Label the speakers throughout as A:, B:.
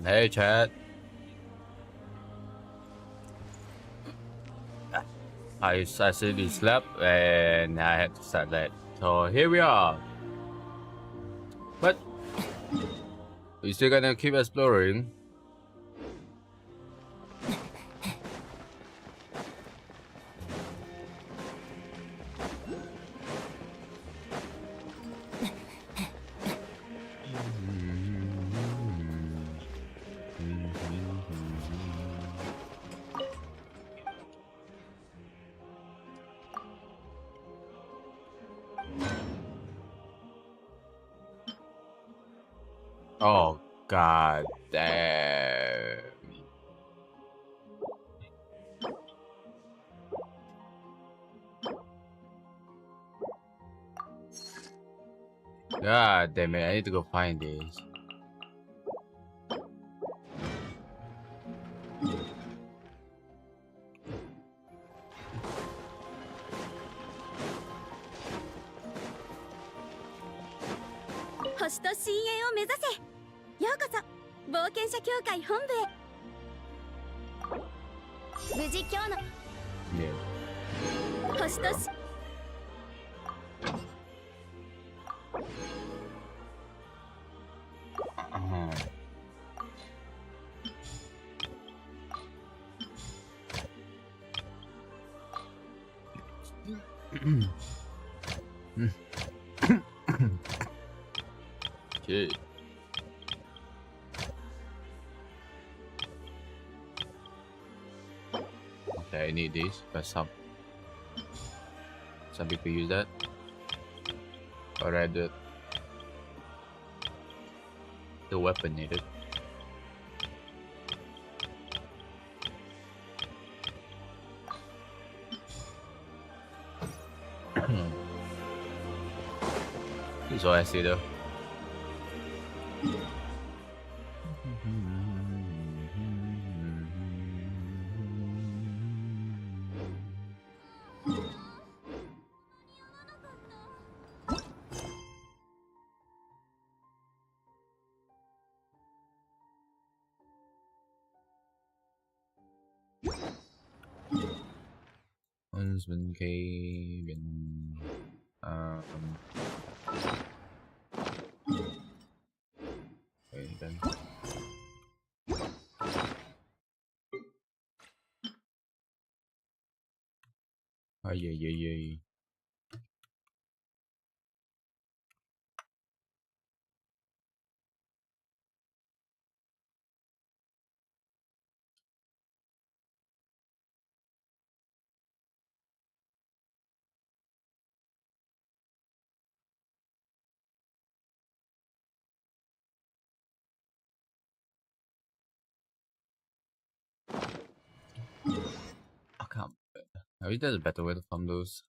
A: Hey, chat. I simply slept and I had to start that. So here we are. But we still gonna keep exploring. Oh god damn. God damn it, I need to go find this. Yeah. Uh-huh. Okay. Okay, I need this, but some people use that. Alright, the weapon needed. It's all I see though. Huntsman Cave and wait then. Oh yeah. I can't. I wish there's a better way to farm those.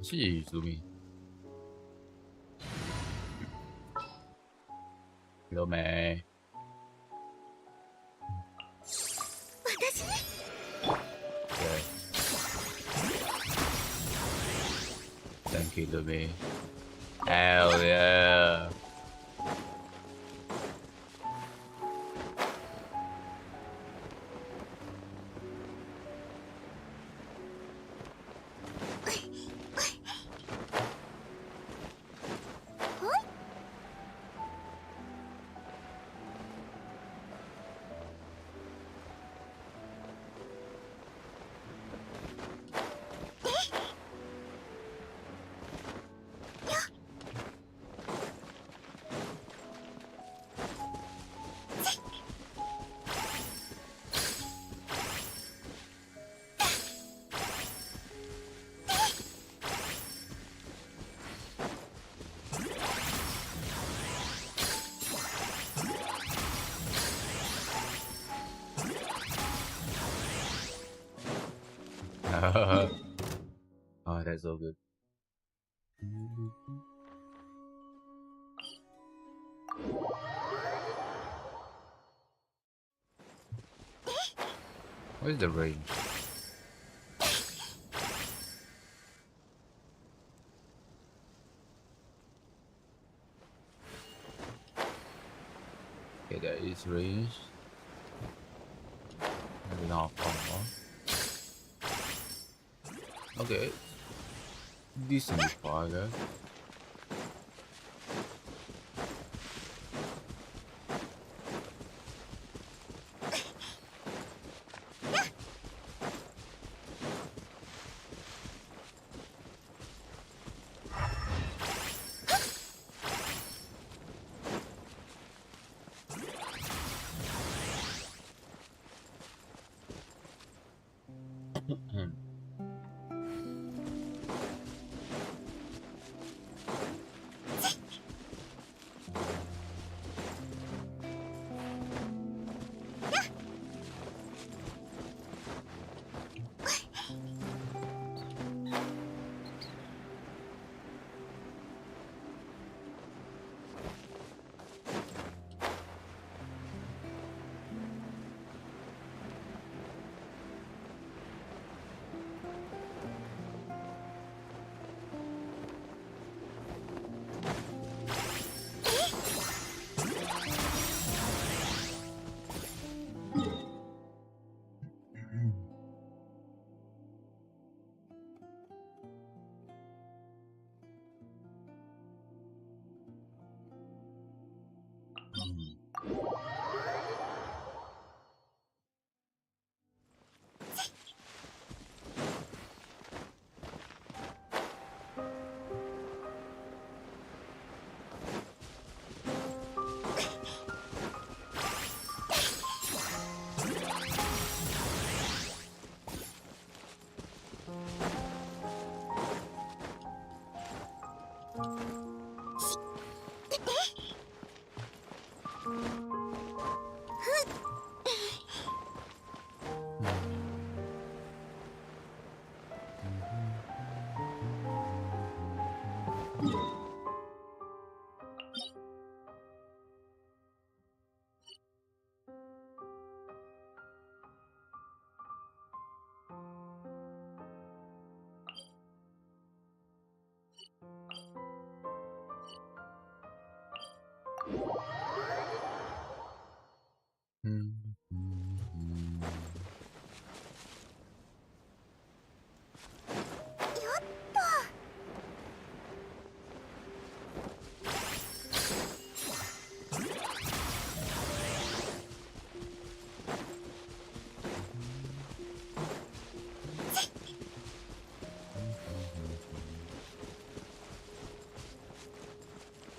A: Jeez, Lumi. Hello, May. Okay. Thank you, Lumi. Hell yeah. Oh, that's so good. What is the range? Okay, there is range. Maybe not far. Okay. Decently far, I guess.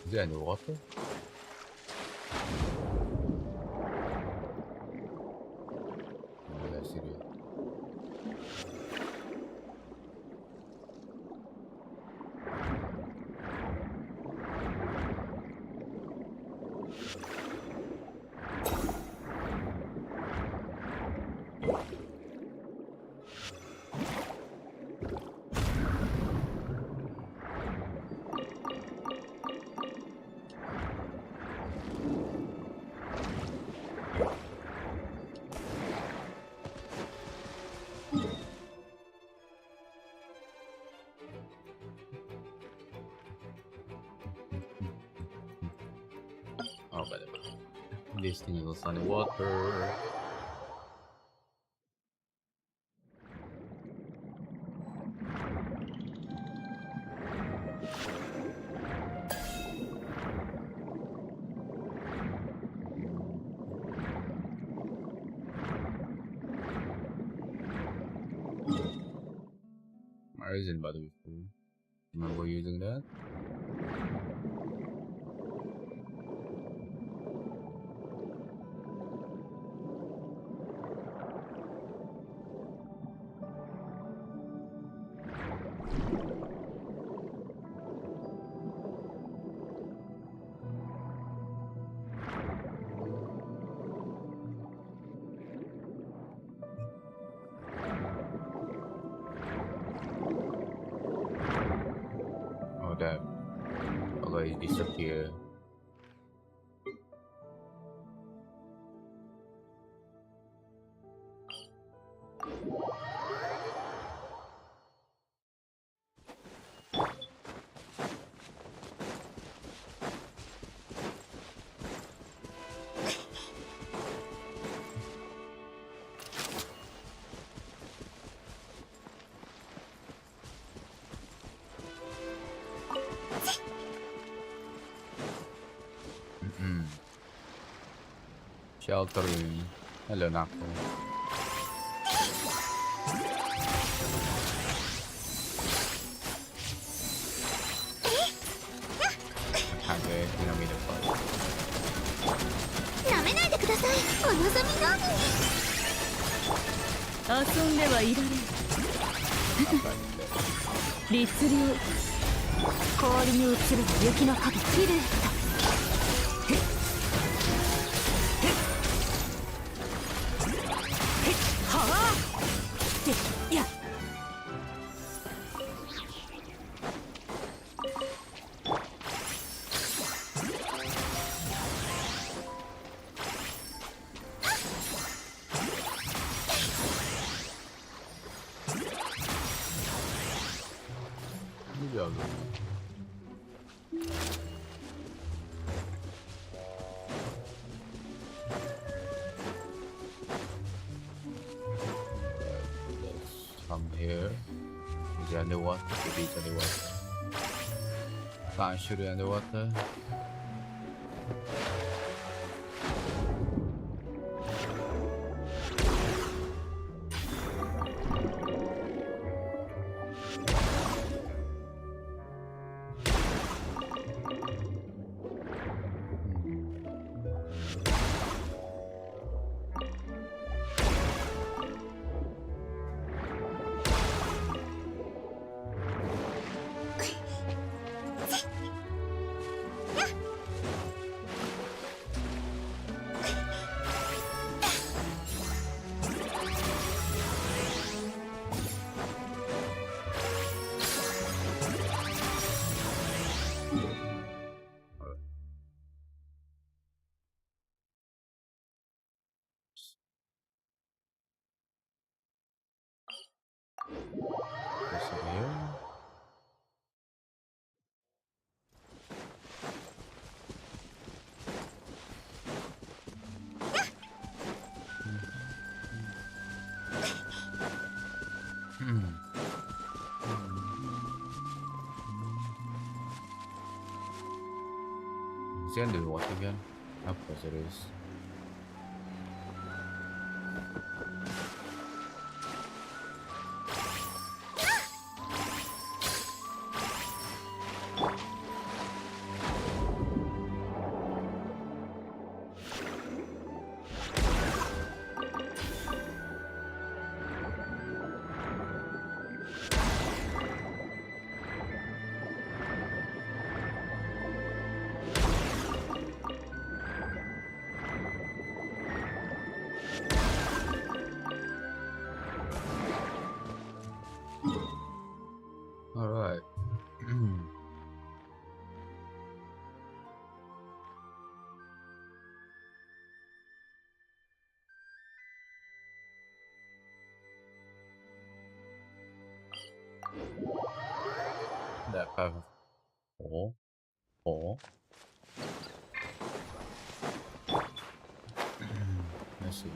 A: Is there any water? I see it. Oh, whatever. This thing is also water. My reason, by the way, remember using that? he disappeared. Sheltering. Hello, Nako. Can't do anything on me to fight.
B: なめないでください。お望みの遊んではいられん。律令氷に映る雪の影シルエット。
A: Come here. Is it underwater? Maybe it's underwater. Can't shoot it underwater. What's in here? Is it under the water again? Of course it is. All right. That have four. Let's see.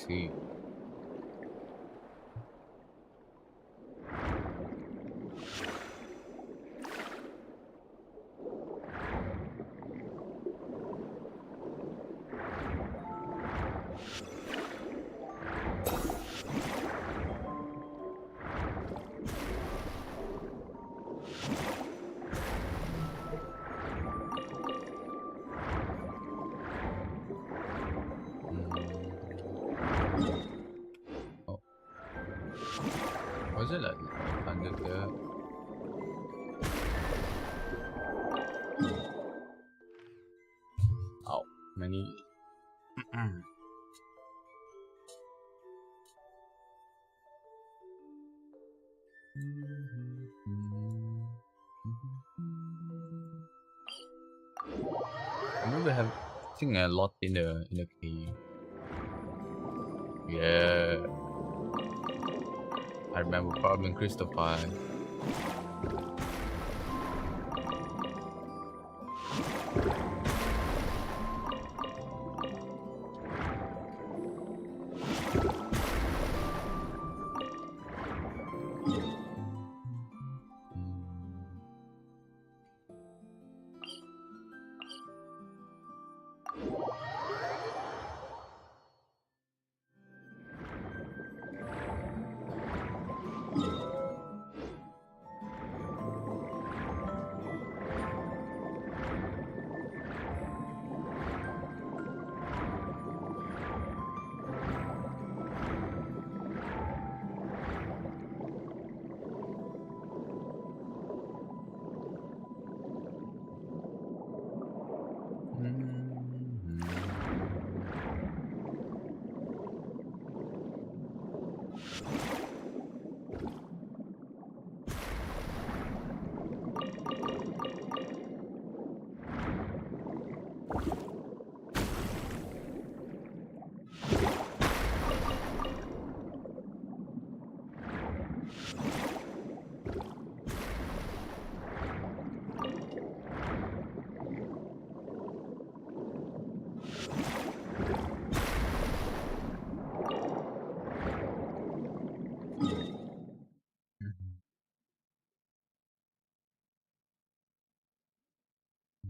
A: see. Oh, was it like 100 there? Oh, many. I remember having a lot in the cave. Yeah, I remember farming Christopher.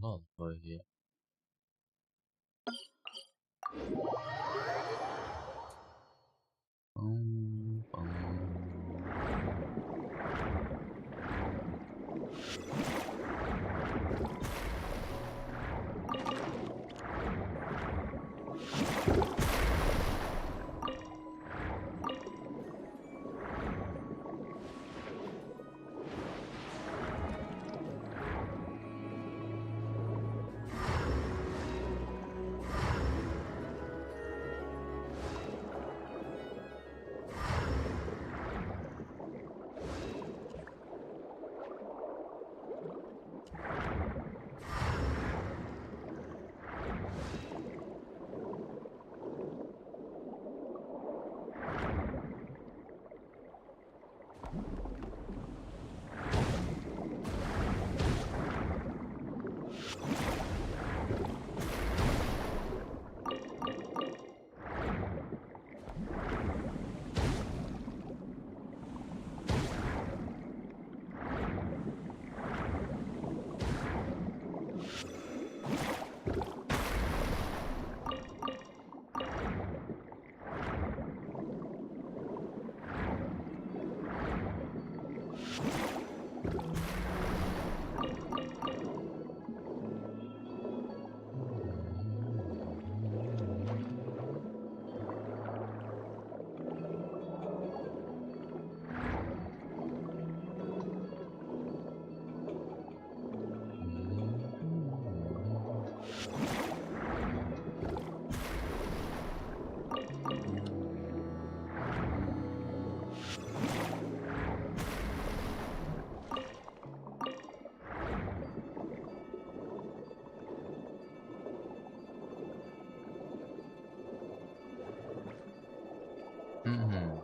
A: Oh, boy, yeah. Bum, bum. Mm-hmm.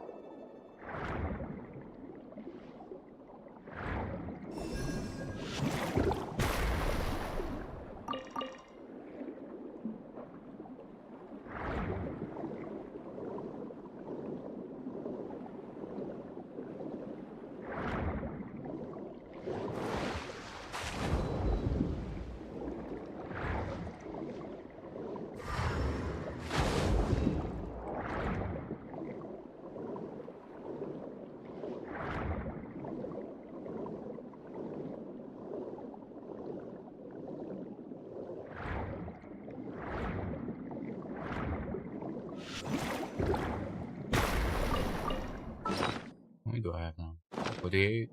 A: do I have now? 48.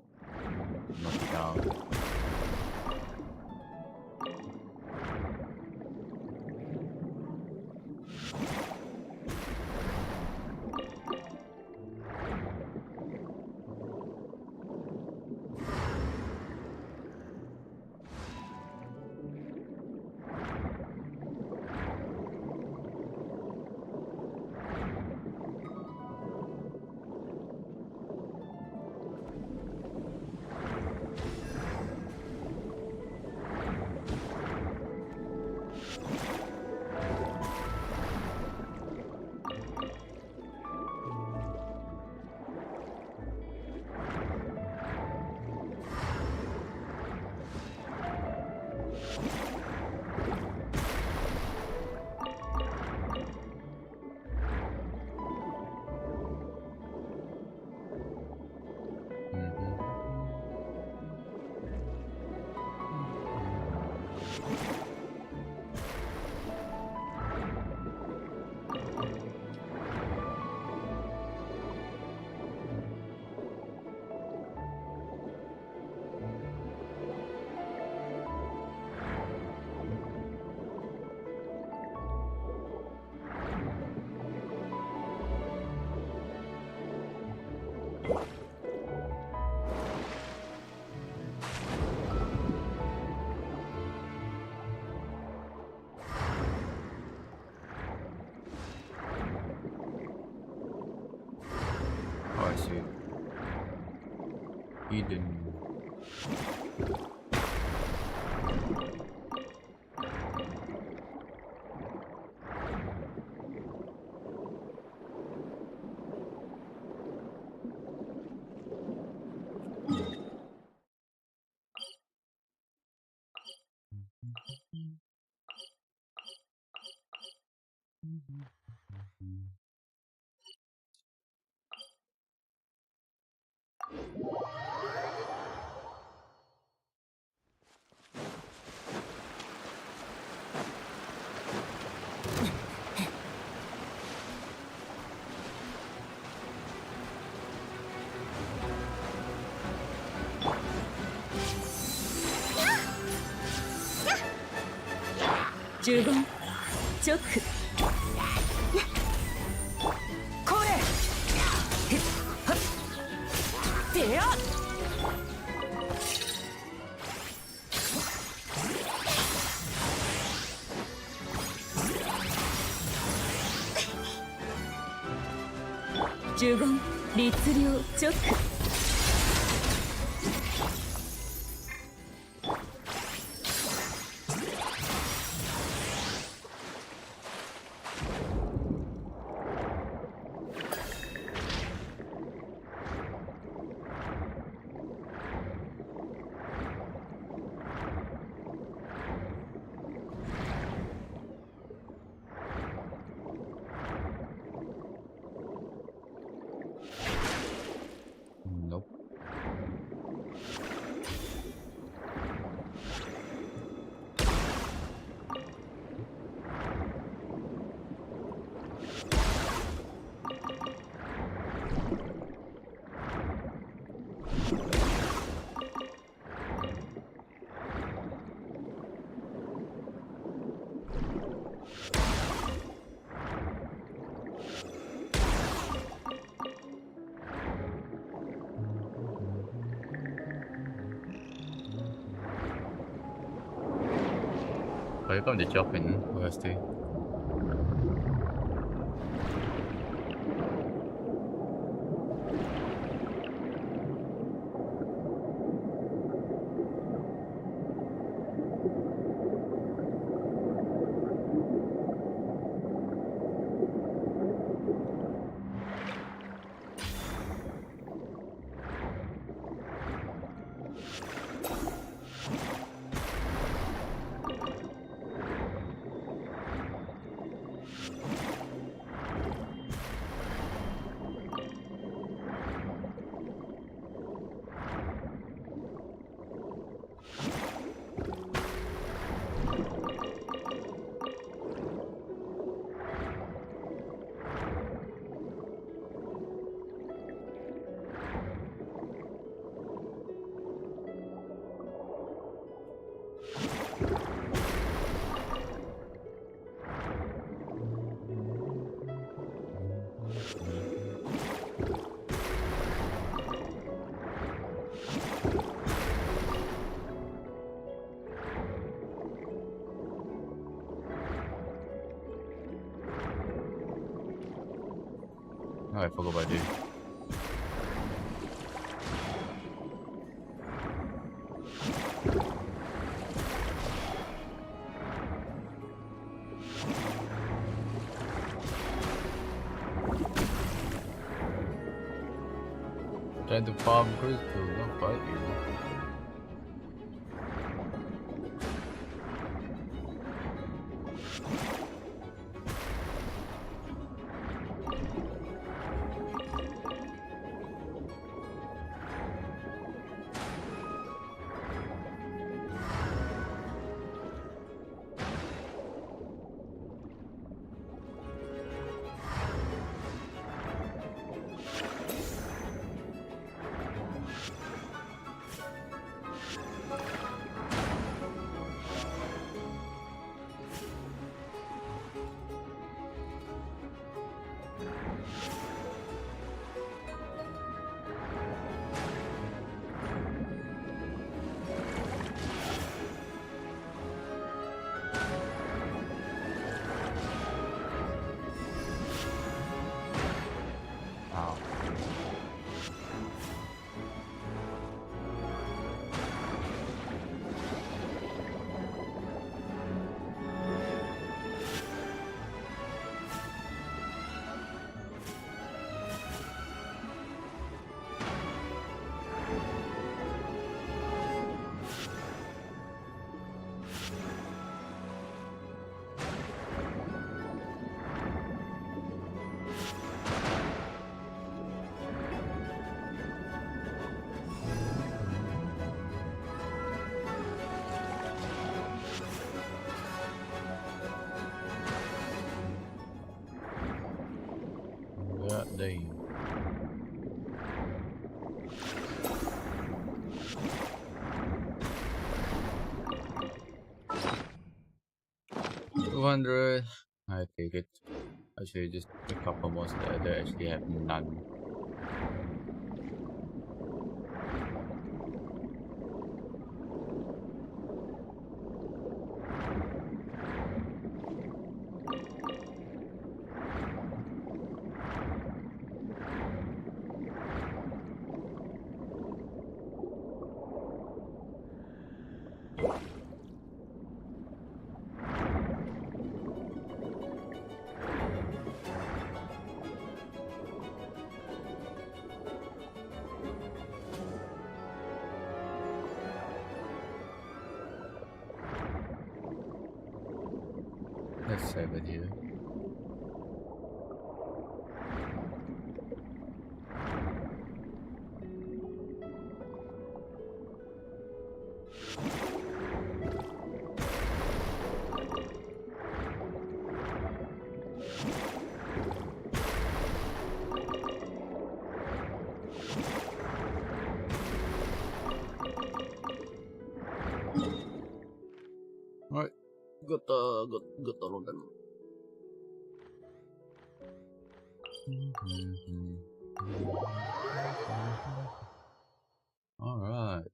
A: Knock it down. Oh, I see. Eden.
B: 呪言直これてや呪言律令直
A: Nope. Here come the chopping OST. Oh, I forgot about this. Trying to farm crystal, not fight you. Wow. God damn. $200. I take it. I should just pick up almost there. They actually have none. Let's save it here. Alright, got the London. Alright.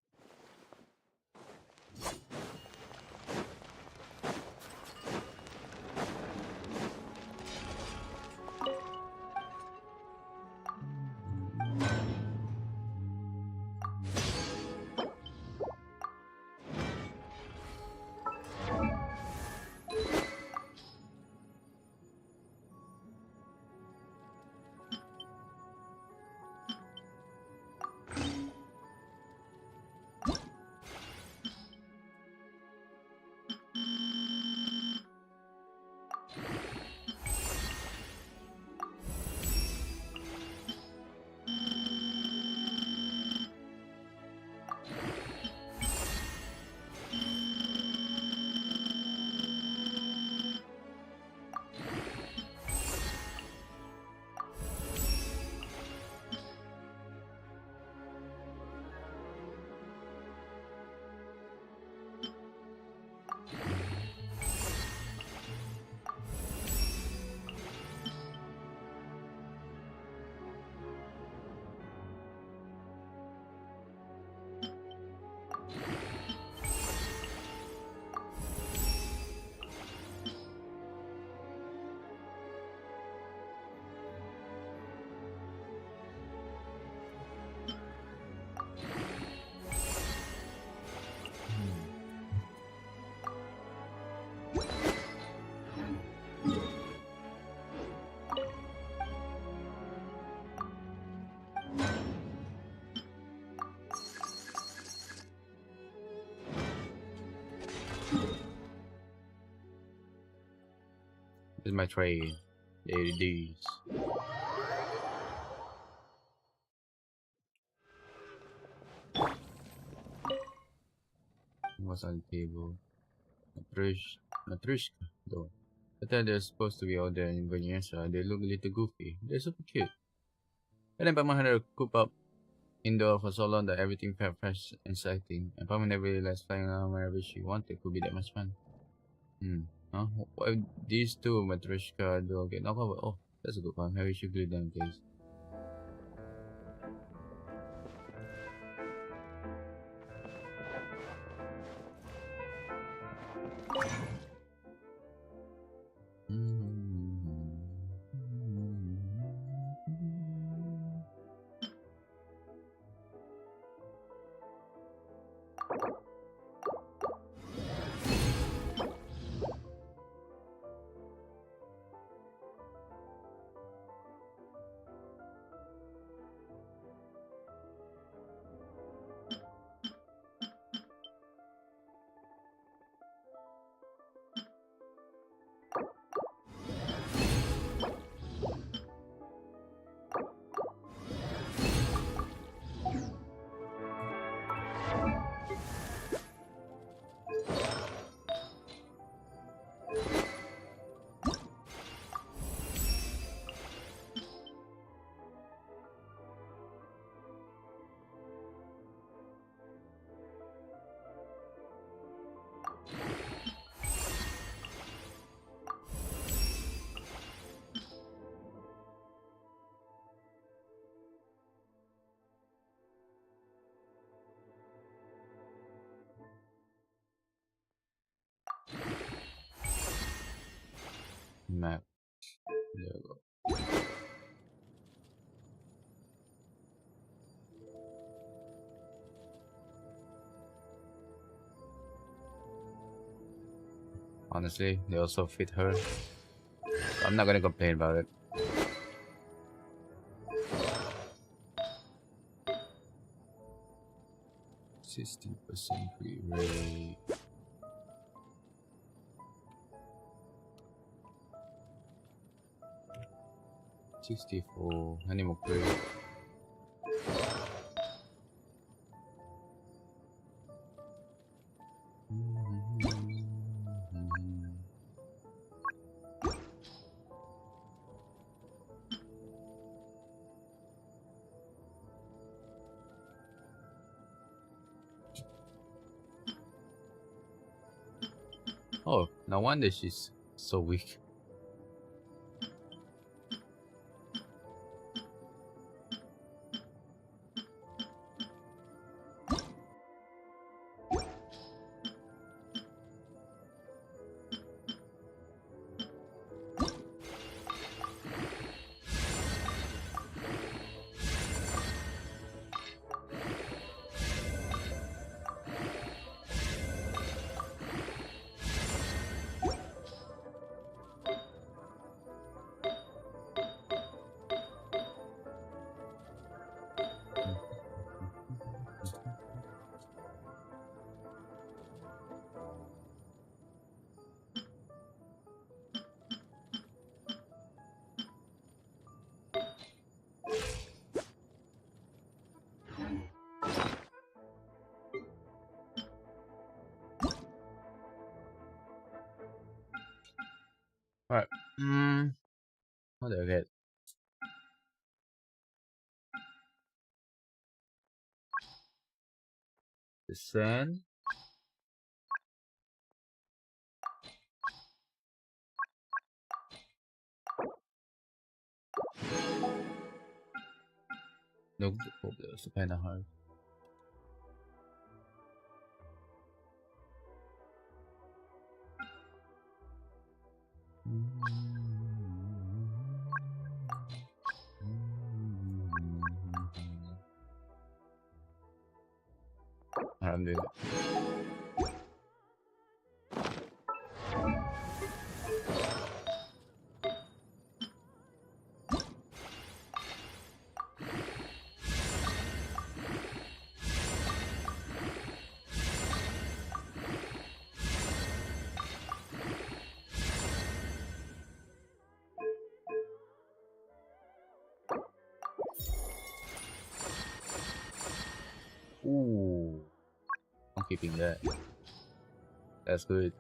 A: This is my trade. These. What's on the table? Matryoshka, though. I thought they're supposed to be older in Vanessa. They look a little goofy. They're super cute. And then Pama had her coop up indoor for so long that everything felt fresh and exciting. And Pama never realized flying around wherever she wanted could be that much fun. Huh? What if these two Matryoshka do get knocked over? Oh, that's a good one. Maybe we should glue them, please. Map. There we go. Honestly, they also fit her. I'm not gonna complain about it. %% free rate. $64. Any more free? Oh, no wonder she's so weak. Alright. What did I get? The sun. No, oh, that's kind of hard. Alhamdulillah. keeping that. That's good.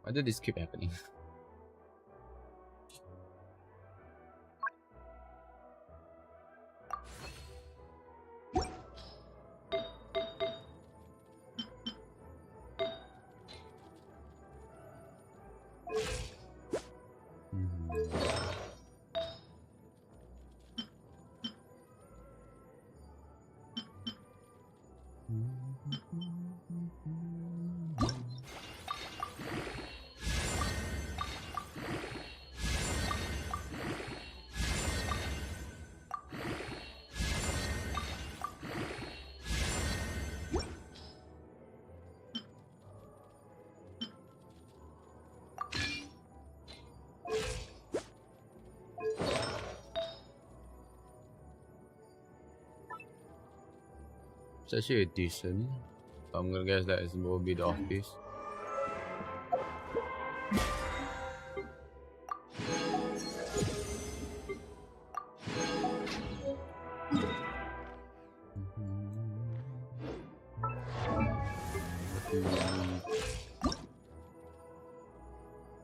A: Why did this keep happening? It's actually a decent. I'm gonna guess that it will be the office.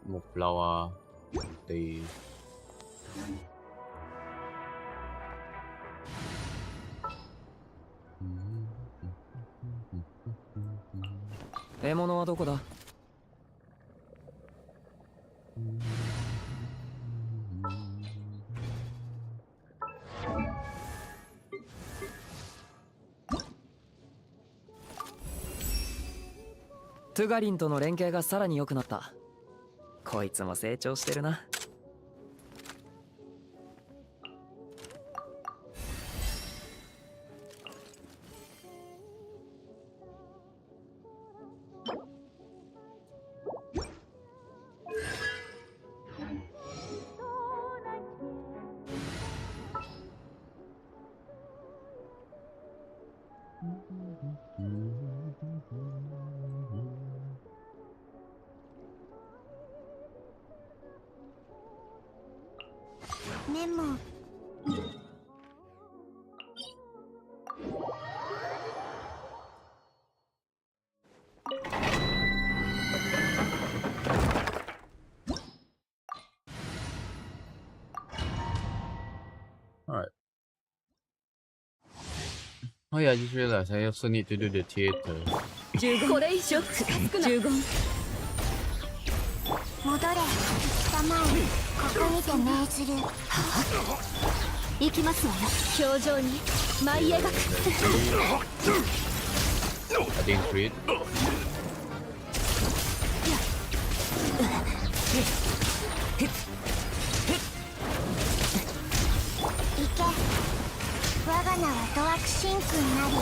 A: More flour, the
C: 獲物はどこだ？トゥガリンとの連携がさらに良くなった。こいつも成長してるな。
B: メモ。
A: Alright. Oh yeah, I just realized I also need to do the theater.
B: これ以上近づくな。15。戻れ。行きたまえ。ここにて命ずる。行きますわよ。表情に舞い描く。
A: I didn't create.
B: 行け。我が名はドワクシンクになり。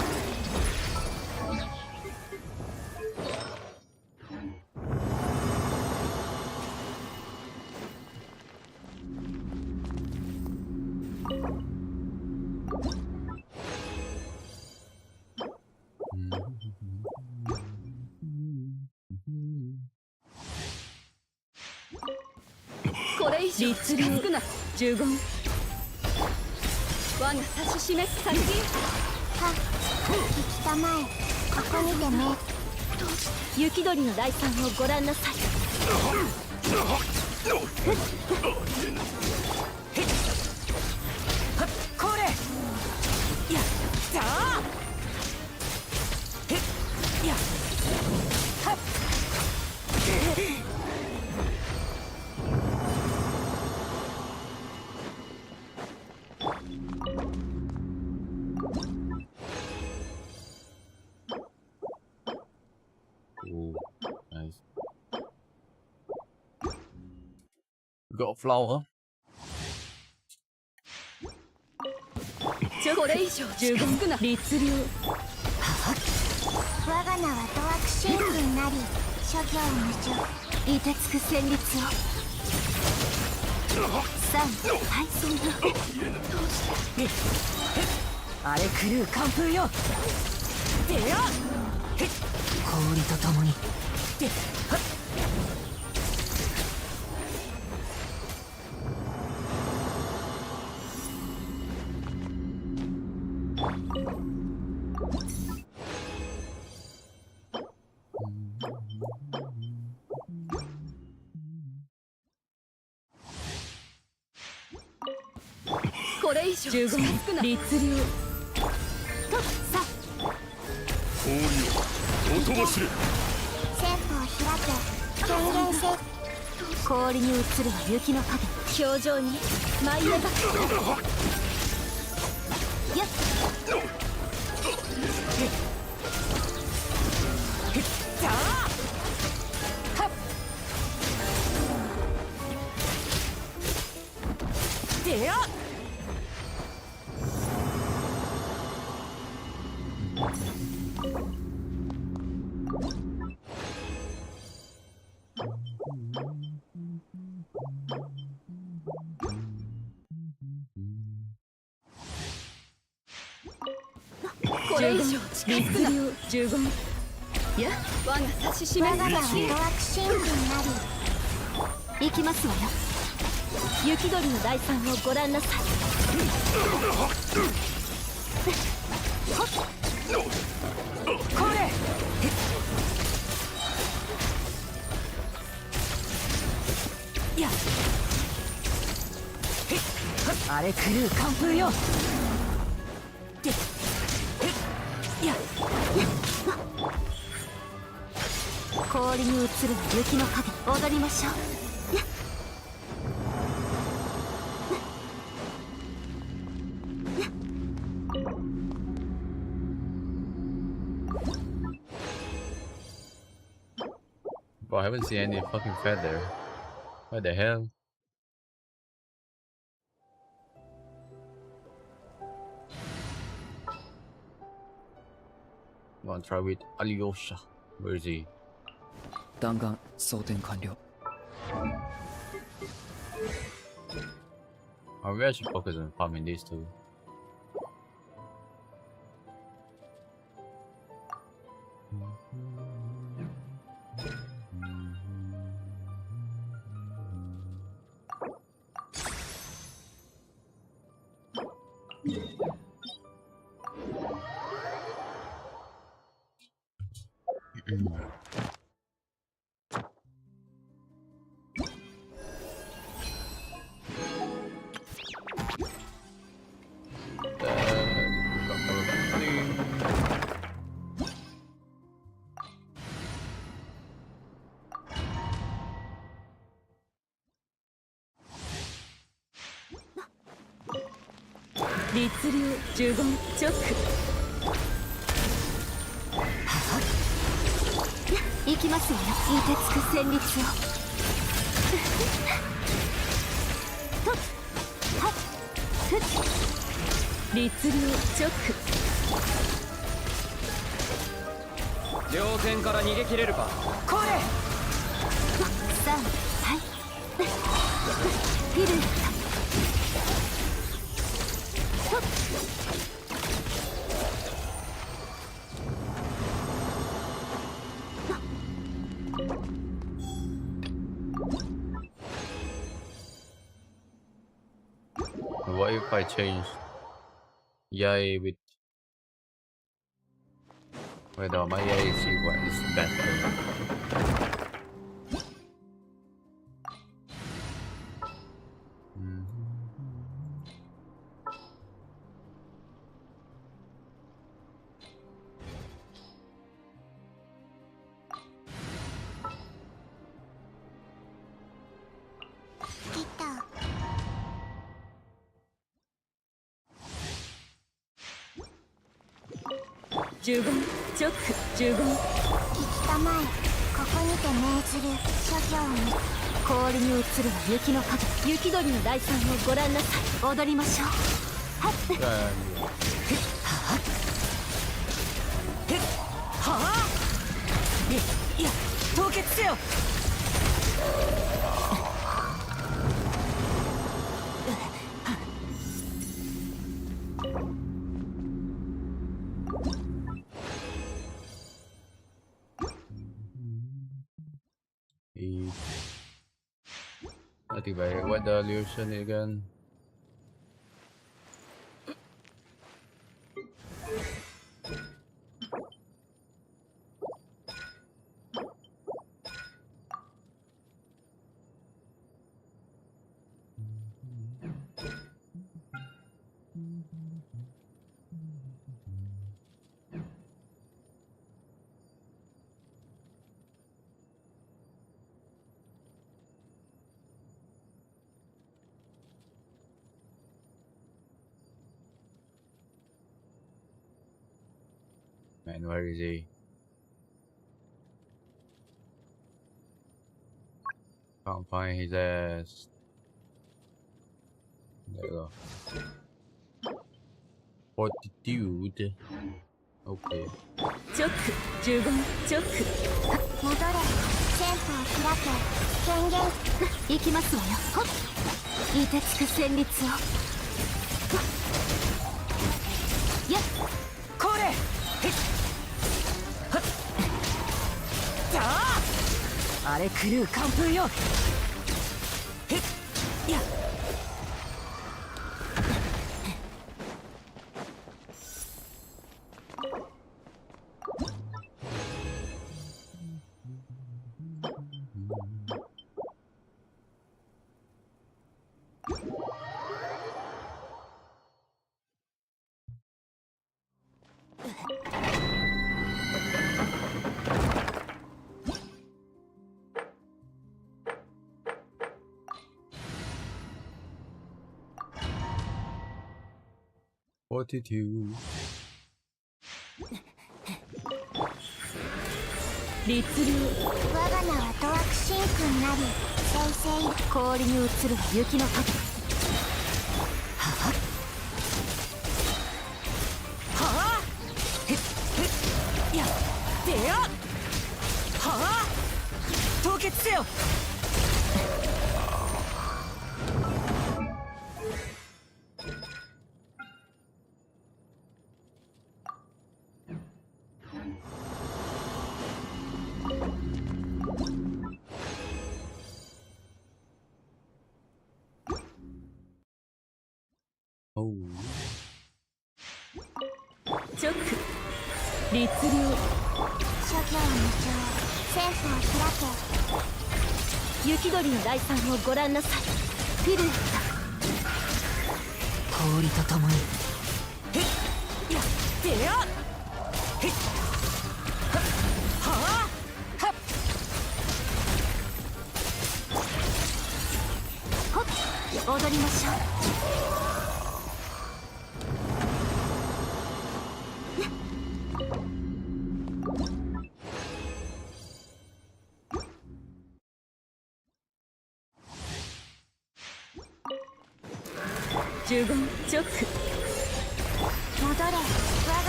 D: これ以上近づくな。15。我が指し示す先。
B: は、行きたまえ。ここにて命。
D: 雪鳥の来産をご覧なさい。
C: これやったーやはっ
A: Ooh, nice. Got a flower.
D: これ以上15少な律流
B: 我が名はドワク神君なり諸行無常凍てつく旋律を敗戦だ
C: 荒れ狂う寒風よでや氷とともにではっ
D: これ以上15少な律流
B: とさ
E: 氷よ音も知れ
B: 戦法を開け権限せ氷に映るは雪の影表情に舞い描くよっ
C: でや
D: これ以上律流15いや我が指し示
B: 我が名はドワク神君なり行きますわよ雪鳥の大産をご覧なさい
C: これや荒れ狂う寒風よでや
B: 氷に映るは雪の影踊りましょう
A: Bro, I haven't seen any fucking feather. What the hell? I'm gonna try with Alyosha. Where is he?
C: 弾丸装填完了
A: Maybe I should focus on farming these two.
D: 律流15チョック
B: 行きますわよ凍てつく旋律をとっはっふっ
D: 律流チョック
C: 両剣から逃げ切れるかこれ
B: はいフィルとっ
A: What if I change Yai with... Wait, no, my Yai is equal, is better.15
D: チョック155
B: 日前こにて命ずる諸行に
C: 氷に映るは雪の影。雪鳥の大産をご覧なさい。踊りましょう。はっ
A: Ya,
C: はあ。いや凍結せよ。
A: I think by what the illusion again? Man, where is he? Can't find his ass. There you go. Fortitude. Okay.
C: チョック15チョック。
B: 戻れ戦法開け権限
C: 行きますわよ。ほっ凍てつく旋律を。やっこれ。へっはっさああれ狂う寒風よ。へっやっ
A: Fortitude.
C: 律流
B: 我が名はドアクシンクになり生々
C: 氷に映るは雪の影。はあへっへっやってやはあ凍結せよ。
A: Oh.
C: チョック律流
B: 諸行無常戦法開け
C: 雪鳥の大産をご覧なさい。フィルエッタ氷とともにへっやってやへっはあはっほっ踊りましょう。15チョック
B: 戻れ我が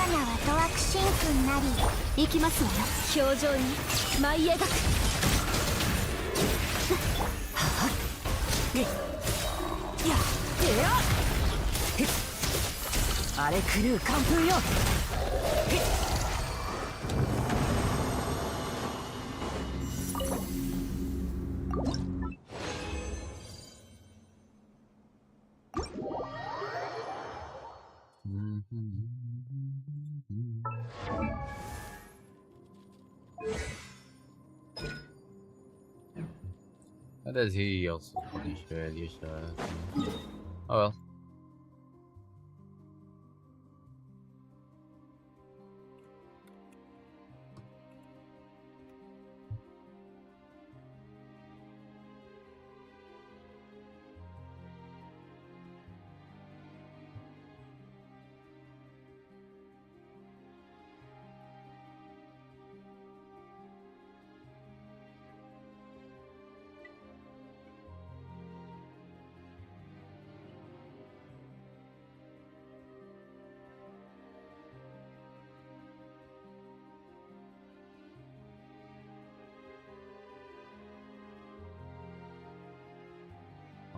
B: 名はドアクシンクになり
C: 行きますわよ。表情に舞い描く。はっやってやへっあれ狂う寒風よ。へっ
A: How does he also punish Alicia? Oh well.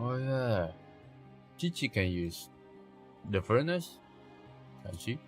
A: Oh yeah. Chichi can use the furnace? Can she?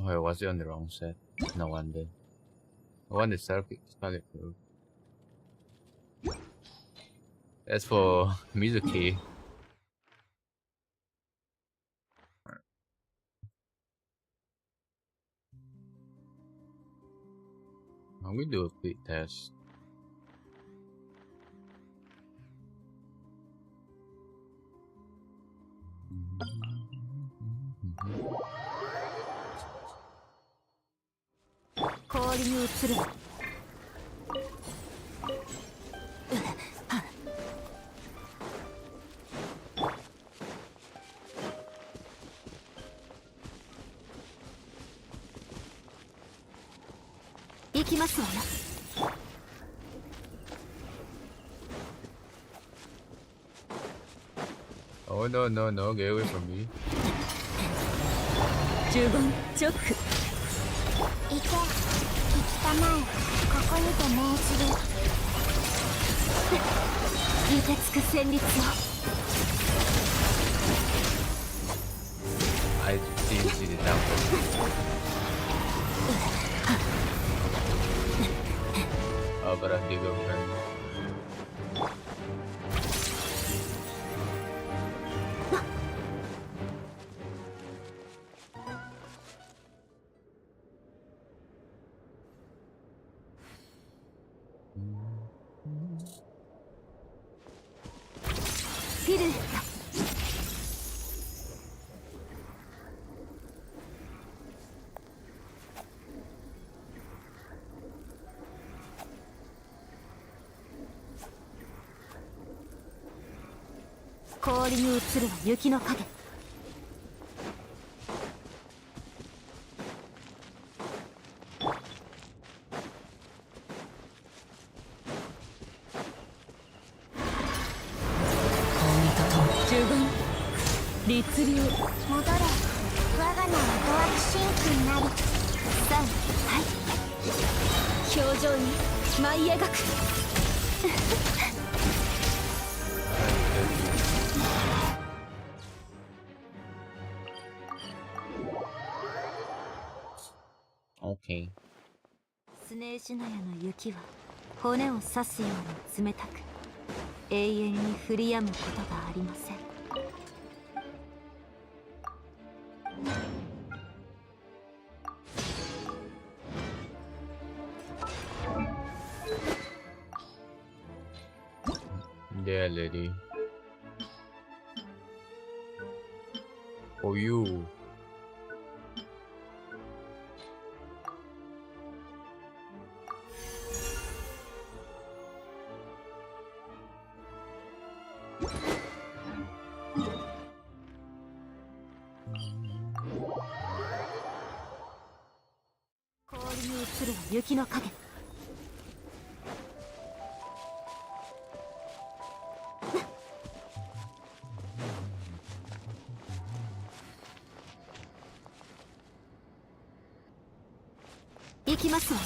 A: Oh, I was on the wrong set. No wonder. I want the Scarlet Road. That's for Mizuki. We do a quick test. Oh no, no, no, get away from me.
C: 呪言チョック。
B: 行け、行きたまえ。ここにて命じる。凍てつく旋律を。
A: I didn't see the temple. Oh, but I did go friend.
B: Piru. 氷に映るは雪の影。
C: 律令。
B: 戻れ。我が名はドアクシンクになり。さあ、はい。表情に舞い描く。
A: Okay.
B: スネーシナヤの雪は骨を刺すように冷たく、永遠に降り止むことがありません。
A: Yeah, lady. For you.
C: 雪の影。行きますわよ。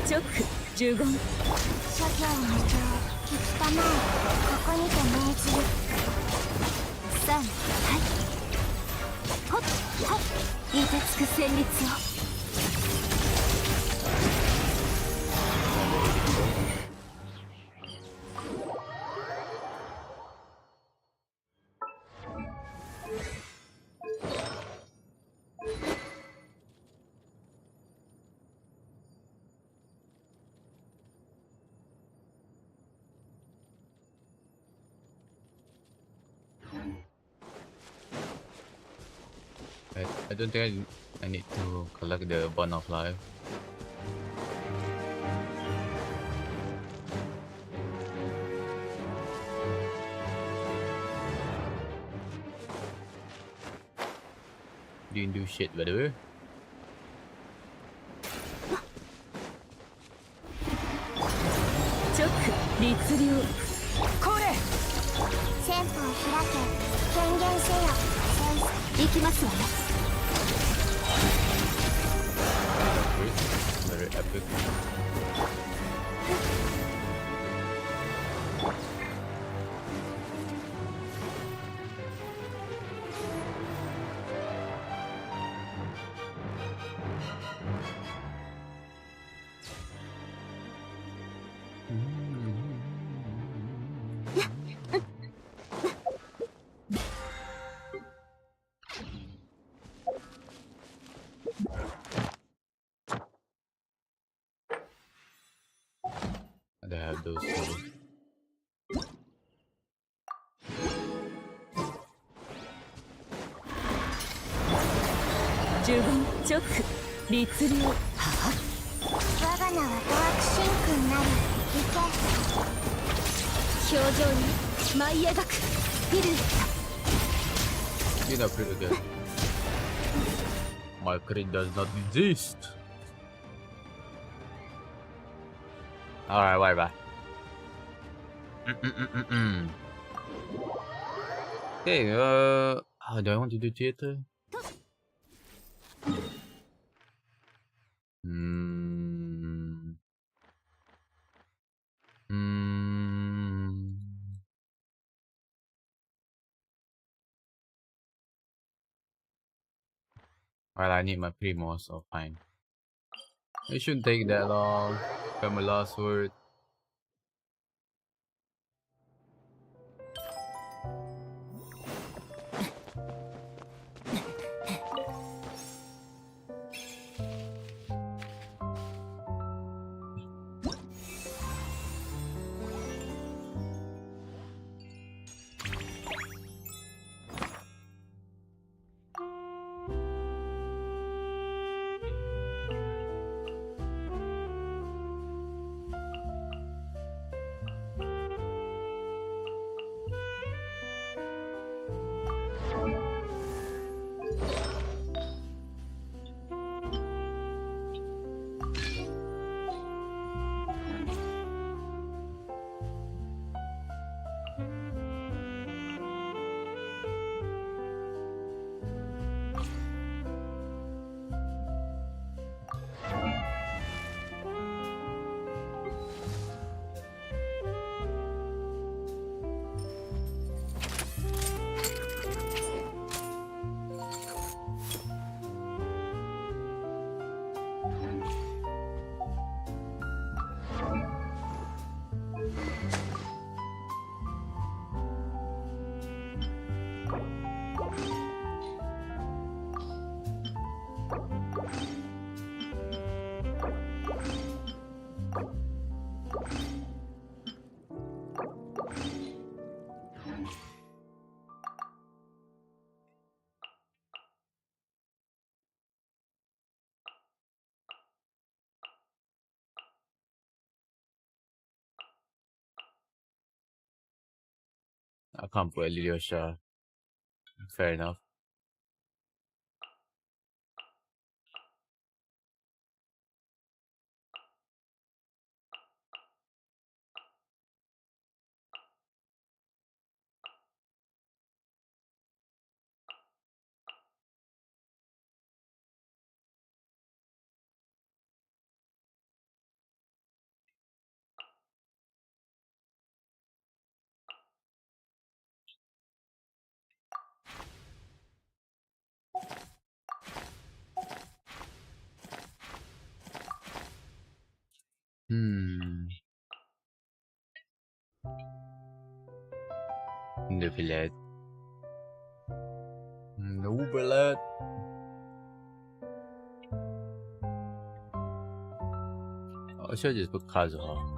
C: チョック15。
B: 諸行無常きたまえここにて命じる。
C: 3、はい。ほっほっ。凍てつく旋律を。
A: I don't think I need to collect the Bond of Life. Didn't do shit, by the way.
C: チョック律令。これ。
B: 先方開け権限せよ。
C: 行きますわよ。
A: Very epic. They have those too.15
C: チョック律令。はあ。
B: 我が名はドアクシン君なり行け。
C: 表情に舞い描くビルエッ
A: You know pretty good. My crit does not exist. Alright, bye. Okay, do I want to do theater? Well, I need my Primo, so fine. It shouldn't take that long. Got my last word. I can't put Alyosha Fair enough. Hmm. The billet. No billet. I should just put Kazuha.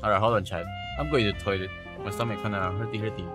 A: Alright, hold on, chat. I'm going to the toilet. My stomach kinda hurty.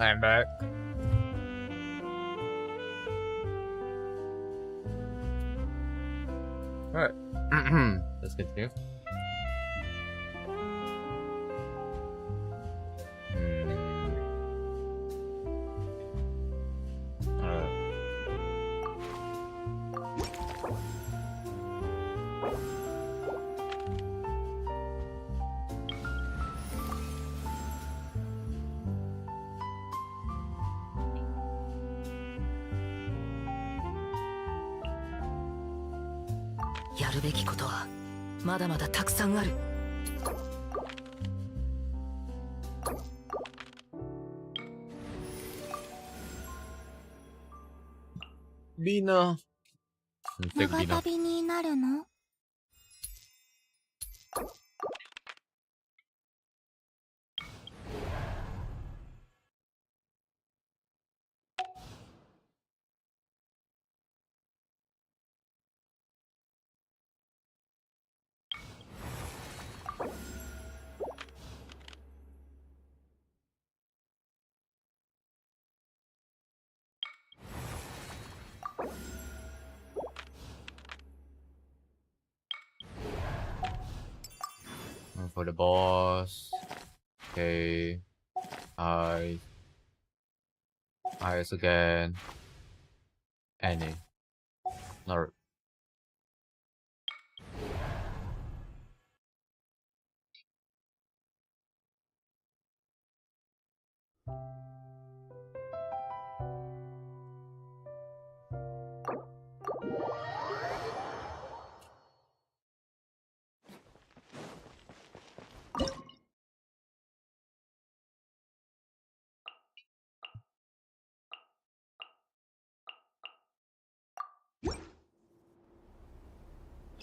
A: I'm back. Alright. Let's continue. Alright.
C: やるべきことはまだまだたくさんある。
A: Bina. Take
B: 長
A: Bina.
B: 旅になるの？
A: For the boss. Okay. Eyes. Eyes again. Annie. Alright.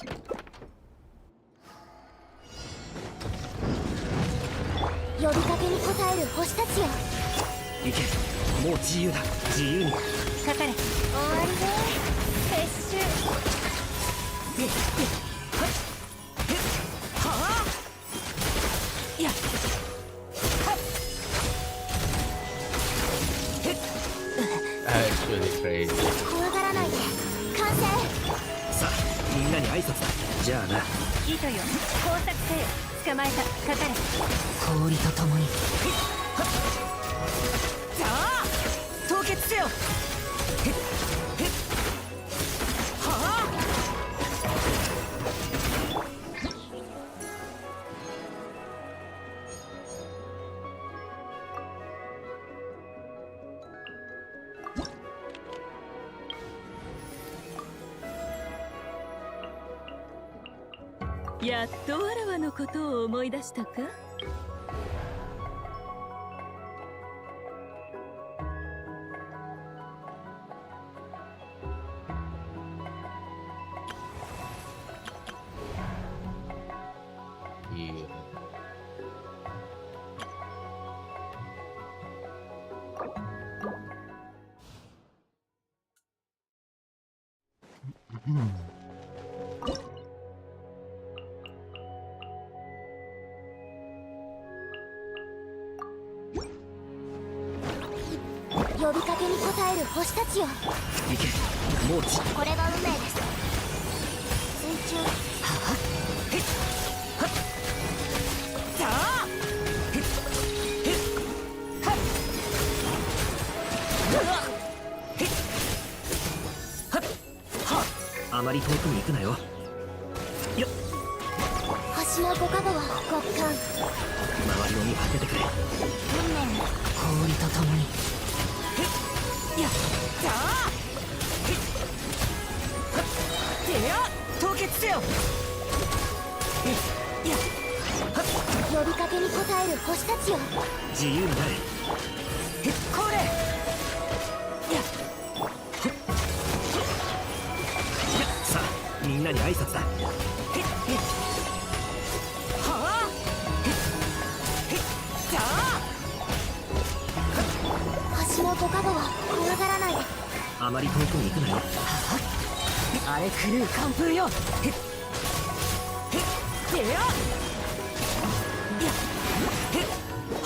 B: 呼びかけに応える星たちよ。
C: 行け、もう自由だ。自由にかかれ。
B: 終わりね。撤収。
C: はあ。いや
A: Actually crazy.
B: 怖がらないで。完成。
C: さあ、みんなに挨拶だ。じゃあな。
D: 糸よ工作せよ。捕まえた。かかれ。
C: 氷とともに。さあ、凍結せよ。はあ。
D: やっとわらわのことを思い出したか。
A: Yeah. Hmm.
B: 呼びかけに応える星たちよ。
C: 行け、もうち。
B: これが運命です。水中。
C: さあ。あまり遠くに行くなよ。よっ。
B: 星のご加護は極寒。
C: 周りを見張っててくれ。
B: 運命。
C: 氷とともに。やっ。さあ。てや、凍結せよ。やっ。
B: 呼びかけに応える星たちよ。
C: 自由になれ。これ。やっ。さあ、みんなに挨拶だ。はあ。さあ。
B: 星のご加護は怖がらないで。
C: あまり遠くに行くなよ。あれ狂う寒風よ。てや。はあ。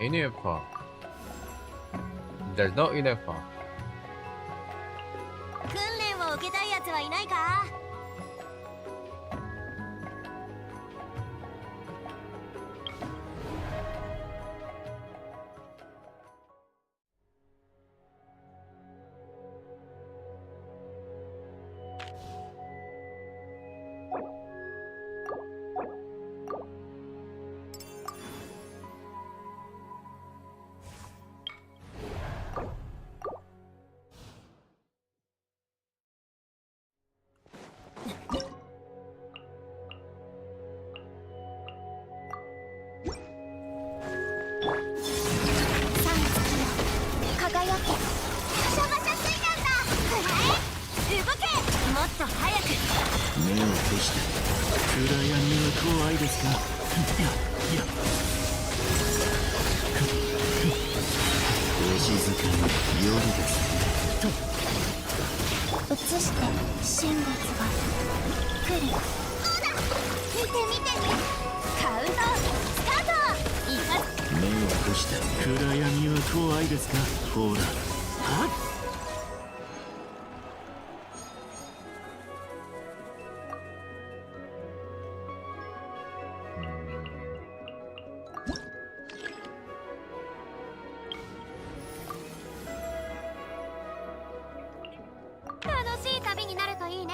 A: Enough. There's not enough.
B: 訓練を受けたいやつはいないか。輝け。シャバシャ水なんだ。動け。もっと早く。
E: 目を閉じて暗闇は怖いですか。お静かに夜です
B: 映して真実が来る。そうだ。見て見て。カウントスタート。いか
E: 目を閉じて暗闇は怖いですか。ほら。はっ。
B: 楽しい旅になるといいね。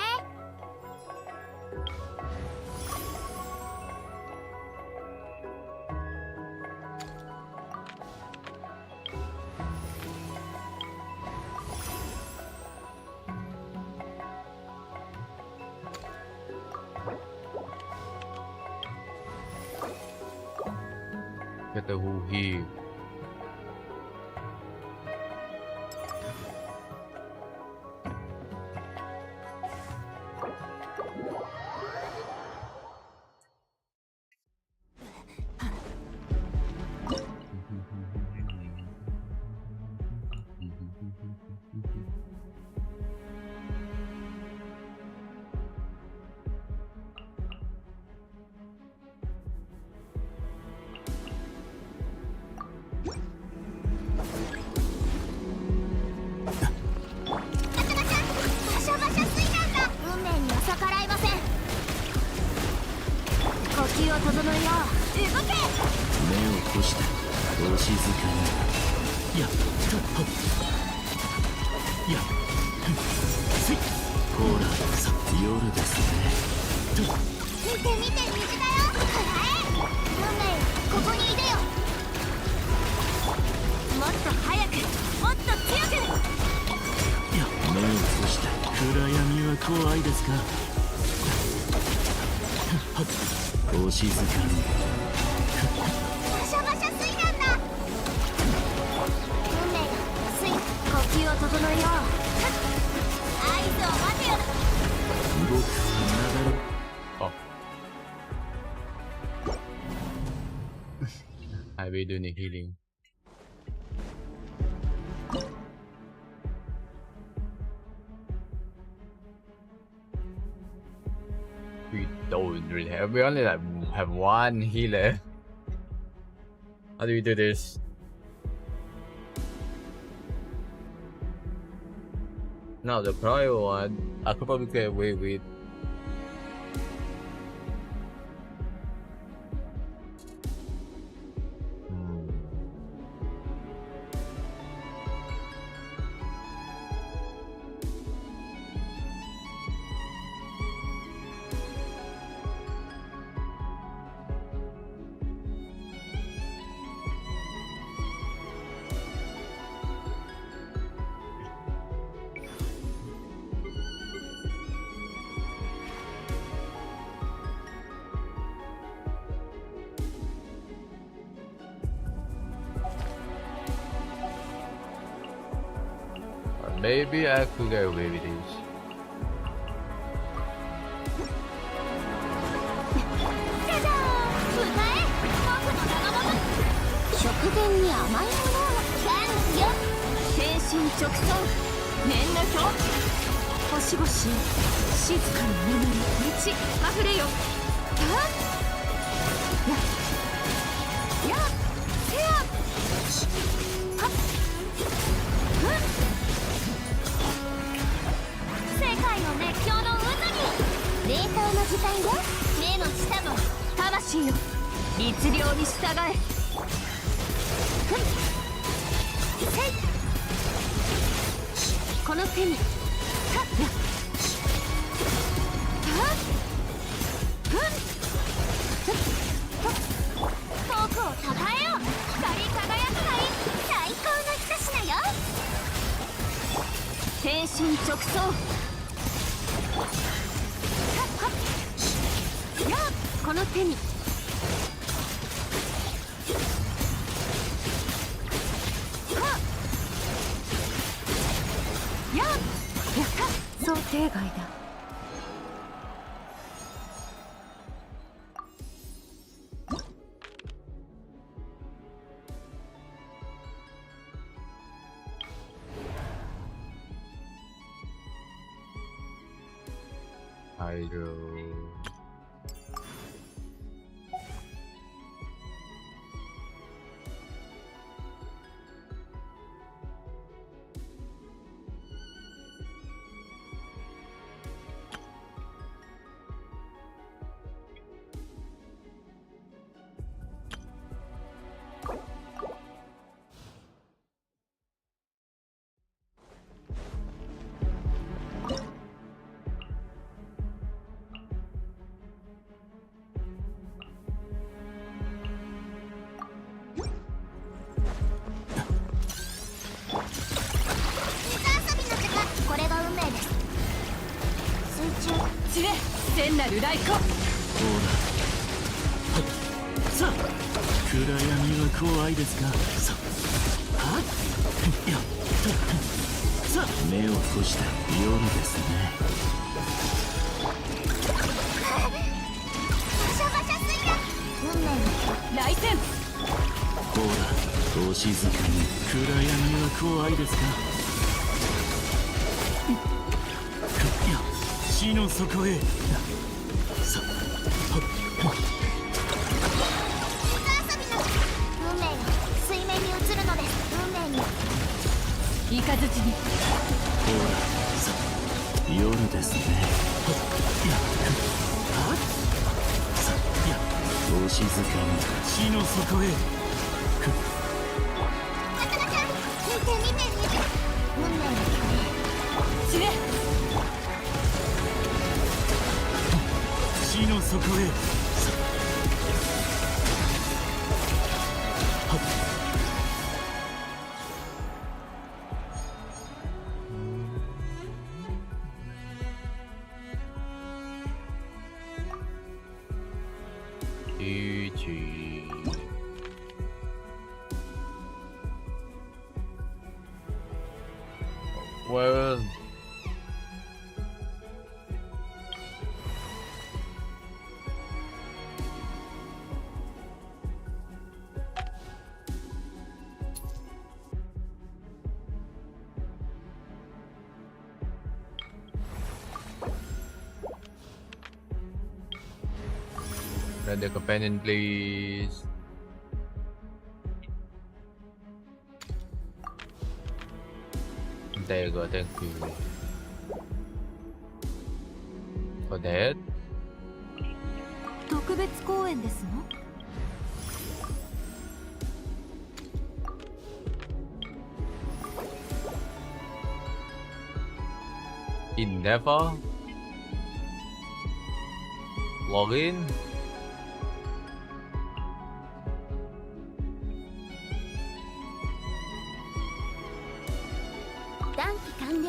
A: at the who he. I will do the healing. We don't really have. We only have one healer. How do we do this? Now the prior one, I could probably get away with. Maybe I could get away with this.
B: 食前に甘いものをキャンよ
C: 天心直送念の表星々静かに眠り満ち溢れよやせやはっ
B: 世界の熱狂の渦に冷凍の時間よ目の下の
C: 魂よ律令に従えこの手にはっやはっ
B: 遠くをたたえよ光り輝くがいい最高の一品よ
C: 天心直送やこの手に想定外だ
A: I do.
C: 知れ聖なる来光
E: ほらさあ暗闇は怖いですか。さはっやさ目を閉じた夜ですね。
B: バシャバシャすぎる。運命の
C: 来戦。
E: ほらお静かに。暗闇は怖いですか。や死の底へ。さはっ
B: 水遊びの運命が水面に映るのです。運命に
C: イカズチに。
E: ほらさ夜ですね。やはっさやお静かに。死の底へ。
B: ガチャガチャ見て見て見て。運命の
C: 死ね。
E: 死の底へ。さはっ
A: Well, the companion, please. There you go, thank you for that.
B: 特別公演ですの。
A: He never log in.
B: 断期完了。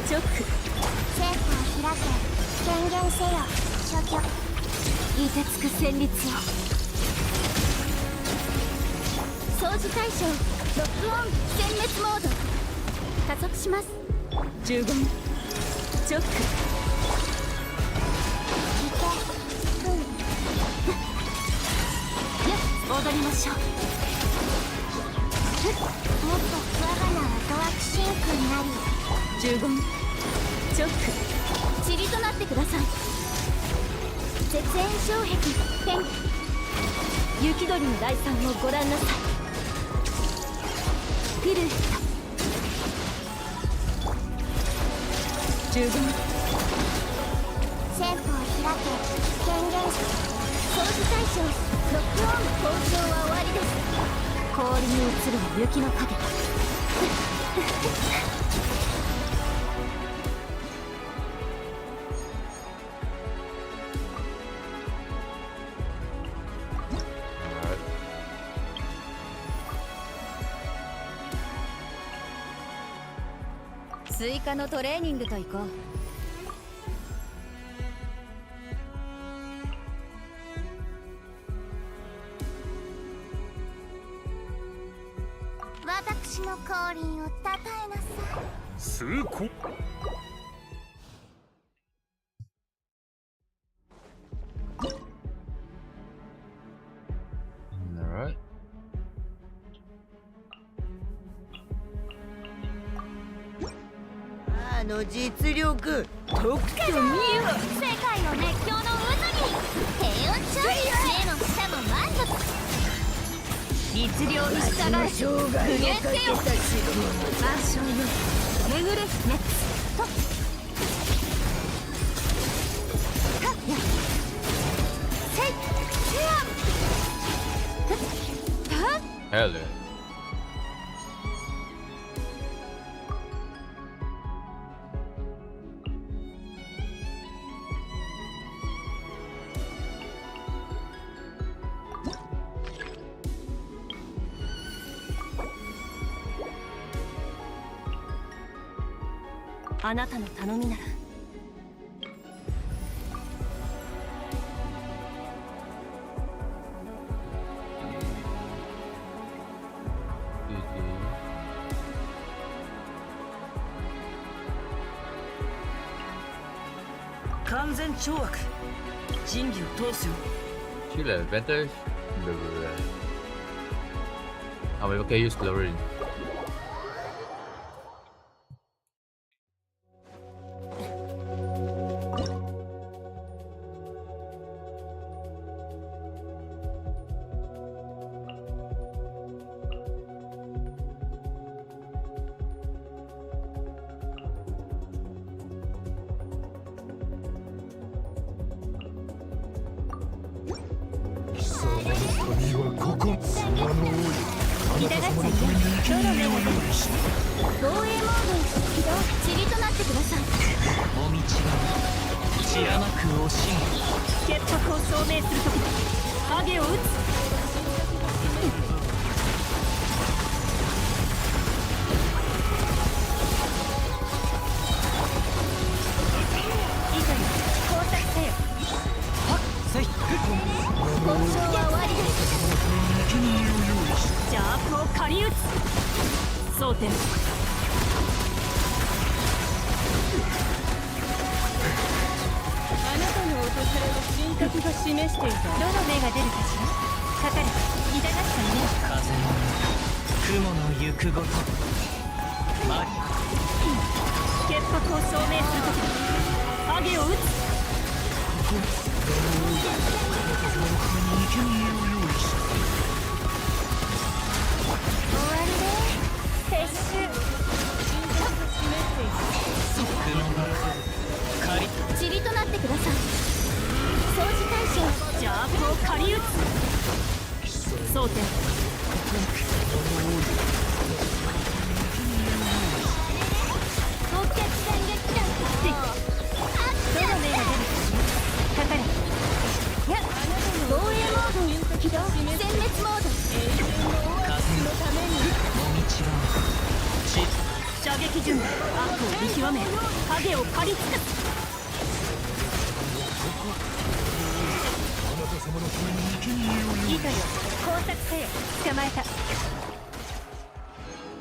C: チョック。
B: 政府を開け宣言せよ。消去凍てつく旋律を。掃除対象ロックオン殲滅モード加速します。
C: 15チョック。
B: いてふん
C: よっ踊りましょう。
B: もっと我が名はドワクシンクになり。
C: 15チョック。
B: 塵となってください。絶縁障壁変
C: 雪鳥の第3をご覧なさい。
B: ピルエット。
C: 15
B: 政府を開け宣言し掃除対象ロックオン。交渉は終わりです。氷に映る雪の影。
C: 追加のトレーニングといこう。
B: 私の降臨をたたえなさい。
E: 崇高。
A: Alright.
C: あの実力とくと見よ。
B: 世界を熱狂の渦に平穏調理目も舌も満足。
C: 律令に従え
B: 無限せよ。
C: 万象よ巡れ熱とはっやせいせやはっ
A: Hello.
C: あなたの頼みなら完全懲悪仁義を通すよ
A: Shield advantage. Ah, we okay use chlorine.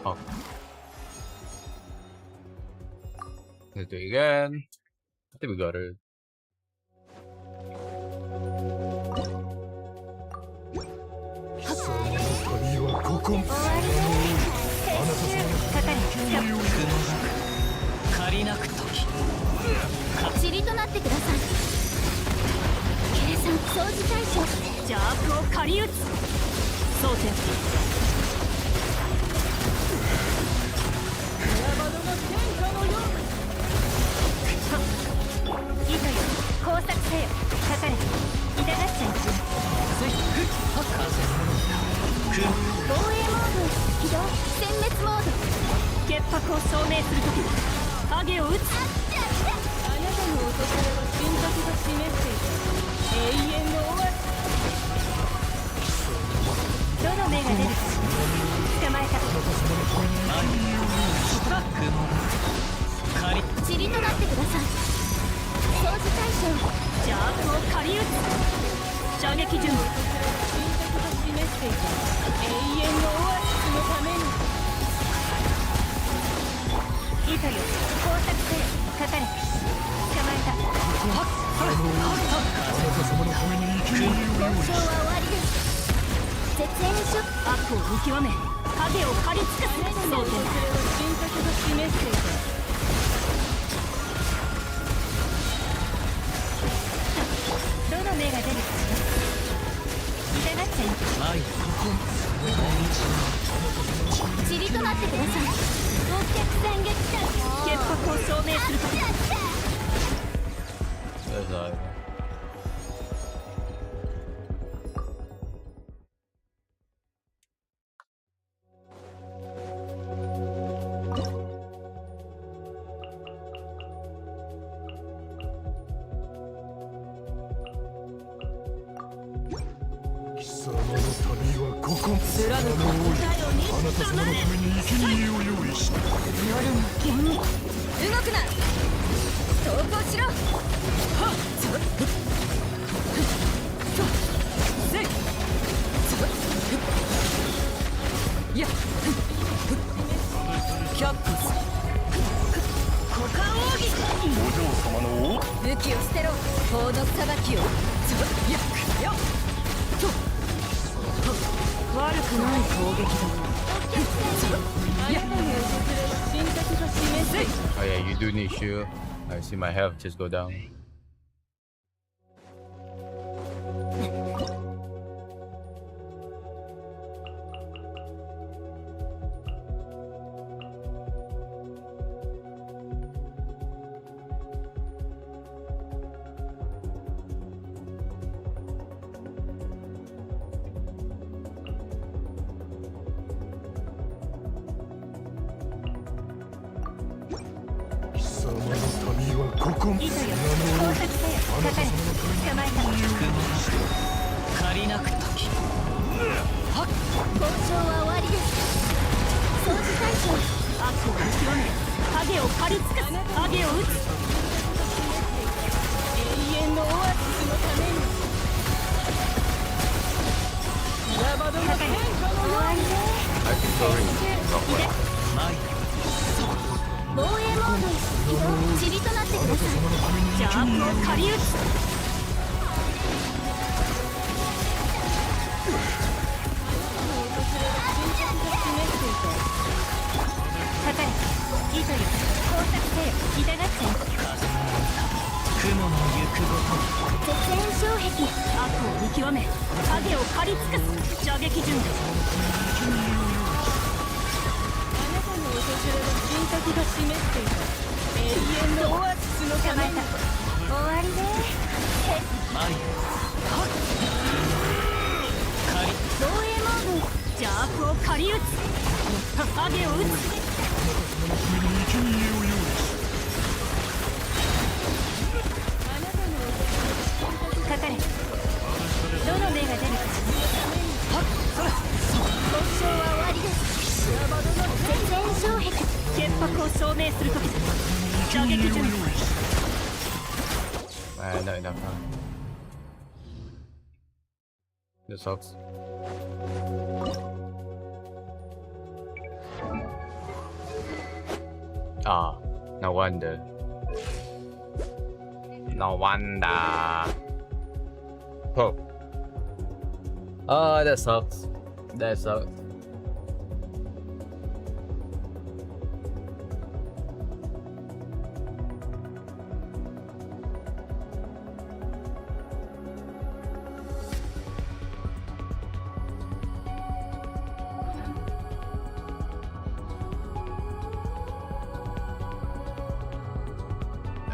A: Oh. Let's do it again. I think we got it.
C: 明する時だ。
A: That's all. Oh yeah, you do need shield. I see my health just go down. Not enough time. This sucks. Ah, no wonder. No wonder. Oh. Oh, that sucks. That sucks.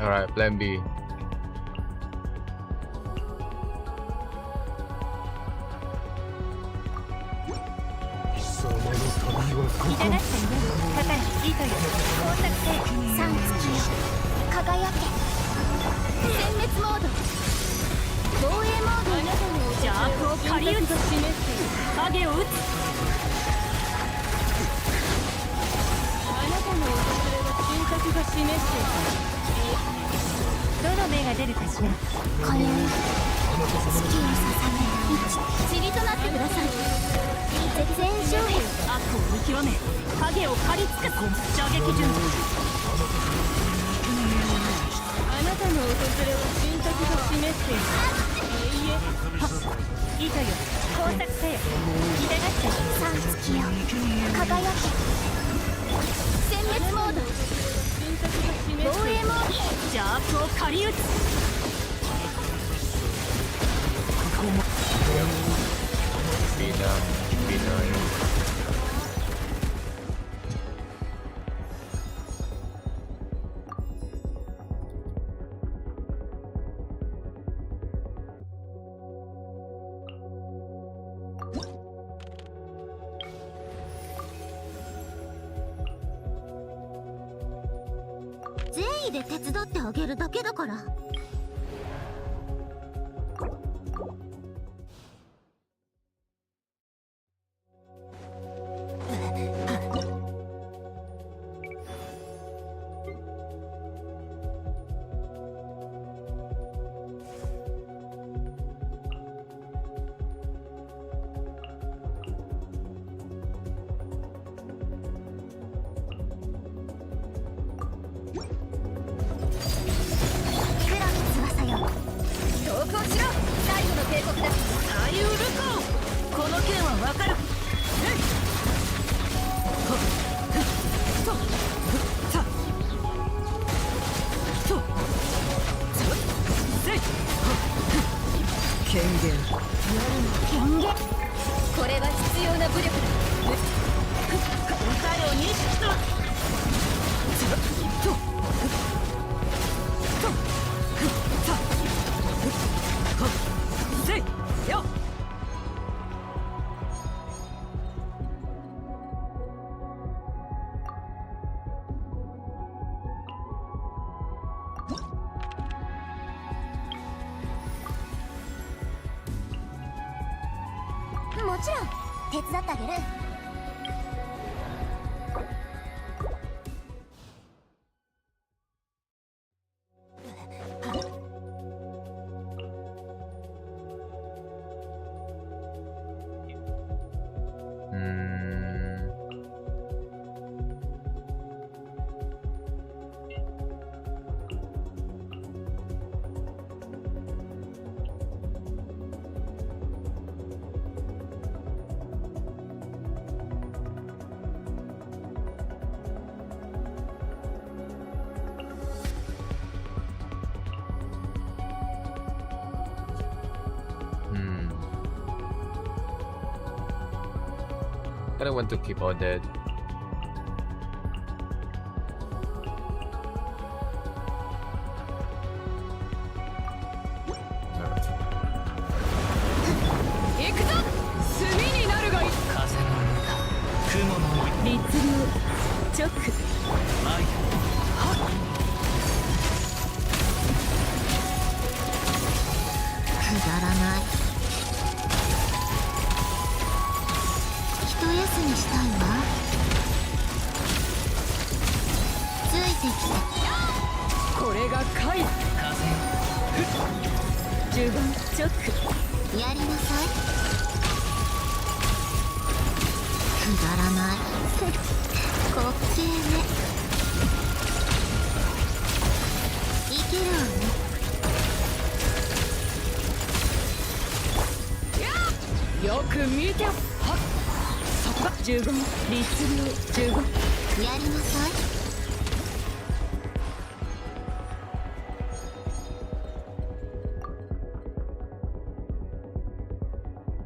A: Alright, plan B.
B: で手伝ってあげるだけだから。
D: これは必要な武力だ。
B: もちろん手伝ってあげる。
A: I don't want to keep Odette.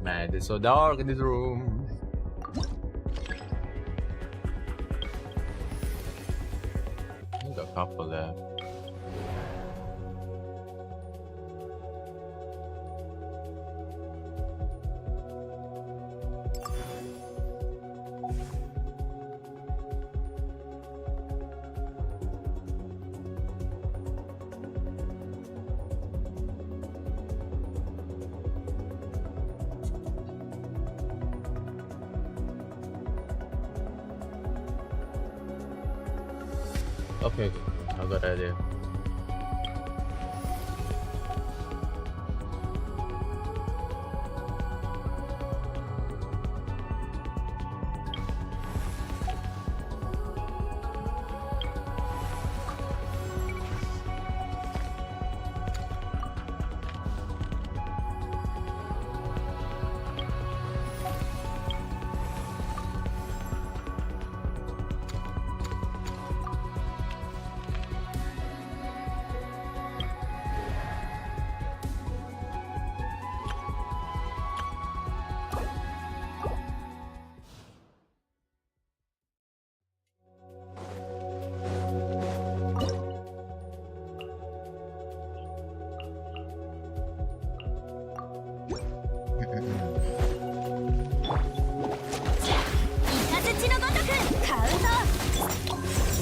A: Man, it's so dark in this room. There's a couple there. Okay, I've got an idea.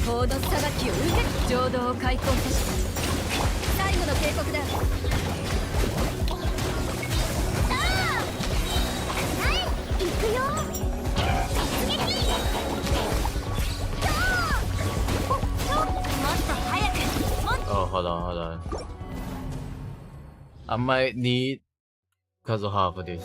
D: 法の裁きを受け、浄土を開墾させた。最後の警告だ。
B: 行くよ。突撃。もっと早く。
A: Oh, hold on, hold on. I might need Kazuha for this.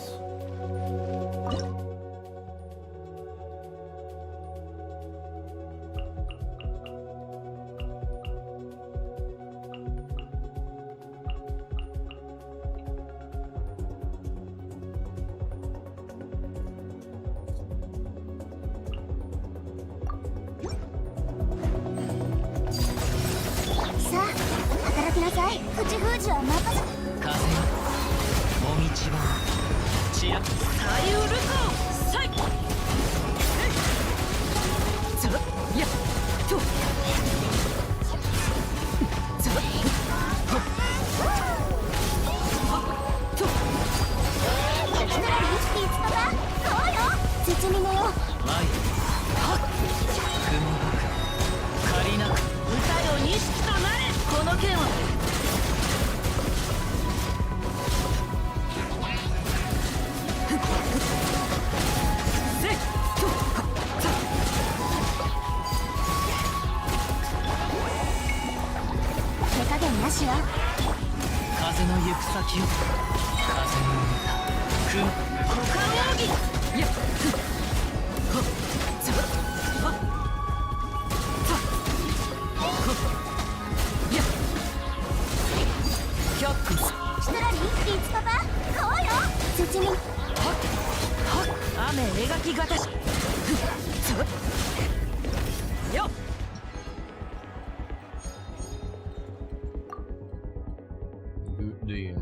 A: Do you?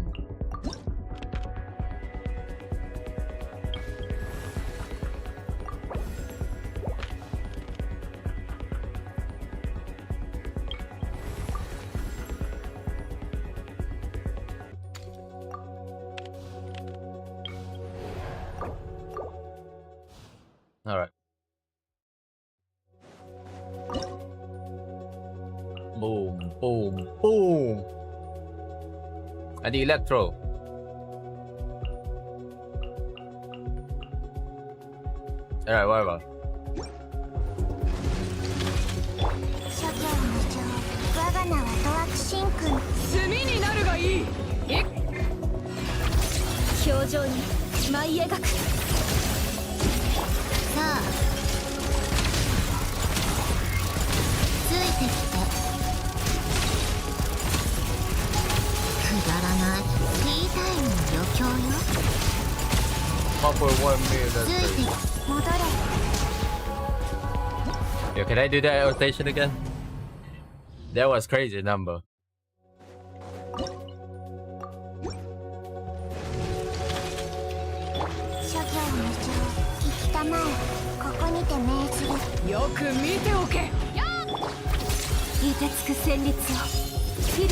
A: All right. Boom, boom, boom. And the electro. Alright, whatever.
B: 諸行無常、我が名はドワクシン君。
C: 炭になるがいい。
B: 表情に舞い描く。さあ、ついてきて。くだらないティータイムの余興よ。
A: 1.1 million, that's
B: ついて
A: crazy.
B: 戻れ。
A: Yo, can I do that rotation again? That was crazy number.
B: 諸行無常、生きたまえ。ここにて命ずる。
C: よく見ておけ。
B: 凍てつく旋律をフィル。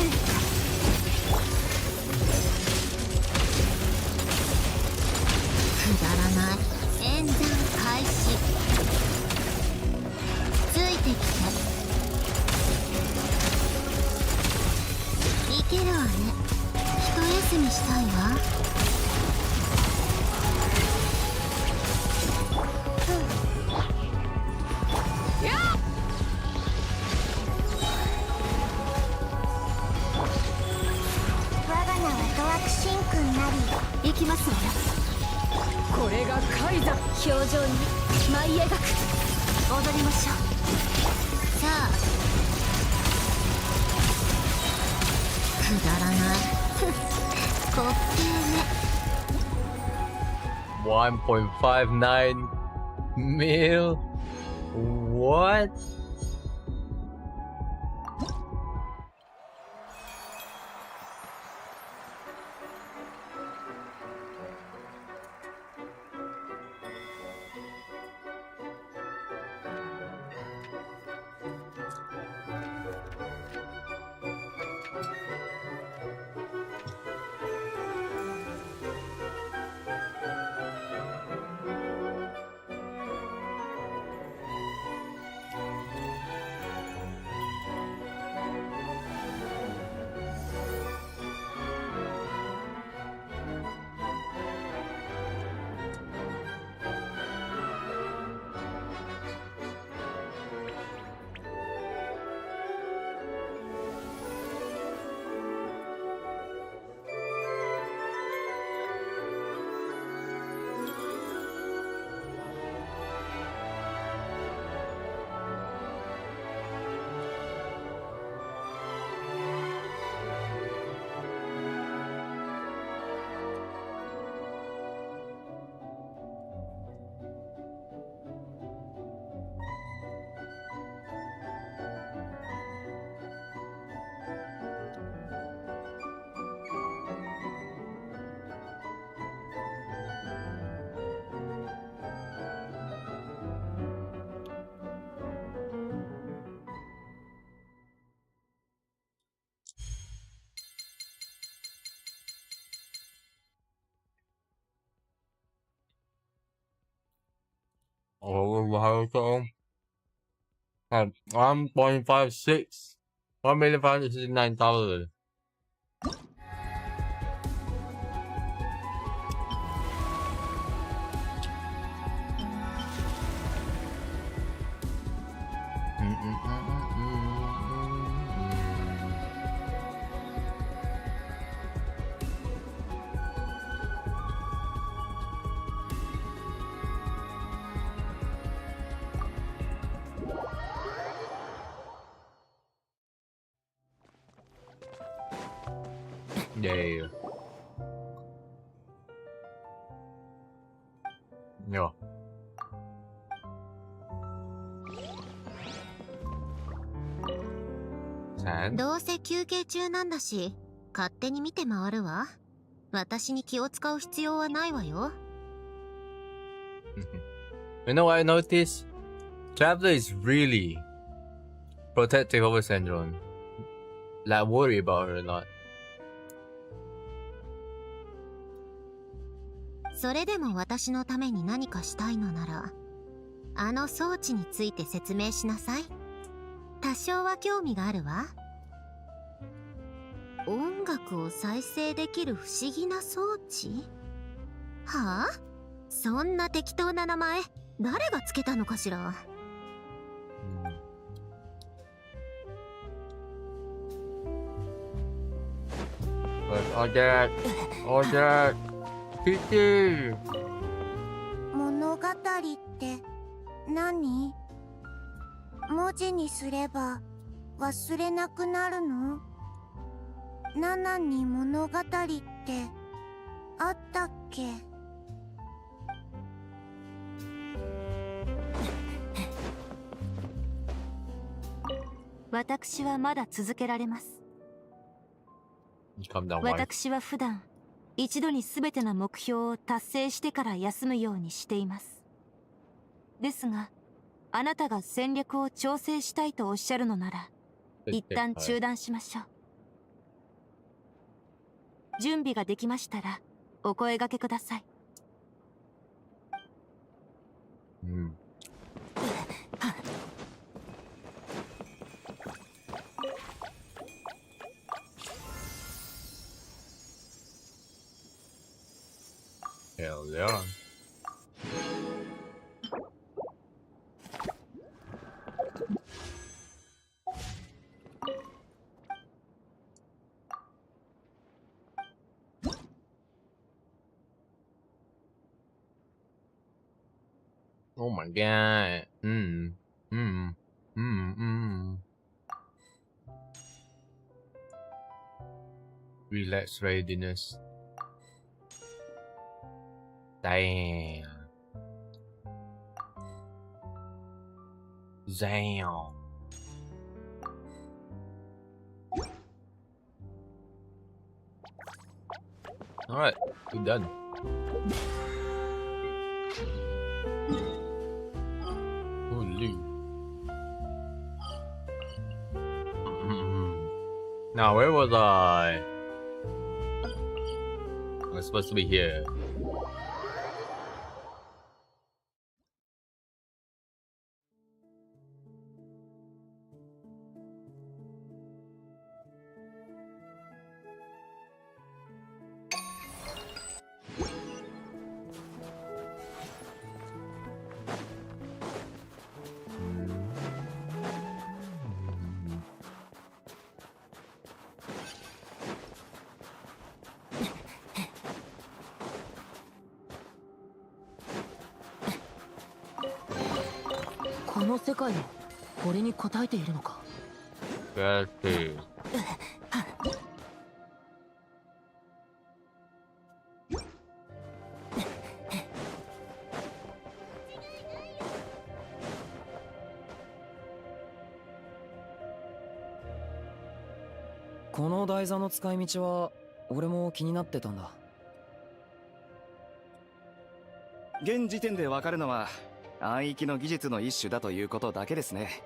B: くだらない演算開始。ついてきて。いけるわね。一休みしたいわ。我が名はドワクシン君なり。行きますわよ。
C: これがカイザ。
B: 表情に舞い描く。踊りましょう。さあ、くだらない滑稽ね。
A: 1.59 mil. What? Oh, wow. Had 1.56. $1,569,000. Yeah. Yeah. Sad.
B: どうせ休憩中なんだし、勝手に見て回るわ。私に気を使う必要はないわよ。
A: You know what I noticed? Traveler is really protective over Sandron. Like worry about her a lot.
B: それでも私のために何かしたいのなら、あの装置について説明しなさい。多少は興味があるわ。音楽を再生できる不思議な装置？はあ？そんな適当な名前、誰がつけたのかしら。
F: 物語って何？文字にすれば忘れなくなるの？7に物語ってあったっけ？
C: 私はまだ続けられます。
A: Calm down, wife.
C: 私は普段一度に全ての目標を達成してから休むようにしています。ですが、あなたが戦略を調整したいとおっしゃるのなら、一旦中断しましょう。準備ができましたらお声掛けください。
A: Hell yeah. Oh my god. Relax readiness. Damn. Damn. Alright, we're done. Holy. Now, where was I? I was supposed to be here.
C: "この世界も俺に応えているのか?"
A: Gotcha.
G: この台座の使い道は俺も気になってたんだ。
H: 現時点でわかるのは暗域の技術の一種だということだけですね。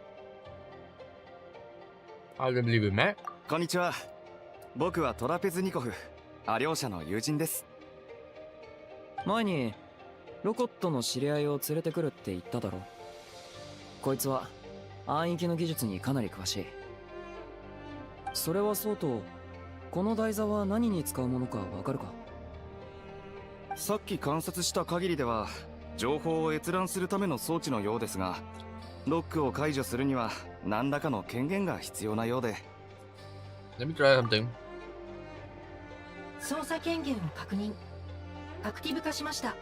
A: I don't believe it, man.
H: こんにちは。僕はトラペズニコフ、ア両者の友人です。
G: 前にロコットの知り合いを連れてくるって言っただろ。こいつは暗域の技術にかなり詳しい。それはそうと、この台座は何に使うものかわかるか？
H: さっき観察した限りでは情報を閲覧するための装置のようですが、ロックを解除するには何らかの権限が必要なようで。
A: Let me try something.
I: 操作権限を確認。アクティブ化しました。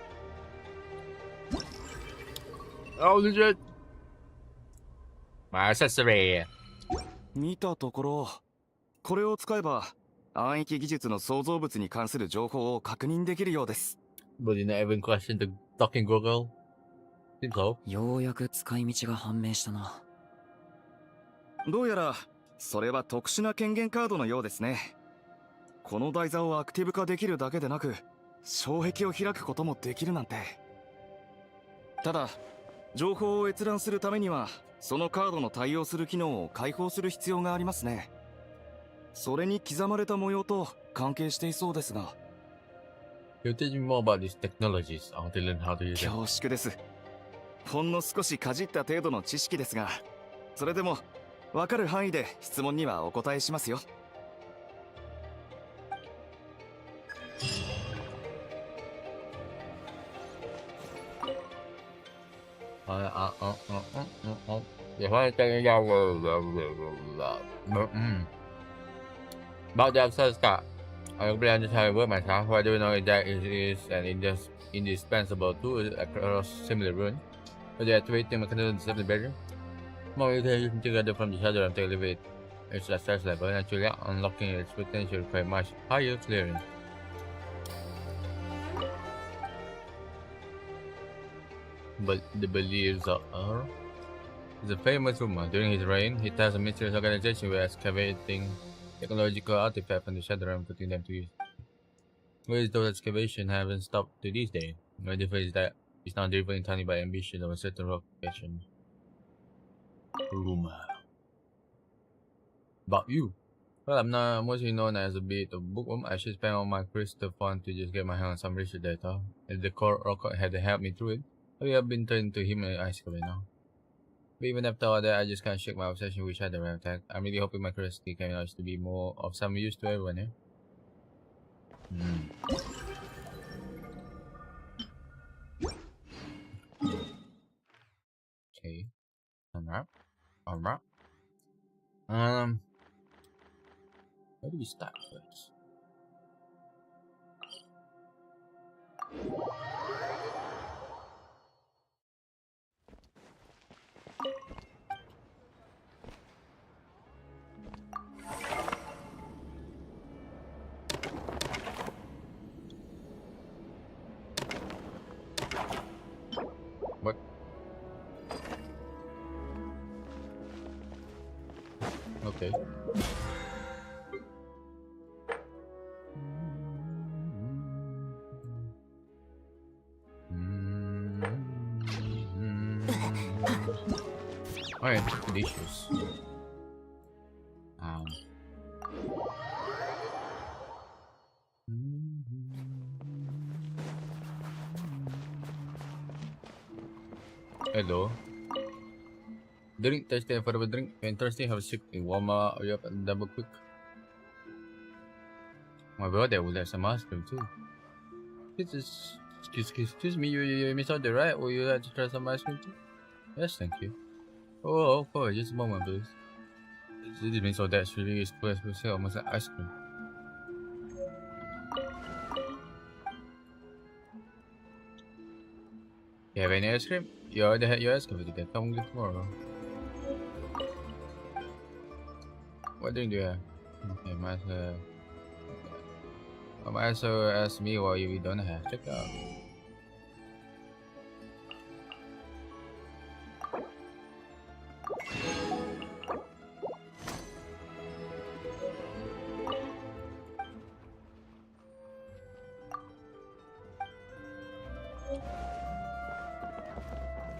A: Oh, legit. My accessory.
H: 見たところ、これを使えば暗域技術の創造物に関する情報を確認できるようです。
A: But you not even question the talking Google? Seems so.
G: ようやく使い道が判明したな。
H: どうやらそれは特殊な権限カードのようですね。この台座をアクティブ化できるだけでなく、障壁を開くこともできるなんて。ただ情報を閲覧するためにはそのカードの対応する機能を開放する必要がありますね。それに刻まれた模様と関係していそうですが。
A: You teach me more about these technologies. I want to learn how to use them.
H: 恐縮です。ほんの少しかじった程度の知識ですが、それでも分かる範囲で質問にはお答えしますよ。
A: About the upstairs car. I don't really understand how it works myself. What I do know is that it is an indispensable tool across similar ruins. But the activating mechanism is the bedroom. More utilization together from the shadow to elevate its access level, and actually unlocking its potential requires much higher clearance. But the beliefs are is a famous rumor. During his reign, he tasked a mysterious organization with excavating technological artifacts from the shadow and putting them to use. Whereas those excavations haven't stopped to this day. The difference is that it's now driven entirely by ambition of a certain rock fashion. Rumor about you. Well, I'm not mostly known as a bit of bookworm. I should spend all my crystal fund to just get my hand on some research data. If the core rock had helped me through it, I would have been turned to him and ice by now. But even after all that, I just can't shake my obsession with Shadow Attack. I'm really hoping my curiosity can manage to be more of some use to everyone here. Okay. Alright. Where do we start first? What? Okay. Alright, delicious. Hello. Drink, thirsty, affordable drink. Interesting, have a sip in Walmart. Hurry up and double quick. My brother would have some ice cream too. Excuse me, you Miss Order, right? Would you like to try some ice cream too? Yes, thank you. Oh, of course, just a moment, please. This means all that's really express almost like ice cream. You have any ice cream? You already had your ice cream, you can come get tomorrow. What drink do you have? Okay, might as well ask me what you don't have. Check out.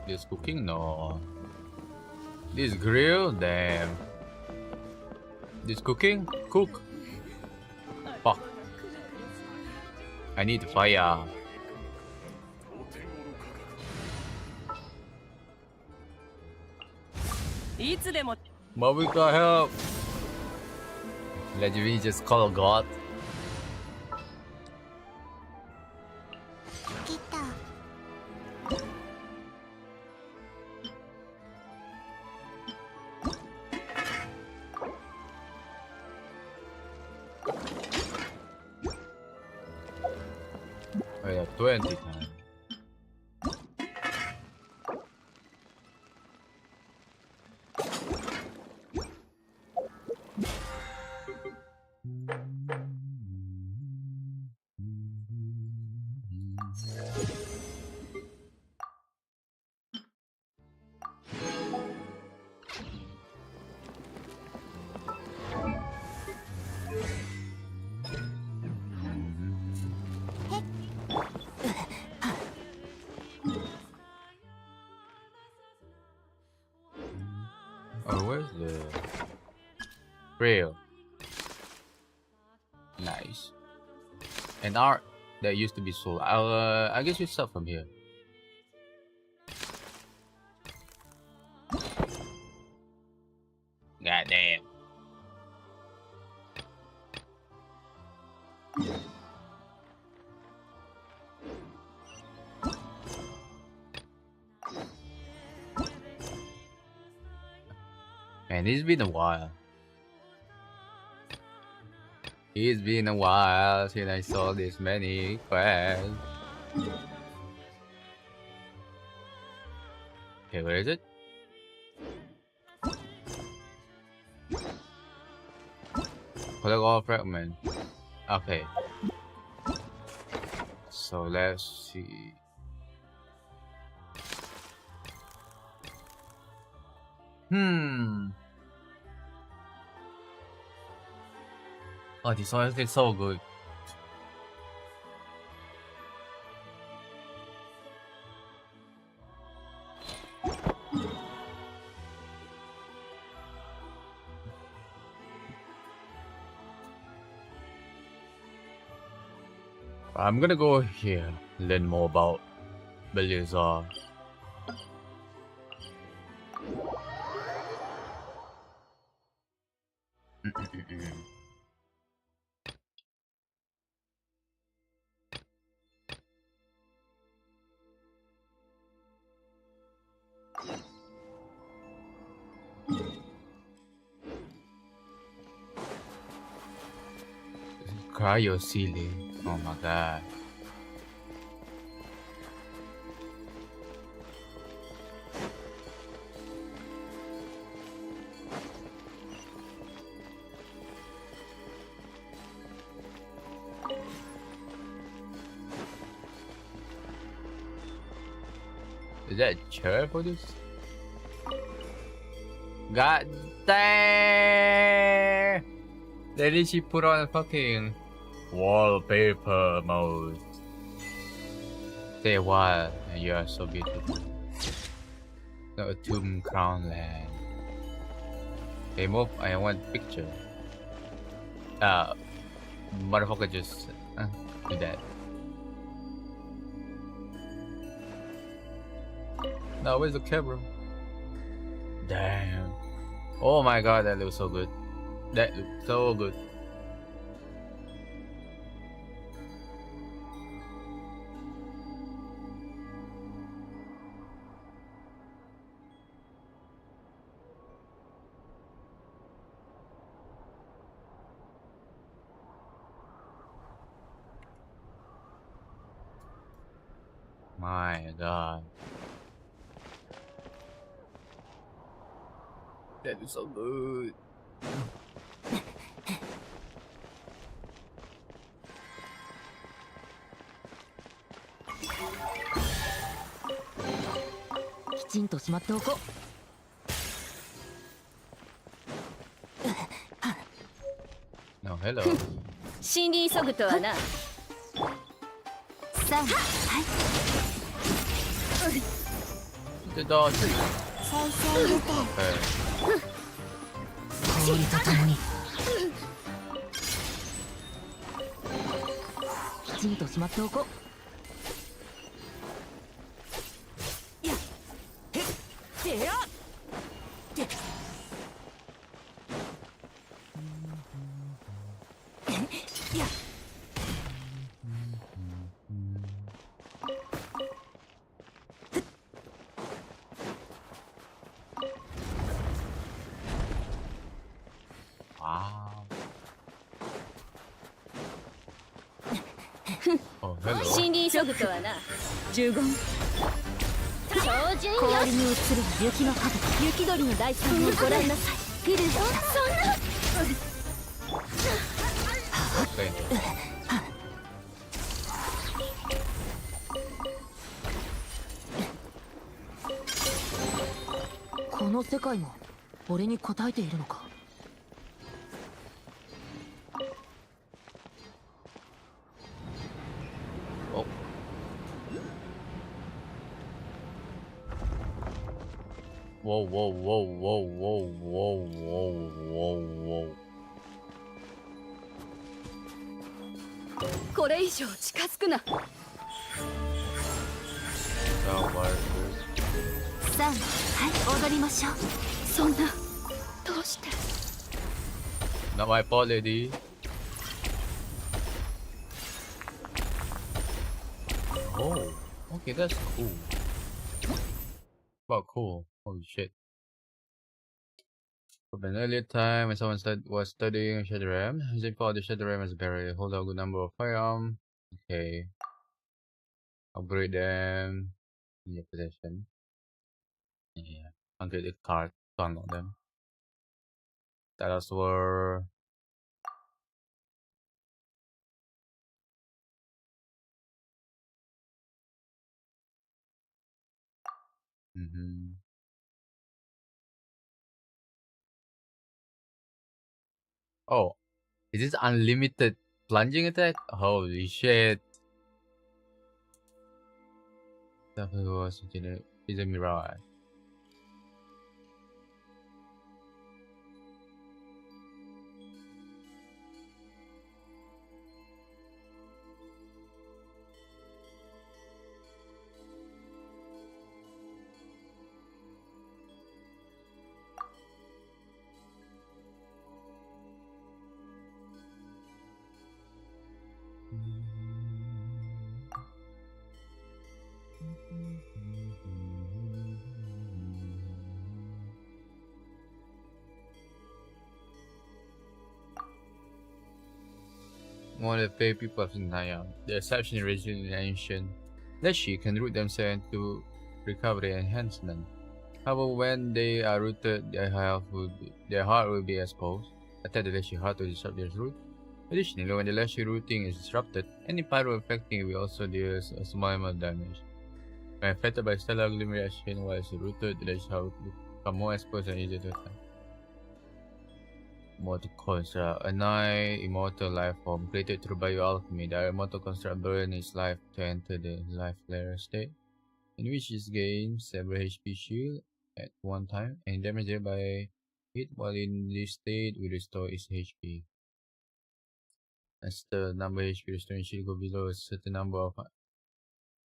A: This cooking? No. This grill? Damn. This cooking? Cook. Fuck. I need fire.
I: いつでも
A: Mabuka, help! Let me just call God.
F: 来た。
A: Oh yeah, 20 times. Oh, where's the rail? Nice. An art that used to be sold. I guess we start from here. God damn. Man, it's been a while. It's been a while since I saw this many quests. Okay, where is it? Collect all fragment. Okay. So let's see. Oh, this one is so good. I'm gonna go here, learn more about Beliazar. Cryo ceiling. Oh my god. Is that a chair for this? God damn! Then she put on a fucking wallpaper mode. Stay a while, and you are so beautiful. Not a tomb crown land. Okay, move. I want picture. Motherfucker just do that. No, where's the camera? Damn. Oh my god, that looks so good. That looks so good. My god. That is so good. No, hello.
D: 死に急ぐとはな。
B: さあ、はい。
A: The dog.
B: 再生予定。
A: Okay.
B: 氷とともに。きちんとしまっておこう。やっ、へっ、てやっ。
A: Wow. Oh, hello.
D: 森林処具とはな呪言超人よ
B: 氷に映る雪の肌
D: 雪鳥の大産をご覧なさい
B: フィル
D: そんな
A: Okay.
B: この世界も俺に応えているのか。
A: Oh. Whoa, whoa, whoa, whoa, whoa, whoa, whoa, whoa, whoa.
D: これ以上近づくな
A: That was
B: さあ、はい、踊りましょう。
D: そんなどうして
A: not my fault, lady. Oh, okay, that's cool. Wow, cool. Holy shit. From an earlier time, when someone was studying Shadowram, they thought the Shadowram as a barrier. Hold out a good number of firearms. Okay. Upgrade them in your possession. Yeah. Upgrade the card to unlock them. That was were Oh, is this unlimited plunging attack? Holy shit. That was is a mirage. One of the favorite people of Naya, the exceptionally resilient and ancient, that she can root themselves into recovery enhancement. However, when they are rooted, their heart will be exposed. Attack the Leshy heart to disrupt their root. Additionally, when the Leshy rooting is disrupted, any pyro affecting will also deal a small amount of damage. When affected by stellar agglomeration while it's rooted, the Leshy heart will become more exposed and easier to attack. Immortal Construct. A nigh immortal life form created through bioalchemy. The immortal construct burns its life to enter the life layer state, in which it gains several HP shield at one time and damage by it while in this state will restore its HP. As the number of HP restoring shield go below a certain number of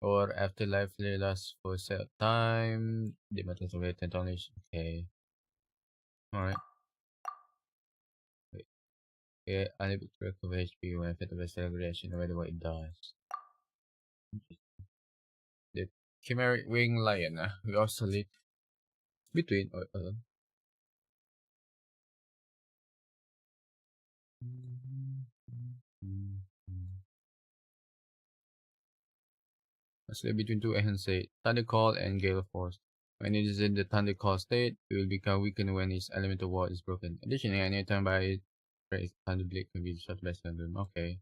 A: or after life layer lasts for a set time, the metals of it knowledge. Okay. Alright. Yeah, unable to recover HP when affected by stellar reaction, no matter what it does. The Chimeric Wing Lion will oscillate between oscillate between two enhanced states, Thunder Call and Gale Force. When it is in the Thunder Call state, it will become weakened when its elemental ward is broken. Additionally, any time by it, Thunder Blade can be disrupted by Sundoom. Okay.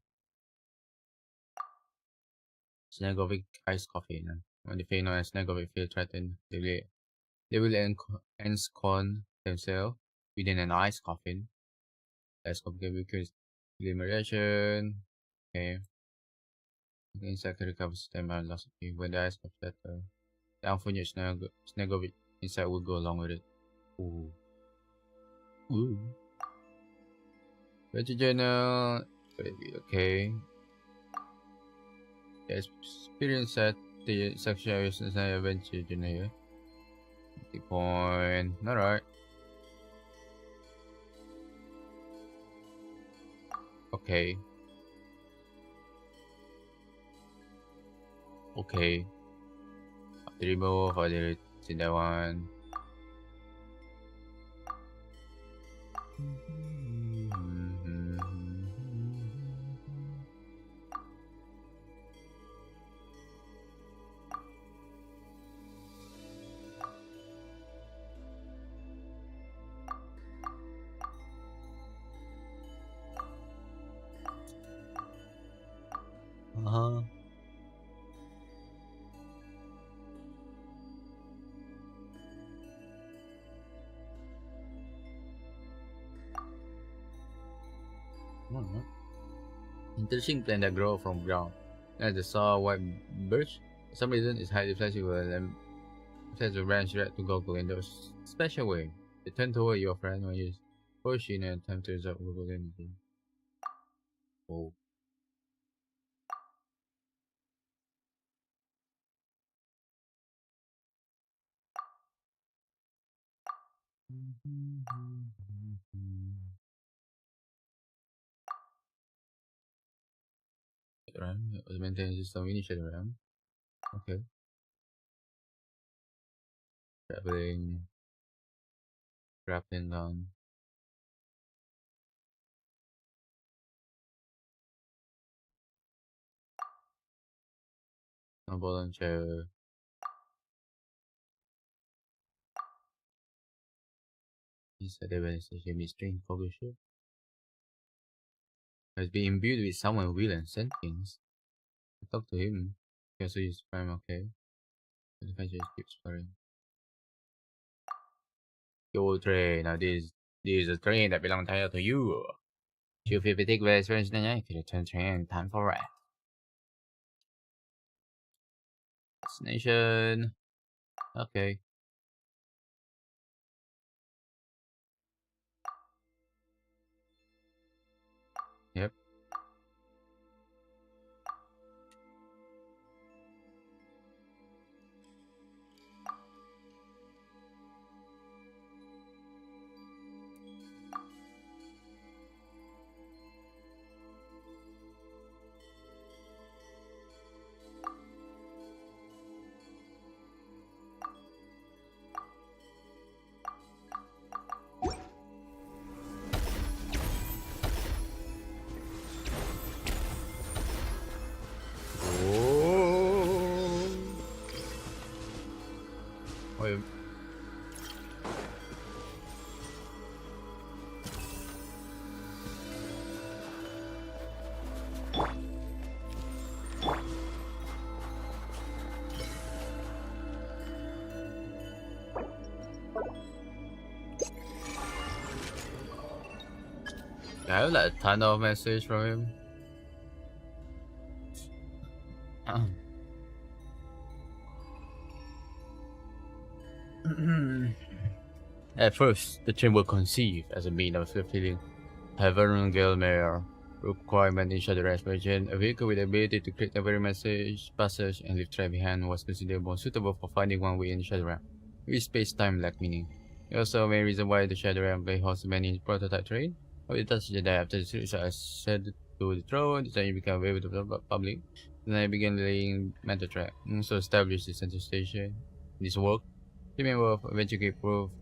A: Snagovic Ice Coffee. When the Fey and Snagovic feel threatened, they will ensconce themselves within an ice coffin. Ice coffin can be cured glimmeration. Okay. The insect recovers stem and loss of heat. When the ice coffin settles, the unfortunate Snagovic insect will go along with it. Ooh. Ooh. Legend Journal. Okay. The experience at the section areas is an adventure journal here. Point. Alright. Okay. Okay. After remove, I did see that one. Uh-huh. Interesting plant that grow from ground. As the saw white birch, for some reason it's highly flexible and has a branch red to goggle in those special way. They turn toward your friend when you push in and attempt to resolve Google energy. Oh. RAM was maintained system initial RAM. Okay. Traveling. Grappling down. Noble launcher. Is a devastation be strange publisher. Has been imbued with someone will and sentience. Talk to him. Okay, so he's fine, okay. The adventure keeps exploring. Your train. Now this is a train that belongs to you. Choose your particular experience to return train. Time for rest. Destination. Okay. Yep. Wait. I have like a ton of message from him. At first, the train was conceived as a means of fulfilling Havern Gelmere requirement in Shadow Expansion. A vehicle with the ability to create every message, passage, and leave track behind was considered more suitable for finding one way in the Shadow Realm, with space-time lack meaning. It also a main reason why the Shadow Realm may host many prototype trains. But it does Jedi after the series are set to the throne, the design became available to the public. Then I began laying mental track, so established the center station. This work, the member of eventually proved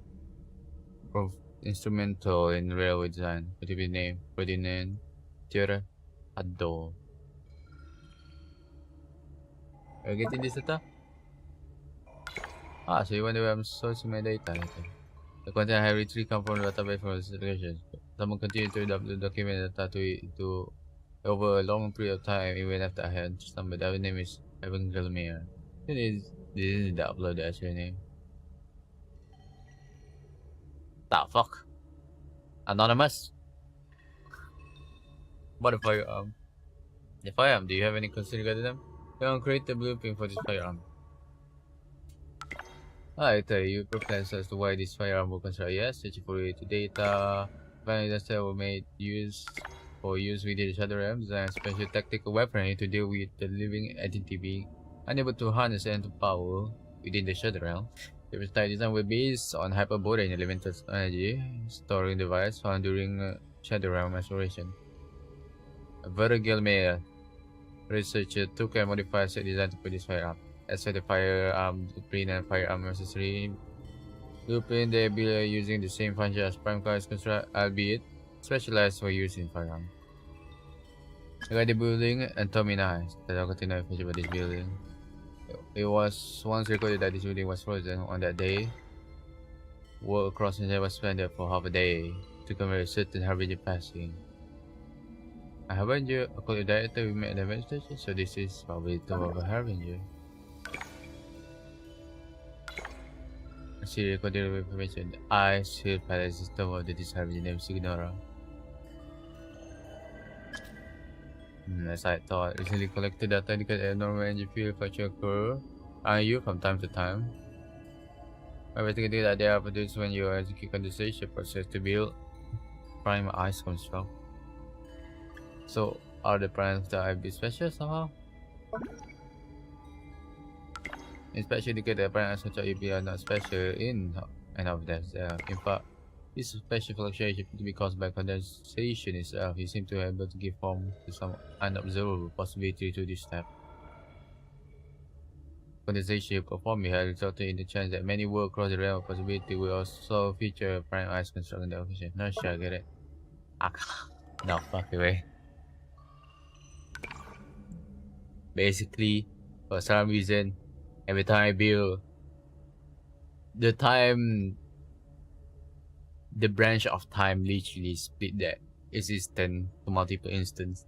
A: instrumental in railway design, particularly named Ferdinand Theodore Haddo. Are you getting this data? Ah, so you wonder where I'm sourcing my data. The content I have retrieved come from the database from the location. Someone continued to document the data to over a long period of time, even after I had somebody. That name is Evan Gelmere. This is the upload the actual name. The fuck? Anonymous? What a firearm. The firearm, do you have any concern regarding them? You can create the blueprint for this firearm. I tell you, plans as to why this firearm will construct. Yes, searching for it to data. Finally, the cell were made use within the Shadow Realm, design a special tactical weaponry to deal with the living entity being unable to harness and to power within the Shadow Realm. The precise design will be based on hyperbolic elemental energy storing device found during Shadow Realm exploration. A Vergelmere Researcher took and modified a set designed to produce firearm. As for the firearm blueprint and firearm accessory blueprint, they built using the same function as Prime Cars construct, albeit specialized for use in firearm. Regarding the building, Antomina has continue information about this building. It was once recorded that this building was frozen. On that day, work across India was spent there for half a day to commemorate certain Harbinger passing. A Harbinger, according to the director, we met at the event station, so this is probably the tomb of a Harbinger. She recorded information. I still pilot the system of this Harbinger named Signora. As I thought, recently collected data indicated a normal energy field fluctuation occur on you from time to time. Everything that they are produced when you execute condensation process to build prime ice construct. So, are the primes that I be special somehow? Inspection indicates that prime ice construct are not special in and of themselves. In fact, this special fluctuation to be caused by condensation itself. You seem to be able to give form to some unobservable possibility to this step. Condensation performed has resulted in the chance that many world across the realm of possibility will also feature prime ice construct in the occasion. Not sure I get it. No, fuck away. Basically, for some reason, every time I build, the branch of time literally split that existence to multiple instances.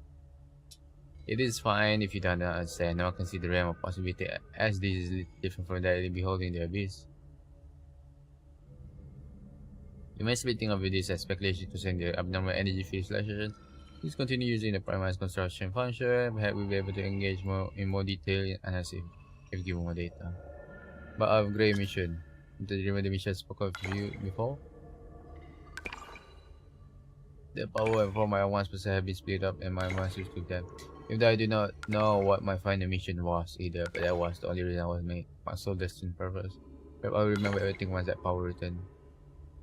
A: It is fine if you don't understand or consider the realm of possibility, as this is different from directly beholding the abyss. You might be thinking of this as speculation concerning the abnormal energy field fluctuation. Please continue using the primarized construction function. Perhaps we'll be able to engage in more detail in analysis if given more data. But upgrade mission. Do you remember the mission I spoke of you before? The power for my 1% have been split up and my masters took them. If I do not know what my final mission was either, but that was the only reason I was made. My sole destined purpose. But I will remember everything once that power returned.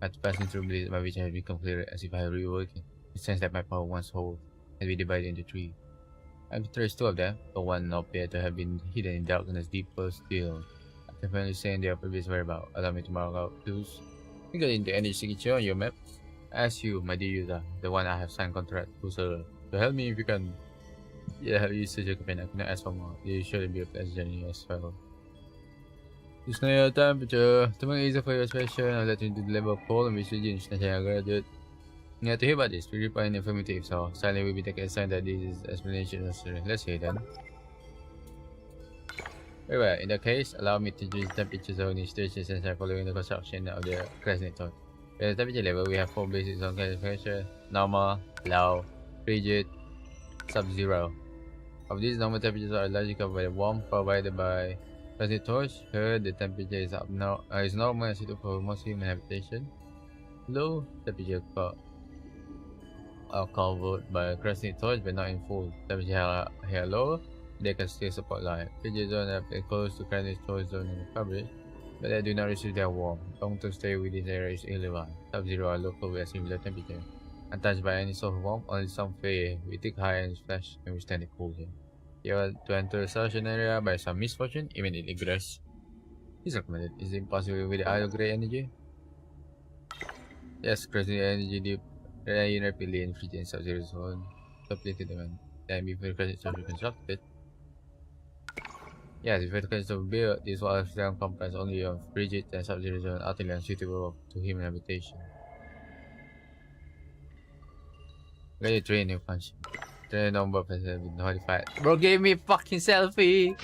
A: I had to pass through belief that my vision had become clearer, as if I had reawakened. The sense that my power once whole had been divided into three. I have traced two of them, but one appeared to have been hidden in darkness deeper still. I can finally say in their previous whereabouts. Allow me to mark out clues. You got into any signature on your map. As you, my dear user, the one I have signed contract with, to help me if you can. Yeah, help you search your companion. I cannot ask for more. You should be a pleasant journey as well. To know your temperature, to make it easier for your expression, I'll let you into the level of cold and which region is graduate. You have to hear about this. We reply in informative, so silently will be taken as sign that this is explanation necessary. Let's hear then. Very well, in that case, allow me to choose temperature zone in station since I'm following the construction of the Crescent Torch. At the temperature level, we have 4 basic zone classification: normal, low, frigid, sub-zero. Of these, normal temperatures are largely covered by the warmth provided by Crescent Torch. Here, the temperature is normal and suitable for most human habitation. Low temperature are covered by Crescent Torch but not in full. Temperature here lower, they can still support life. Frigid zone are close to Crescent Torch zone in coverage, but they do not receive their warmth. Long-term stay within this area is irrelevant. Sub-zero are local with a similar temperature. Untouched by any source of warmth, only some fade with thick high and flash can withstand the cool here. You are to enter a solution area by some misfortune, immediately egress is recommended. Is it possible with the idle grey energy? Yes, crescent energy deep rain rapidly in frigid and sub-zero zone. Completed them then before crescent is constructed. Yes, before the crescent was built, this was comprised only of frigid and sub-zero zone, utterly unsuitable to human habitation. Ready to train new function. Train number has been notified. Bro gave me fucking selfie!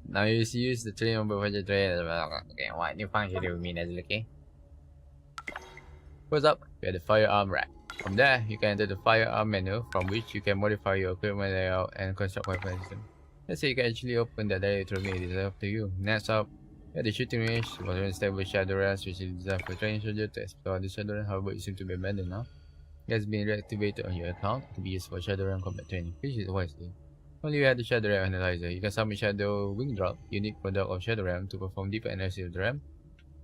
A: Now you use the train number for the train. Okay, what new function do you mean as okay? What's up? We have the firearm rack. From there, you can enter the firearm menu, from which you can modify your equipment layout and construct weapon system. Let's say you can actually open that directly from it is up to you. Next up, at the shooting range, you must establish shadow realms, which is designed for training soldiers to explore the shadow realm. However, it seems to be abandoned now. It has been reactivated on your account to be used for shadow realm combat training. Please use it wisely. Only you have the shadow realm analyzer. You can summon shadow wing drop, unique product of shadow realm, to perform deeper analysis of the realm.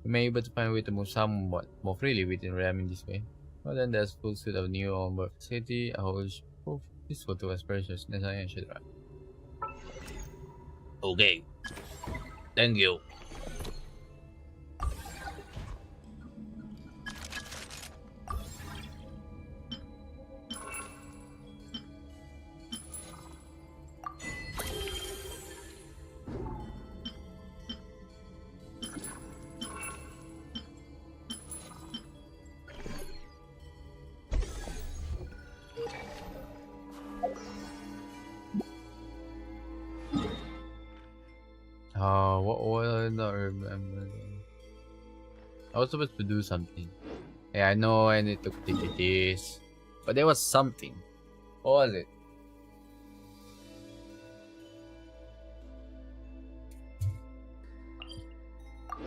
A: You may be able to find a way to move somewhat more freely within realm in this way. Well then, there's full suite of new onboard facility, a whole This photo was precious. That's why I should write. Okay. Thank you. Oh, what was I not remember? I was supposed to do something. Yeah, I know I need to click this. But there was something. What was it?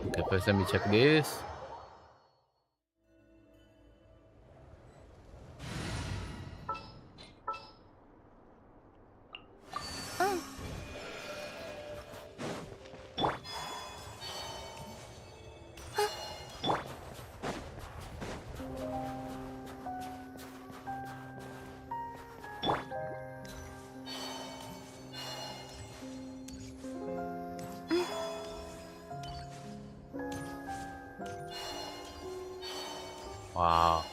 A: Okay, first let me check this. Wow.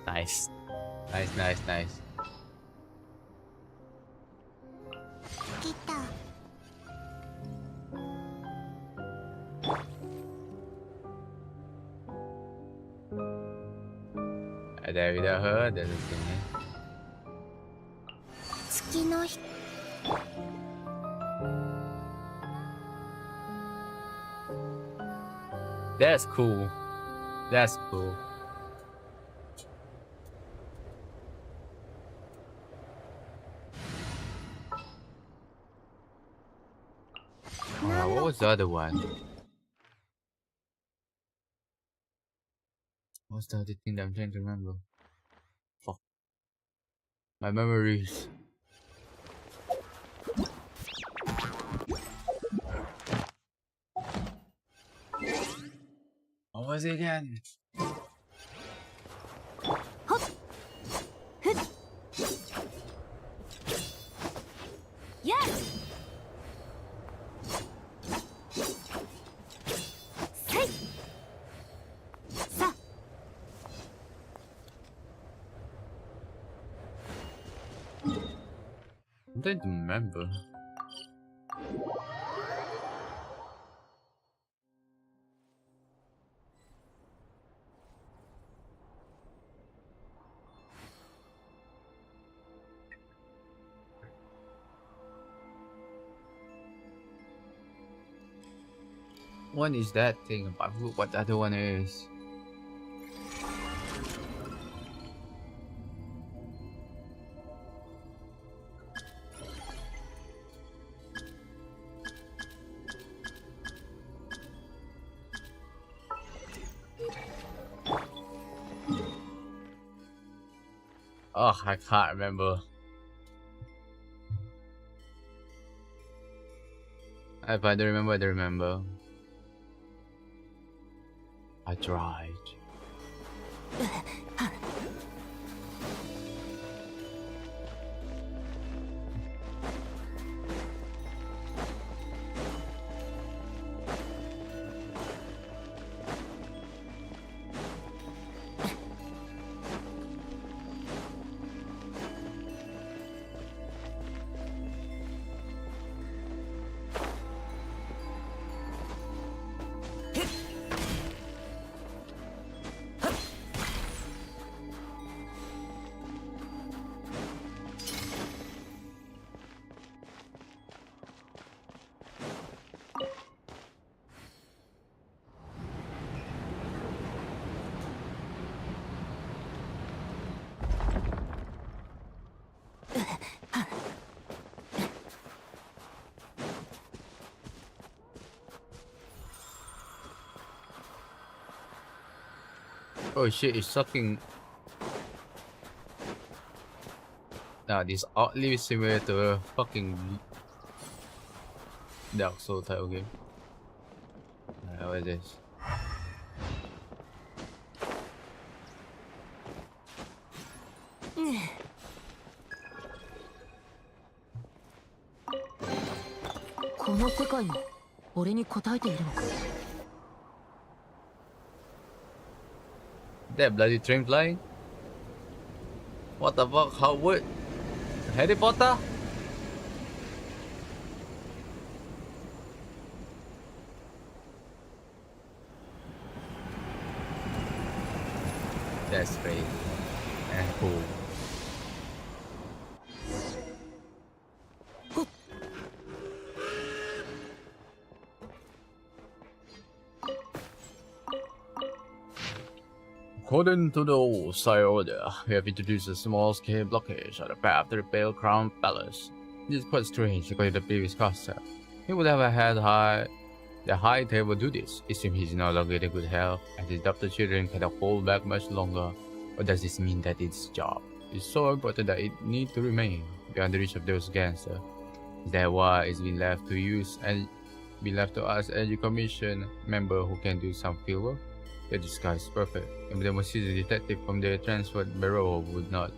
A: Nice. Nice.
F: 来た。
A: There we go. There's a thing.
F: 月の日。
A: That's cool. That's cool. What was the other one? What's the other thing that I'm trying to remember? Fuck. My memories. What was it again?
C: Yes!
A: I'm trying to remember. One is that thing, but I forgot what the other one is. Oh, I can't remember. If I don't remember, I don't remember. I tried. Oh shit, it's sucking. Nah, this oddly similar to a fucking Dark Souls type of game. Alright, what is this? That bloody train flying? What the fuck? How would Harry Potter? That's great and cool. According to the old Sire Order, we have introduced a small-scale blockage at the path to the Pale Crown Palace. This is quite strange according to the previous caster. He would have had the High Table do this. It seems he's no longer in good health, and his adopted children cannot hold back much longer. Or does this mean that its job is so important that it needs to remain beyond the reach of those gangsters? Is that why it's been left to us as a commission member who can do some field work? The disguise is perfect, and the most seasoned detective from the transferred bureau would not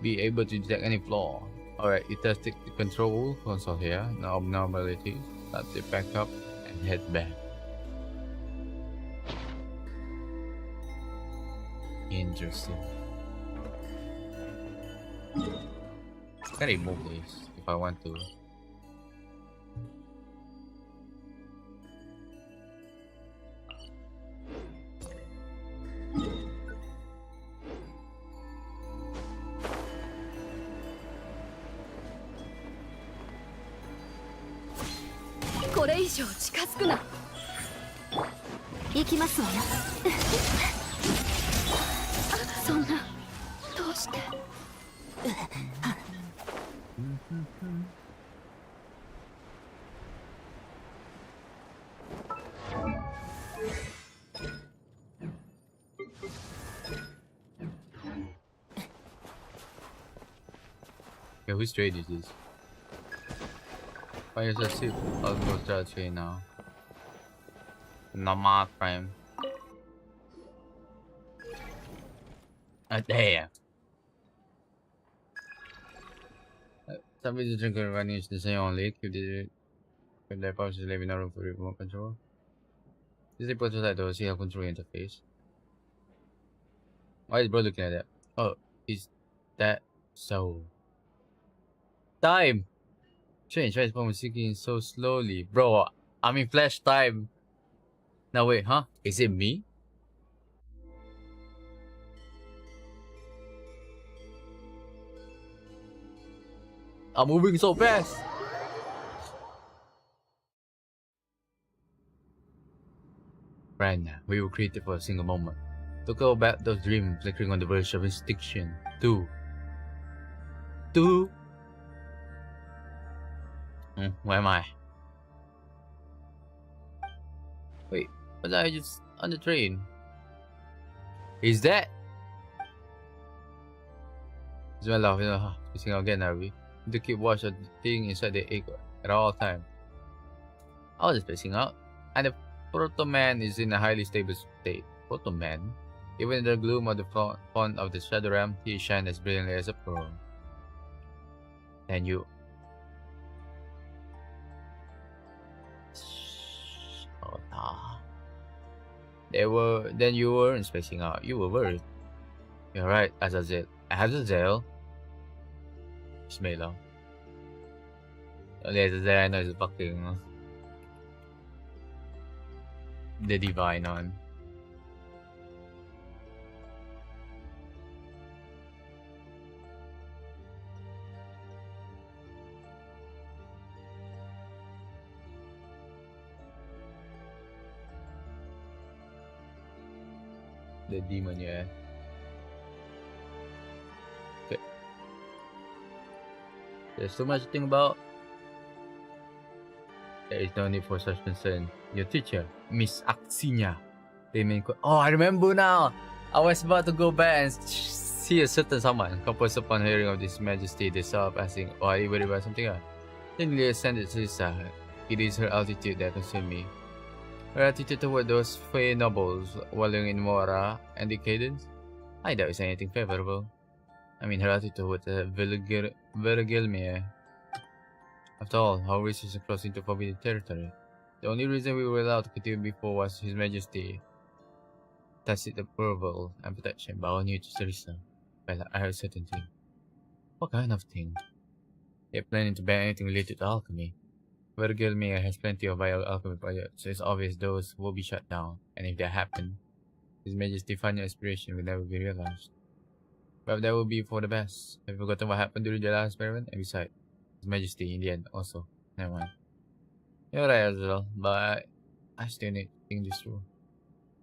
A: be able to detect any flaw. Alright, it does take the control console here, no abnormalities. Let's it back up and head back. Interesting. I can remove this if I want to. Yeah, whose trade is this? Why is that ship almost a train now? Nomad Prime. Damn. Some visitors drink and running is the same only. Keep their pouches leaving no room for remote control. This is a prototype though, see how control interface. Why is bro looking at that? Oh, is that so? Time! Change transform seeking so slowly. Bro, I'm in flash time. Now wait, huh? Is it me? I'm moving so fast. Right now, we were created for a single moment. To go back those dreams flickering on the verge of extinction. Two. Where am I? Wait, but I just on the train. Is that? Smell of missing again, are we? To keep watch of the thing inside the egg at all times. I was just spacing out, and the Proto-Man is in a highly stable state. Proto-Man? Even in the gloom of the front of the Shadow Realm, he shines as brilliantly as a pearl. And you. Oh, nah. Then you weren't spacing out. You were worried. You're right, Azazel. Azazel? Ismaila. Only Azazel I know is fucking the divine one. The demon, yeah. Okay. There's so much to think about. There is no need for such concern. Your teacher, Miss Axinia. Oh, I remember now. I was about to go back and see a certain someone. Composed upon hearing of this majesty, they saw up asking, "Oh, are you worried about something else?" Then Leah ascended to his side. It is her altitude that consumed me. Her attitude toward those Fey nobles wallowing in Mora and decadence? I doubt it's anything favorable. I mean, her attitude toward Vergelmir. After all, our research crossed into forbidden territory. The only reason we were allowed to continue before was His Majesty tacit approval and protection, but I knew to Sarissa. Well, I heard certain thing. What kind of thing? They're planning to ban anything related to alchemy. Vergelmir has plenty of bioalchemy projects, so it's obvious those will be shut down, and if that happens, His Majesty's final aspiration will never be realized. But that will be for the best. Have you forgotten what happened during the last experiment? And besides, His Majesty in the end also. Never mind. You're right as well, but I still need to think this through.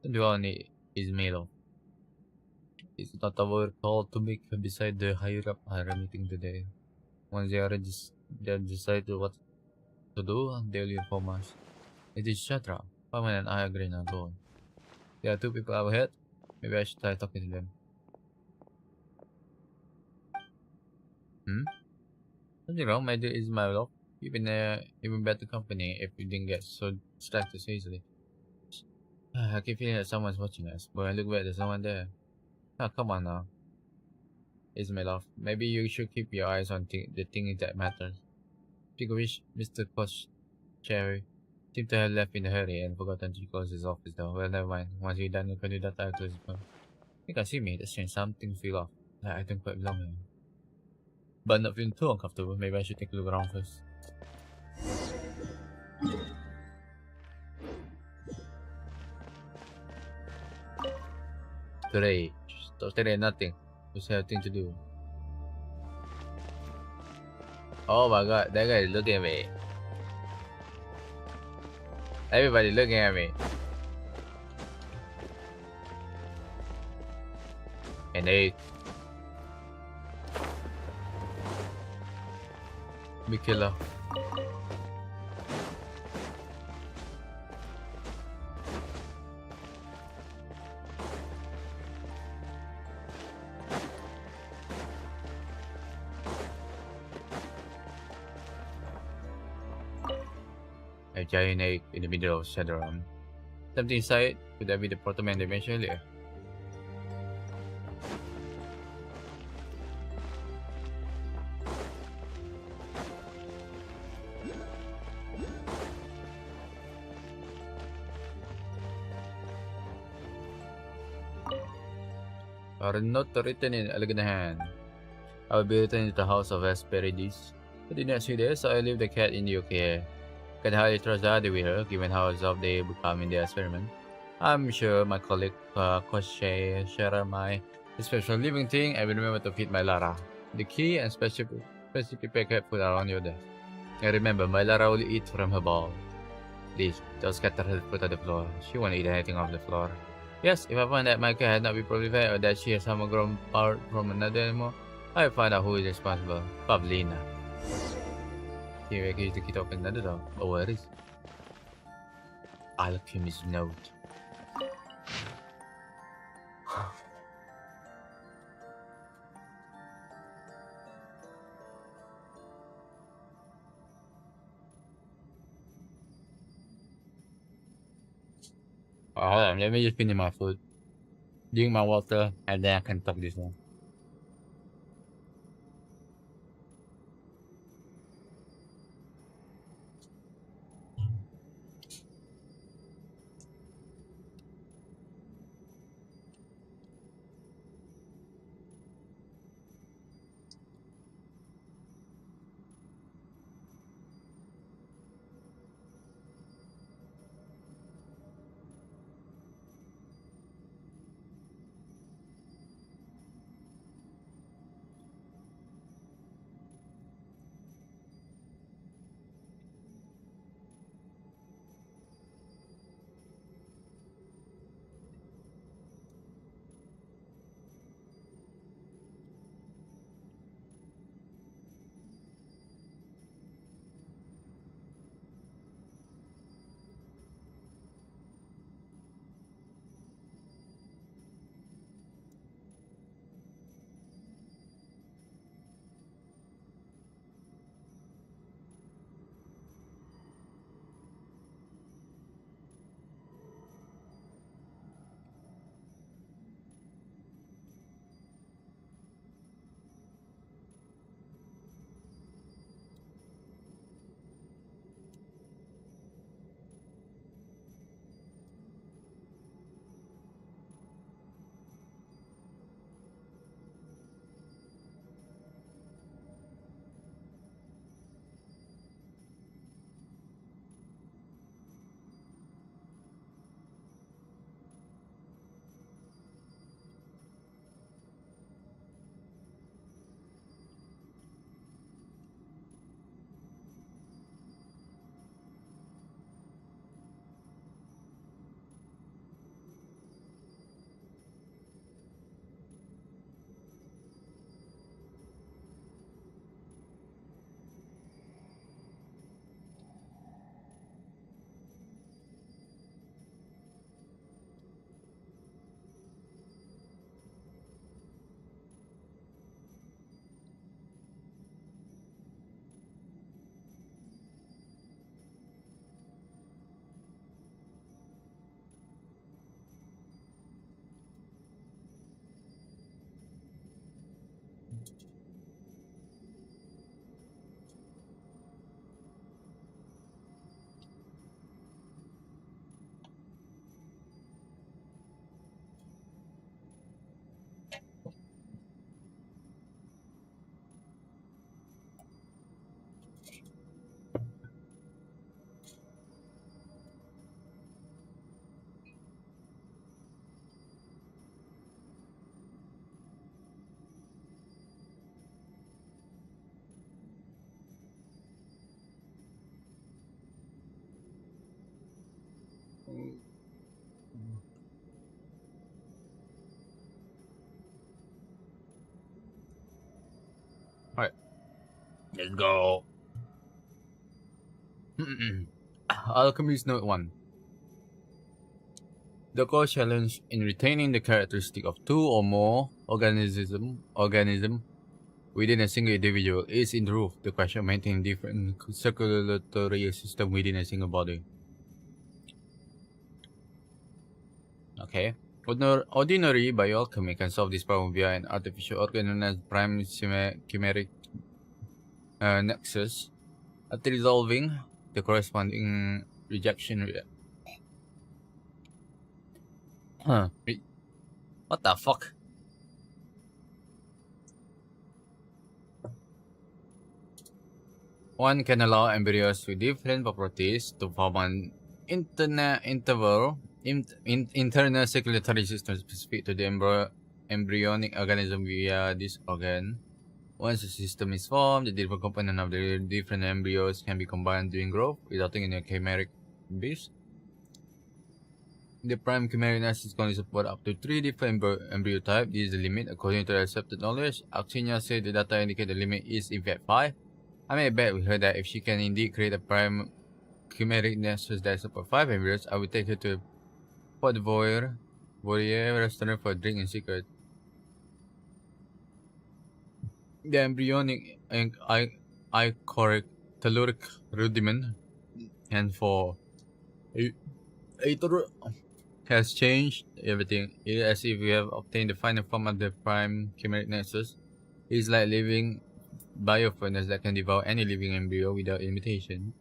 A: The dual need is Milo. It's not our call to make beside the higher up are meeting today. Once they are decided what to do, they'll inform us. It is Shatra. Paman and I agree on going. There are two people up ahead. Maybe I should try talking to them. Something wrong, my dear Ismailov. Even better company if you didn't get so distracted so easily. I keep feeling that someone's watching us, but when I look back, there's no one there. Oh, come on now. Ismailov, maybe you should keep your eyes on the things that matters. Speak of which, Mr. Koshcherry seemed to have left in a hurry and forgotten to close his office door. Well, never mind. Once you're done, you can do that. I'll close it. I think I see me. That's strange. Something feel off. Like I don't quite belong here. But not feeling too uncomfortable. Maybe I should take a look around first. Today, today nothing. We still have things to do. Oh my god, that guy is looking at me. Everybody looking at me. And they big killer. A giant egg in the middle of Shadowrun. Something inside, could that be the Protoman they mentioned earlier? Are not written in elegant hand. I will be returned to the house of Hesperides. I did not see this, so I leave the cat in the UK. Can hardly trust the other with her, given how absorbed they become in the experiment. I'm sure my colleague Koshe share my special living thing and will remember to feed my Lara. The key and specific packet food are on your desk. And remember, my Lara will eat from her bowl. Please, don't scatter her food on the floor. She won't eat anything off the floor. Yes, if I find that my cat has not been properly fed or that she has somehow grown apart from another animal, I will find out who is responsible. Pavlina. Here I use the key to open another door. Oh, where is it? Alchemist's note. Hold on, let me just finish my food. Drink my water, and then I can talk this one. Alright, let's go. Alchemist Note 1. The core challenge in retaining the characteristic of two or more organism within a single individual is in truth the question of maintaining different circulatory system within a single body. Okay. Ordinary bioalchemy can solve this problem via an artificial organ known as prime chimeric nexus. After resolving the corresponding rejection what the fuck? One can allow embryos with different properties to form an internal circulatory system specific to the embryonic organism via this organ. Once the system is formed, the different components of the different embryos can be combined during growth, resulting in a chimeric beast. The prime chimeric nexus can only support up to 3 different embryo types. This is the limit according to the accepted knowledge. Axinia said the data indicate the limit is in fact 5. I made a bet with her that if she can indeed create a prime chimeric nexus that supports 5 embryos, I would take her to Pot Voyeur restaurant for a drink in secret. The embryonic and ichoric telluric rudiment and for Aitor has changed everything. It is as if we have obtained the final form of the prime chimeric nexus. It is like living biofurnace that can devour any living embryo without limitation.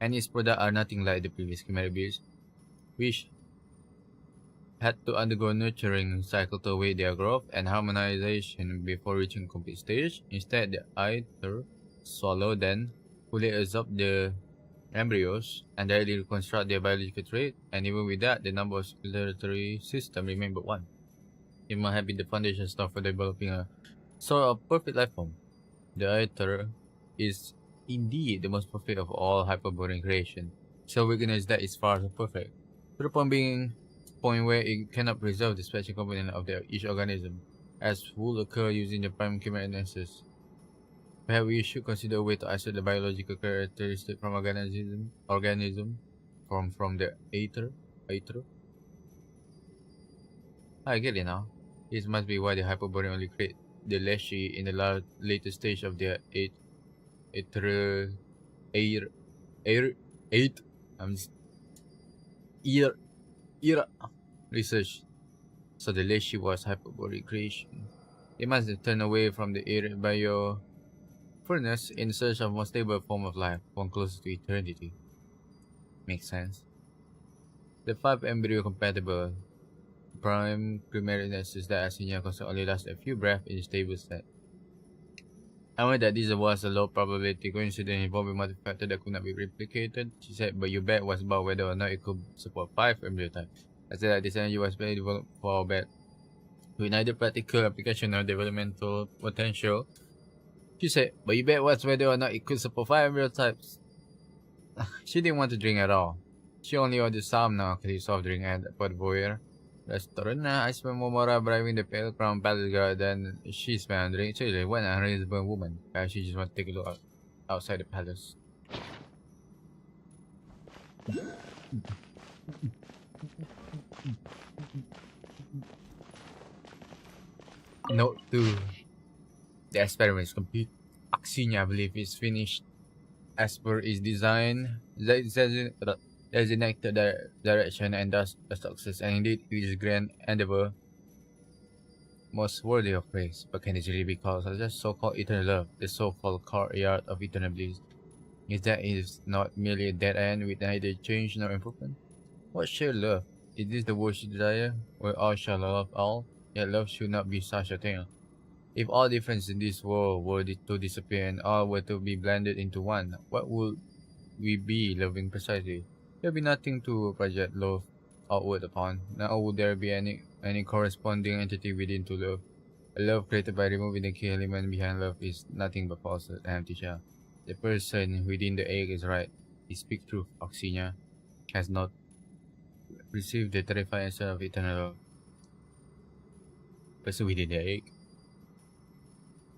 A: And its products are nothing like the previous chimeric beasts, which had to undergo nurturing cycle to await their growth and harmonization before reaching complete stage. Instead, the Aitor swallow then fully absorb the embryos and directly reconstruct their biological trait, and even with that, the number of circulatory system remain but 1. It might have been the foundation stone for developing a sort of perfect life form. The Aitor is indeed the most perfect of all Hyperborean creation, so recognize that it's far from perfect, to the point where it cannot preserve the special component of each organism, as would occur using the prime chimeric nexus. Perhaps we should consider a way to isolate the biological characteristic from organism from the Aitor. I get it now. This must be why the Hyperborean only create the Leshy in the later stage of their research. So the Leshy was Hyperborean creation. They must have turned away from the biofurnace in search of a more stable form of life, one closer to eternity. Makes sense. The 5 embryo compatible prime chimeric nexus that Axinia can only last a few breaths in a stable state. I know that this was a low probability coincidence involving multiple factors that could not be replicated, she said, but your bet was about whether or not it could support 5 embryo types. I said that this energy was very developed for a bet with neither practical application nor developmental potential. She said, but your bet was whether or not it could support 5 embryo types. She didn't want to drink at all. She only ordered some now-clear soft drink at Pot Voyeur restaurant. I spent more bribing the Pale Crown Palace guard than she spent on drink. Actually, what an unreasonable woman. She just want to take a look outside the palace. Note 2. The experiment is complete. Axinia, I believe, is finished as per its design, designated direction, and thus a success. And indeed, it is grand endeavor most worthy of praise, but can it really be called such as so-called eternal love, the so-called courtyard of eternal bliss? Is that is not merely a dead end with neither change nor improvement? What shall love? Is this the worship desire, where all shall love all? Yet love should not be such a thing. If all difference in this world were to disappear and all were to be blended into one, what would we be loving precisely? There would be nothing to project love outward upon, nor would there be any corresponding entity within to love. A love created by removing the key element behind love is nothing but false and empty shell. The person within the egg is right. He speaks truth. Oxenia has not received the terrifying answer of eternal love. Person within the egg.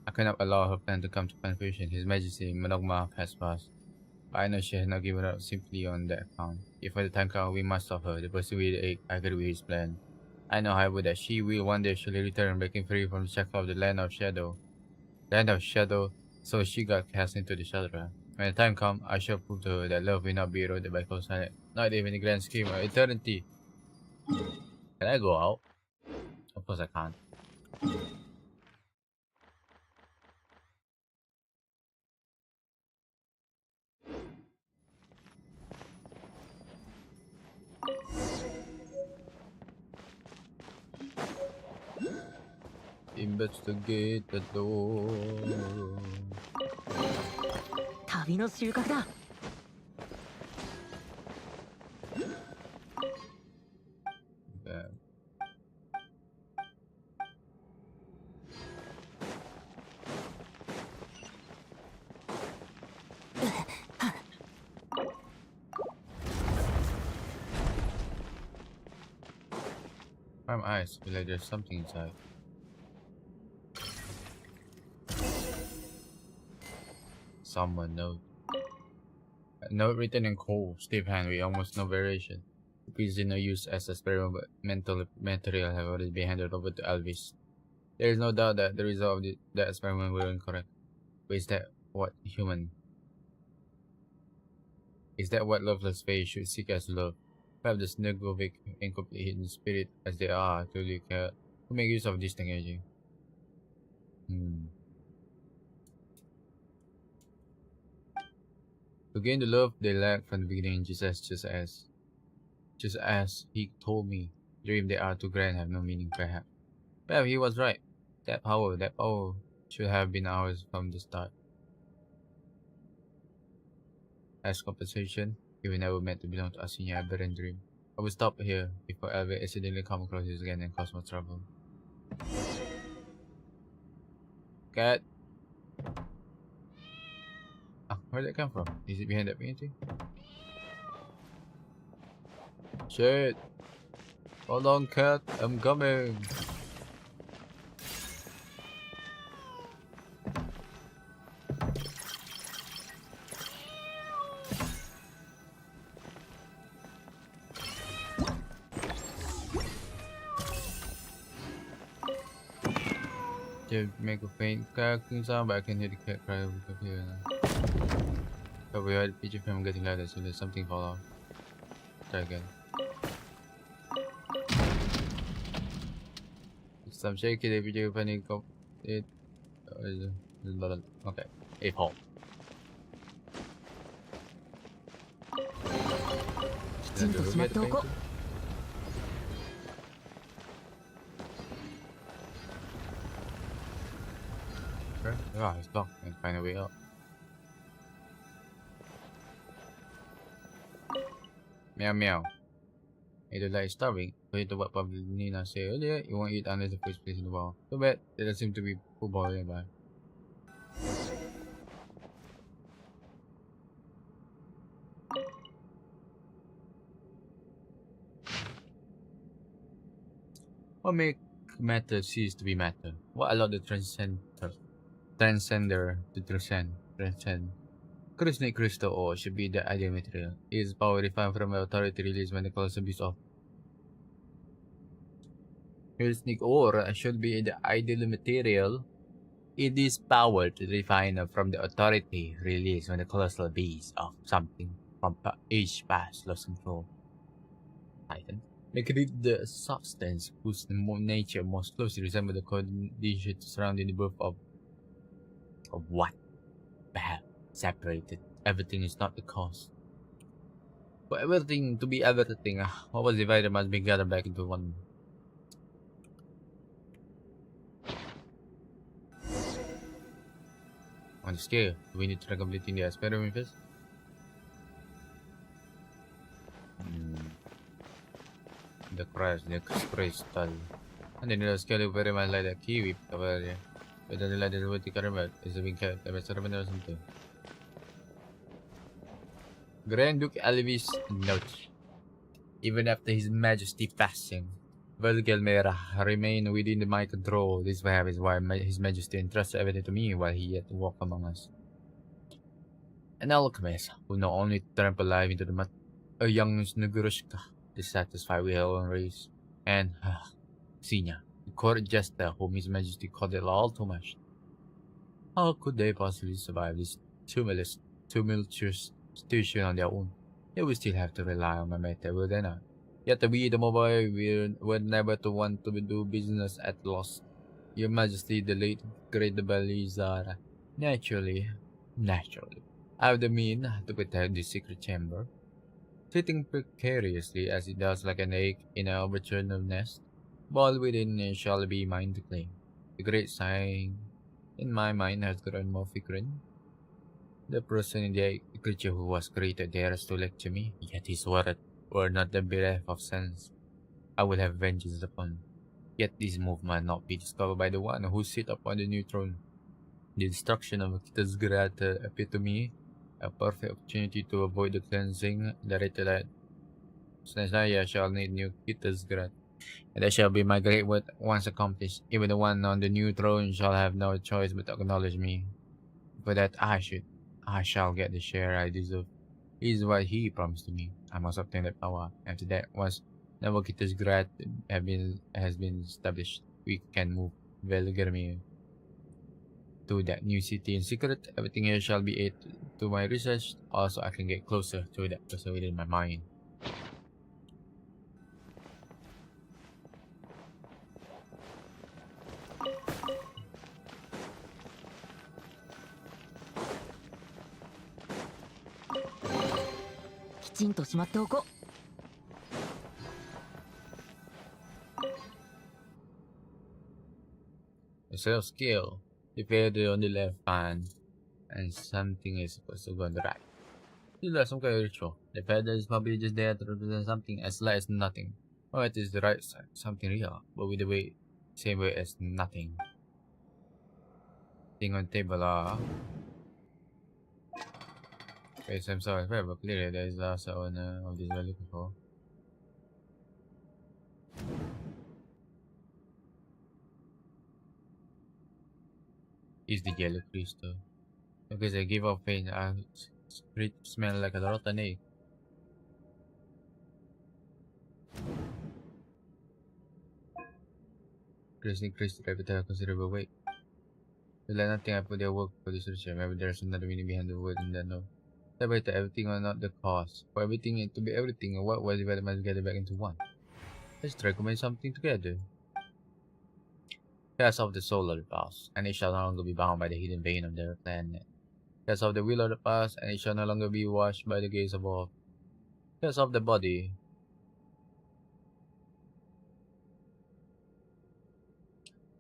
A: I cannot allow her plan to come to confusion. His Majesty Monogma has passed. But I know she has not given up simply on that account. If by the time comes we must stop her, the person with the egg, I agree with his plan. I know, however, that she will one day surely return, breaking free from the shackle of the land of shadow. So she got cast into the shadow. When the time comes, I shall prove to her that love will not be eroded by close silence, not even the grand scheme of eternity. Can I go out? Of course I can't. Investigate the door.
D: 旅の収穫だ。
A: Okay. My eyes feel like there's something inside. Someone note. A note written in cold, stiff hand with almost no variation. The prisoner used as experimental material have already been handed over to Elvis. There is no doubt that the result of that experiment were incorrect. But is that what loveless faith should seek as love? Perhaps the Snugovic, incomplete hidden spirit as they are, truly care to make use of this technology. To gain the love they lack from the beginning, just as he told me, dreams they are too grand have no meaning. Perhaps he was right. That power should have been ours from the start. As compensation, we were never meant to belong to Oxenia Aberrant Dream. I will stop here before Elvis accidentally come across this again and cause more trouble. Cat. Where did it come from? Is it behind that painting? Shit! Hold on, cat. I'm coming. To make a faint cracking sound, but I can hear the cat cry over here now. But we heard the picture from getting louder, so there's something fall off. Try again. Some shaky, the video panic of it. Okay, a hole. Ah, it's locked. I can find a way out. Meow meow. I don't like starving. But to what probably Nina said earlier, you won't eat unless the first place in the wall. Too bad, there doesn't seem to be football nearby. What make matter cease to be matter? What allowed the transcender to transcend? Crystal crystal ore should be the ideal material. It is power refined from the authority released when the colossal beast off. Crystal ore should be the ideal material. It is power to refine from the authority released when the colossal beast of something from age past lost control. Titan. They create the substance whose nature most closely resembles the conditions surrounding the birth of what? Perhaps separated. Everything is not the cause. For everything to be everything, what was divided must be gathered back into one. On the scale, do we need to try completing the experiment first? The crystal. And then the scale is very much like the kiwi over there. But then like the vertical remote is a big cat, a ceremony or something. Grand Duke Alvis note. Even after His Majesty passing, Velgelmera remained within my control. This perhaps is why His Majesty entrusted everything to me while he yet walked among us. An alchemist who not only trampled life into the mud, a young Snugurushka, dissatisfied with her own race, and Xenia, the court jester whom His Majesty courted all too much. How could they possibly survive this tumultuous situation on their own? They will still have to rely on my method, will they not? Yet we, the mobile, were never to want to do business at loss. Your Majesty, the late great Balizara, naturally, I have the means to protect this secret chamber. Sitting precariously as it does like an egg in an overturned nest, all within it shall be mine to claim. The great sign in my mind has grown more frequent. The person in the creature who was created dares to lecture me, yet his word were not the breath of sense. I will have vengeance upon. Yet this move might not be discovered by the one who sit upon the new throne. The destruction of Kitasgrad appeared to me a perfect opportunity to avoid the cleansing directed at Snezaya shall need new Kitasgrad, and that shall be my great work once accomplished. Even the one on the new throne shall have no choice but to acknowledge me. For that I shall get the share I deserve. This is what he promised to me. I must obtain that power. After that, once Kitasgrad has been established, we can move Velgermir to that new city in secret. Everything here shall be aid to my research. Also, I can get closer to that person within my mind. A self skill. The feather on the left hand, and something is supposed to go on the right. This is some kind of ritual. The feather is probably just there to represent something as light as nothing. Or it is the right side, something real, but with the same way as nothing. Thing on table okay, so I'm sorry, but clearly there is also one of these we're looking for. Is the yellow crystal. Because I give off pain, it smell like a rotten egg. Crystal reputed a considerable weight. There's like nothing I put their work for this research. Maybe there's another meaning behind the word in that no. Separate everything or not the cause. For everything to be everything, or what was divided must gather back into one. Let's try to combine something together. Cast off the soul of the past, and it shall no longer be bound by the hidden vein of the planet. Cast off the will of the past, and it shall no longer be washed by the gaze of all. Cast off the body.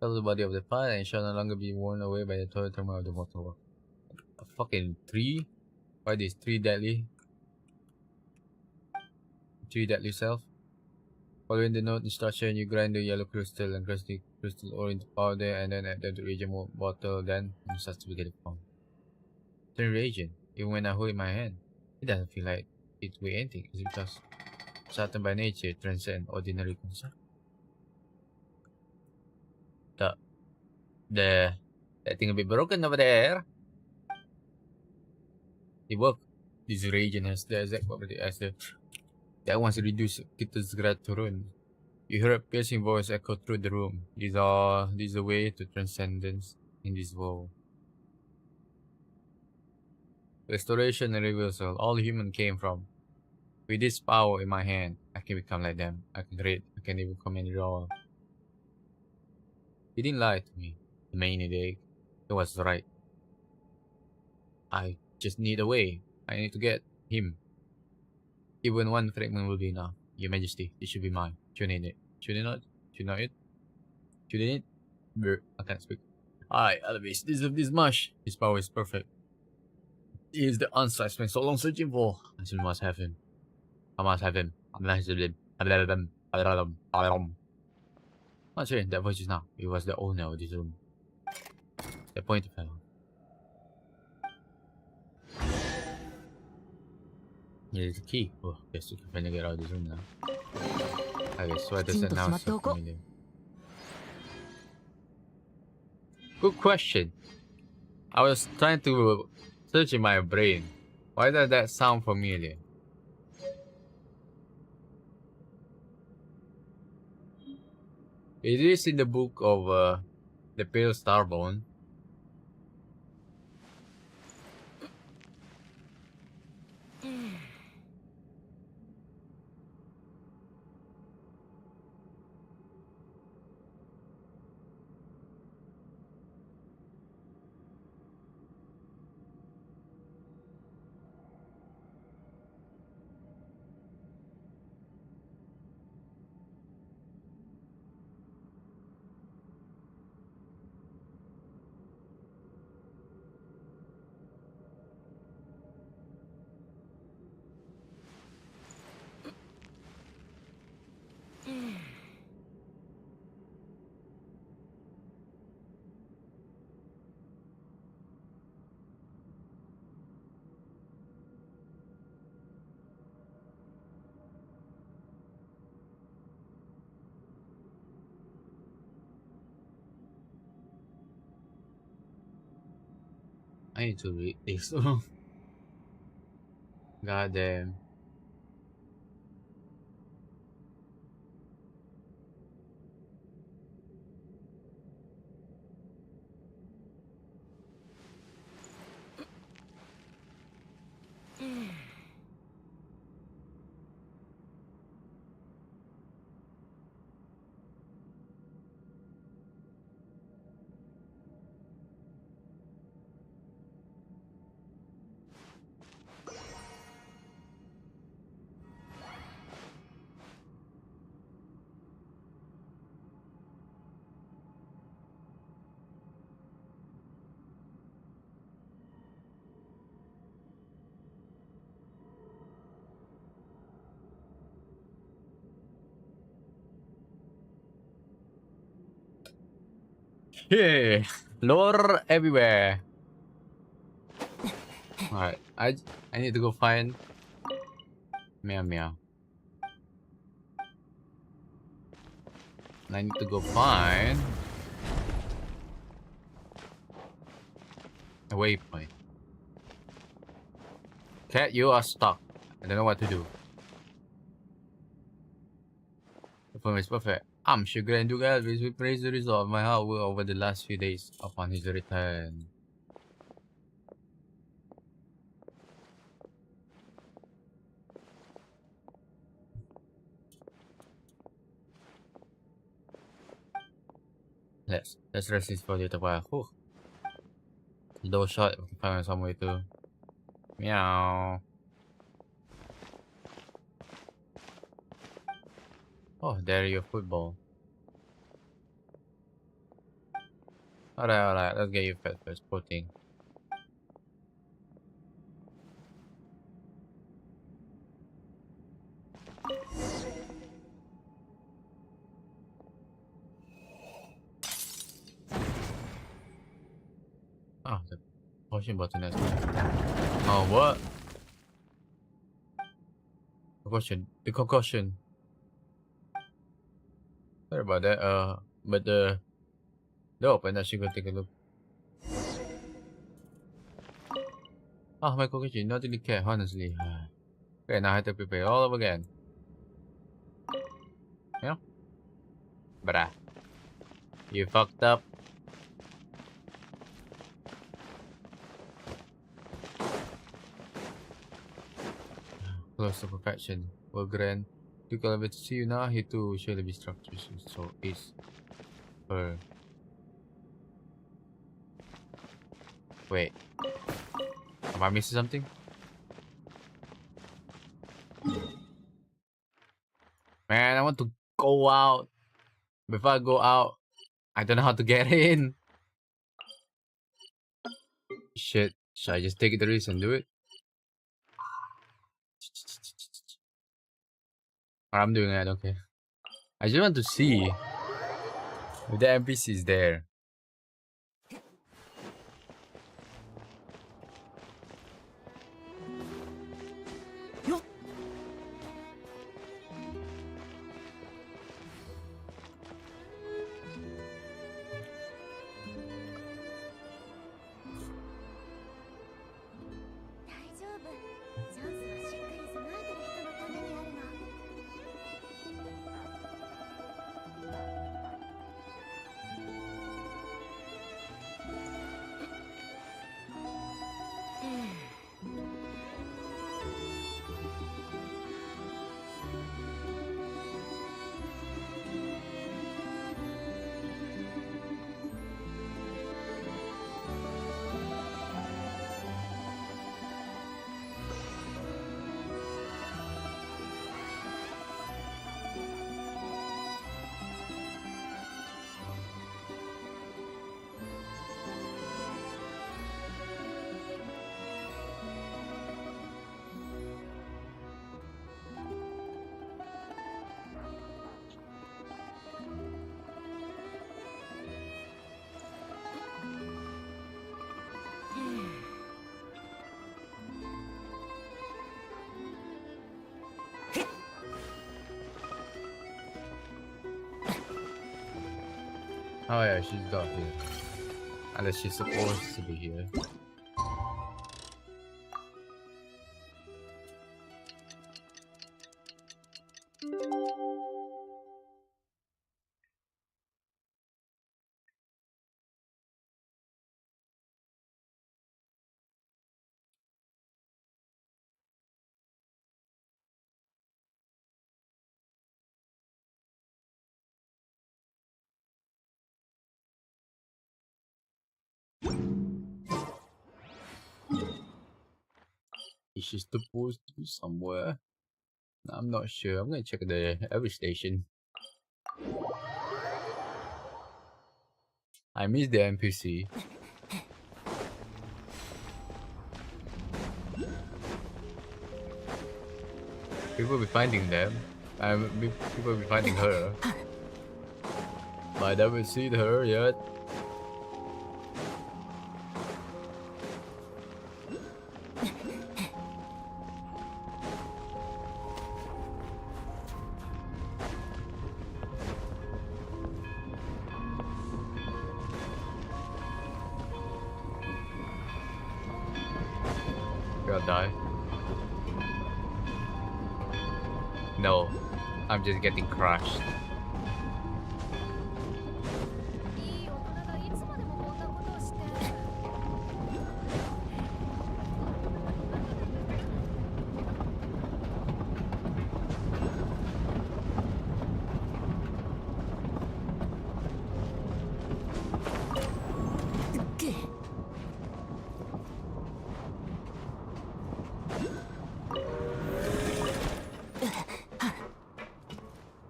A: Cast off the body of the past, and it shall no longer be worn away by the toil turmoil of the mortal world. A fucking tree? Why this? Three deadly self? Following the note instruction, you grind the yellow crystal and crush the crystal ore into powder and then add them to reagent bottle, then it starts to get it formed. Turn reagent, even when I hold it in my hand, it doesn't feel like it weighs anything. Is it because Saturn by nature transcends ordinary concept? That thing a bit broken over there. It worked. This reagent has the exact property as the that wants to reduce Kitasgrad to ruin. You hear a piercing voice echo through the room. This is a way to transcendence in this world. Restoration and reversal. All human came from With this power in my hand, I can become like them. I can read. I can even command it all. He didn't lie to me. The maniac. He was right. I just need a way. I need to get him. Even one fragment will be enough. Your Majesty, it should be mine. Shouldn't it? Should it not? Should not it? Shouldn't it? Brr, I can't speak. I, Elvis, deserve this much. His power is perfect. He is the answer I spent so long searching for. I still must have him. I must have him. Not sure that voice is now. It was the owner of this room. The point fell. Here's the key. Oh, guess we can finally get out of this room now. I guess why does that now so familiar? Good question. I was trying to search in my brain. Why does that sound familiar? It is in the book of the Pale Starbone. I need to read this. God damn. Yeah, lore everywhere. Alright, I need to go find Meow Meow. And I need to go find a waypoint. Cat, you are stuck. I don't know what to do. The film is perfect. I'm sure Grand Duke Elvis will praise the result of my hard work over the last few days upon his return. Let's rest this for a little while. Whew. Door shot. We can find some way to meow. Oh, there you football. Alright, let's get you fed first. Protein. Oh, the potion button has. Oh, what? The concussion. Sorry about that. But the open. I should go take a look. Oh, my concussion. Not really care, honestly. Okay, now I have to prepare all over again. Yeah. Bruh. You fucked up. close to perfection will grant Duke Elevator to see you now. He too will surely be structured. So is her. Wait. Am I missing something? Man, I want to go out. Before I go out, I don't know how to get in. Shit. Should I just take the risk and do it? I'm doing it, I don't care. I just want to see if the NPC is there. Oh yeah, she's not here. Unless she's supposed to be here. Is she supposed to be somewhere? I'm not sure. I'm gonna check the every station. I miss the NPC. People be finding them. People be finding her. But I haven't seen her yet. I'll die. No, I'm just getting crushed.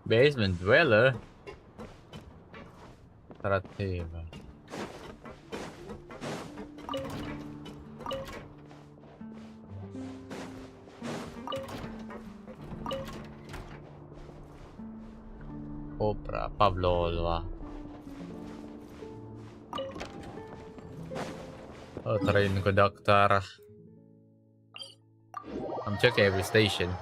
A: Basement dweller. Tarateva. Opera Pavlova. Oh, train conductor. I'm checking every station.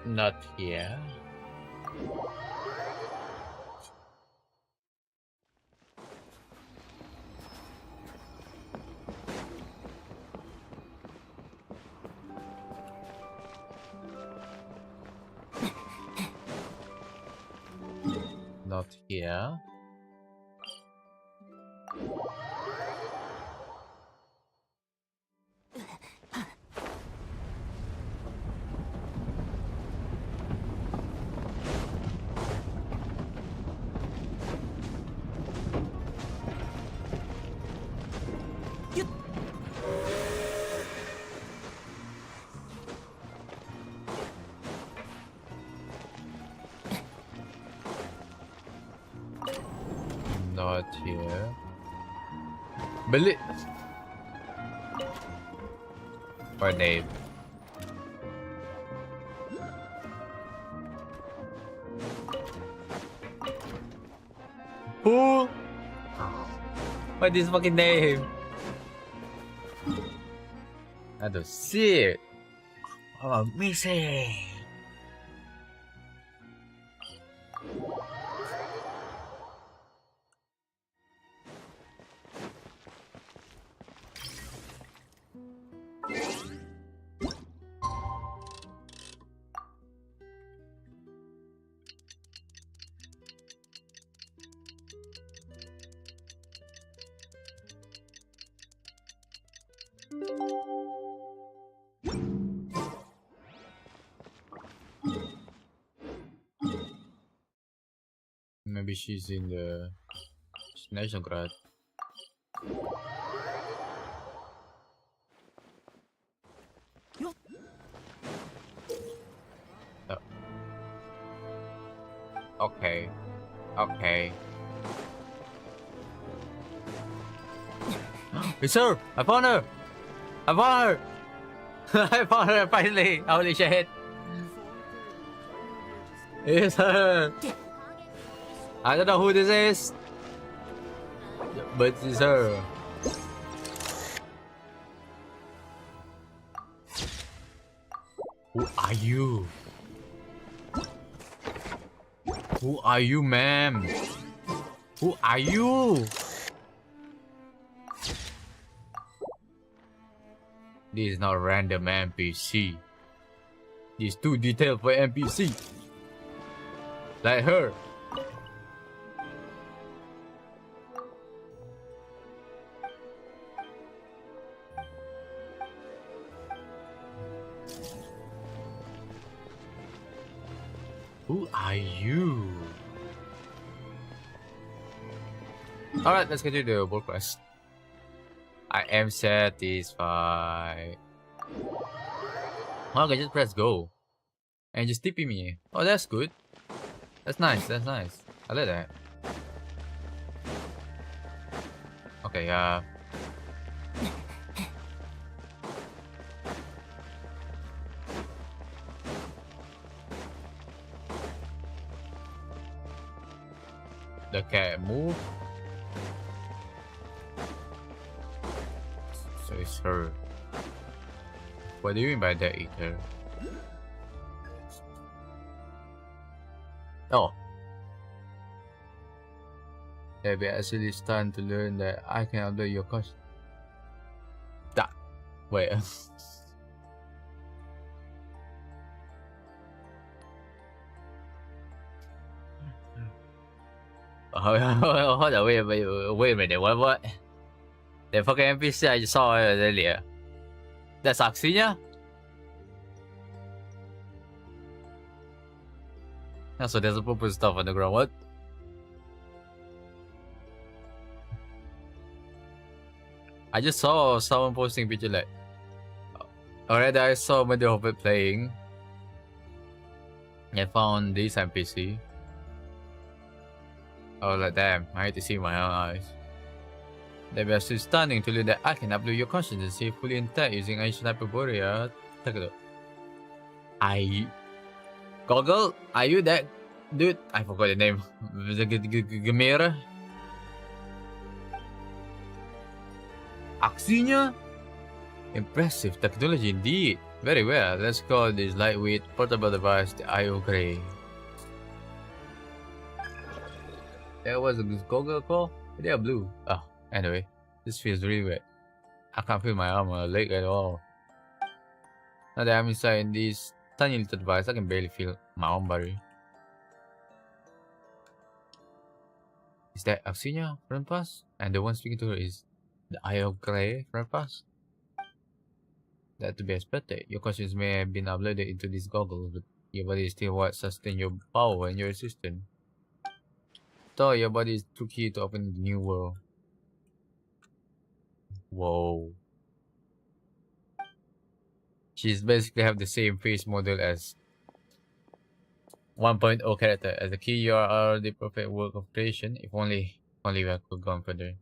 A: Not here. Not here. Not here. Beli. Or name. Who? What is fucking name? I don't see it. Oh, missing. Maybe she's in the Nationgrad. Oh. Okay. Okay. It's her! I found her! I found her! I found her finally! Holy shit! It's her! I don't know who this is, but it's her. Who are you? Who are you, ma'am? Who are you? This is not random NPC. This is too detailed for NPC. Like her. Who are you? Alright, let's get to the world quest. I am satisfied. Oh, I can just press go. And just TP me. Oh, that's good. That's nice, that's nice. I like that. Okay, the cat move. So it's her. What do you mean by that, Ether? Oh. Maybe actually it's time to learn that I can update your cost. That. Wait. Hold on, wait a minute, what? The fucking NPC I just saw earlier. That's Axinia? Yeah, so there's a purple stuff on the ground, what? I just saw someone posting picture like... Already I saw Mother of it playing. I found this NPC. I was like, damn, I had to see my own eyes. They were still stunning to learn that I can upload your consciousness fully intact using ancient Hyperborea. Goggle, are you that dude? I forgot the name. Gamera? Axinia? Impressive technology indeed. Very well. Let's call this lightweight portable device the IO Gray. That was a Google call? They are blue. Oh, anyway, this feels really wet. I can't feel my arm or leg at all. Now that I'm inside this tiny little device, I can barely feel my own body. Is that Axinia from the past? And the one speaking to her is the IO Gray from the past? That to be expected. Your conscience may have been uploaded into this goggle, but your body is still what sustains your power and your existence. So your body is too key to open the new world. Whoa. She's basically have the same face model as 1.0 character. As a key, you are the perfect work of creation. If only we could go further.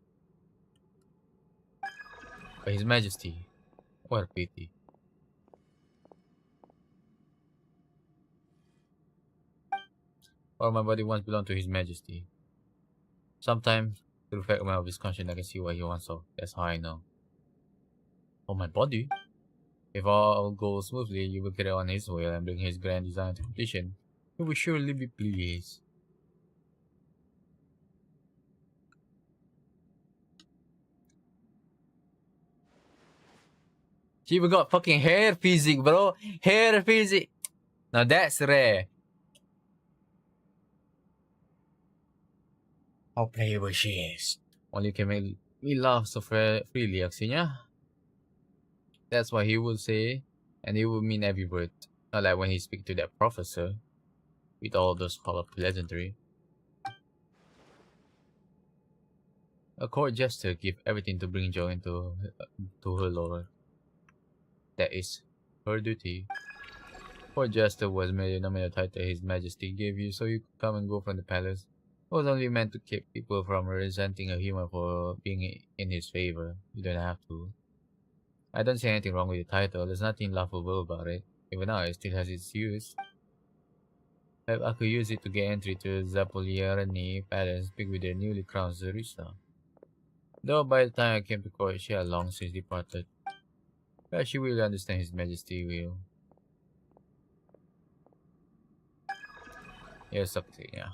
A: But His Majesty. What a pity. All my body once belonged to His Majesty. Sometimes, through the fact of his conscience, I can see what he wants of. That's how I know. Oh, my body? If all goes smoothly, you will carry on his will and bring his grand design to completion. He will surely be pleased. She even got fucking hair physics, bro. Hair physics. Now that's rare. How playable she is. Only can make me laugh so freely, Axinia. That's what he would say, and he would mean every word. Not like when he speaks to that professor, with all those hollow pleasantry. A court gesture gives everything to bring joy into to her lord. That is her duty. Court gesture was merely a nominal title His Majesty gave you so you could come and go from the palace. It was only meant to keep people from resenting a human for being in his favor. You don't have to. I don't see anything wrong with the title. There's nothing laughable about it. Even now, it still has its use. I could use it to get entry to Zapoliarani Palace, speak with their newly crowned Zarissa. Though by the time I came to court, she had long since departed. But she will understand His Majesty will. Yes, okay, yeah.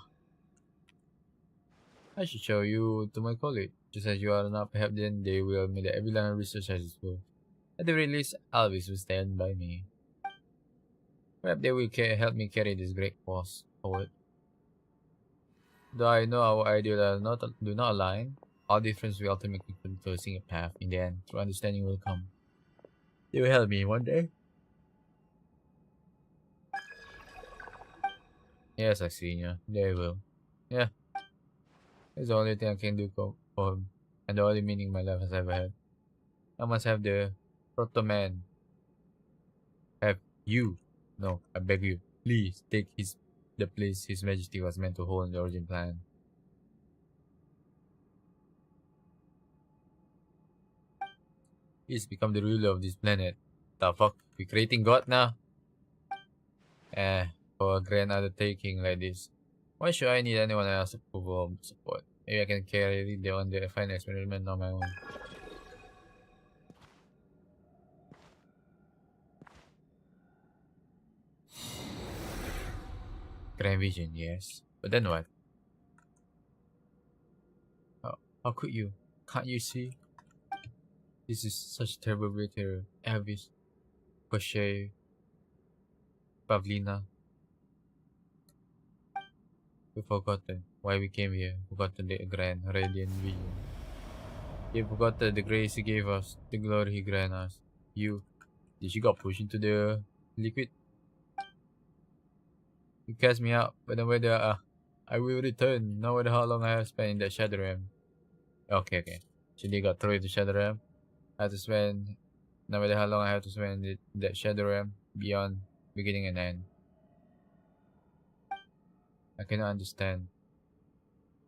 A: I should show you to my college. Just as you are enough, perhaps then they will admit that every line of research has its worth. At the very least, Alvis will stand by me. Perhaps they will help me carry this great cause forward. Though I know our ideas do not align, our difference will ultimately come to a single path. In the end, true understanding will come. They will help me one day. Yes, Axinia, they will. Yeah. It's the only thing I can do for him, and the only meaning my life has ever had. I must have the Proto-Man. Have you. No, I beg you. Please take the place His Majesty was meant to hold in the origin plan. He's become the ruler of this planet. The fuck? We creating God now? For a grand undertaking like this, why should I need anyone else's approval or support? Maybe I can carry the final experiment on my own. Grand vision, yes. But then what? How could you? Can't you see? This is such terrible betrayal. Elvis, Koshei, Pavlina. We've forgotten why we came here. Forgotten the grand radiant vision. You've forgotten the grace He gave us, the glory He granted us. Did you got pushed into the liquid? You cast me out, but no matter I will return, no matter how long I have spent in that Shadow Realm. Okay. So they got thrown into Shadow Realm. I have to spend, no matter how long I have to spend in that Shadow Realm, beyond beginning and end. I cannot understand.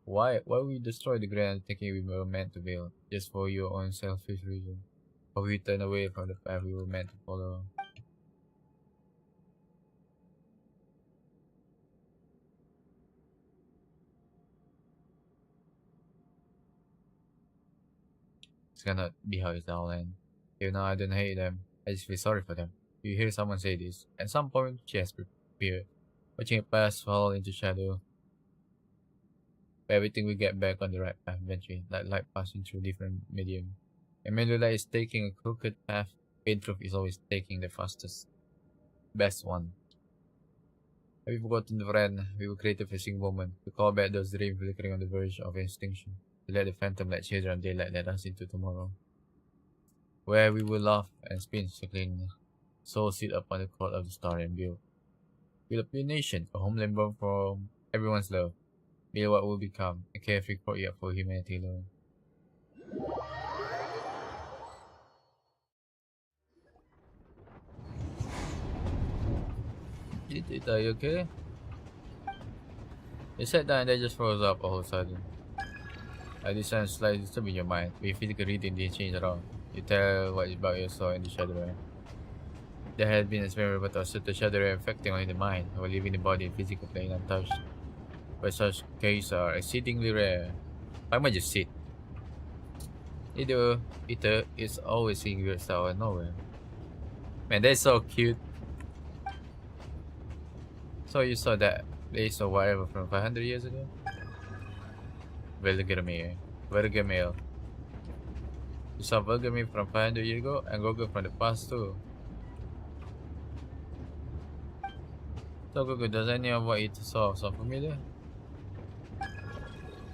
A: Why we destroy the grand thinking we were meant to build, just for your own selfish reason? Or we turn away from the path we were meant to follow? This cannot be how it's all end. Even though I don't hate them, I just feel sorry for them. You hear someone say this. At some point, she has prepared, watching it pass fall into shadow. But everything will get back on the right path eventually, like light passing through different medium. And Medulla is taking a crooked path. Truth is always taking the fastest, best one. Have you forgotten, friend? We will create a fishing moment to call back those dreams flickering on the verge of extinction. To let the phantom light children of daylight let us into tomorrow, where we will laugh and spin, circling, so sit upon the court of the star and build a new nation, a homeland born from everyone's love. Build what will become a carefree courtyard for humanity alone. Are you okay? You sat down and they just froze up all of a sudden. This sounds slightly disturbing your mind, but your physical reading didn't change at all. You tell what about you saw in the shadow realm. There had been experiment but also the shadow realm affecting only the mind, while leaving the body and physical plane untouched. But such cases are exceedingly rare. Why might just sit? Either is always seeing weird stuff out of nowhere. Man, that's so cute. So you saw that place or whatever from 500 years ago? Velgamir. You saw Velgamir from 500 years ago and Goku from the past too. So Goku, does any of what you saw sound familiar?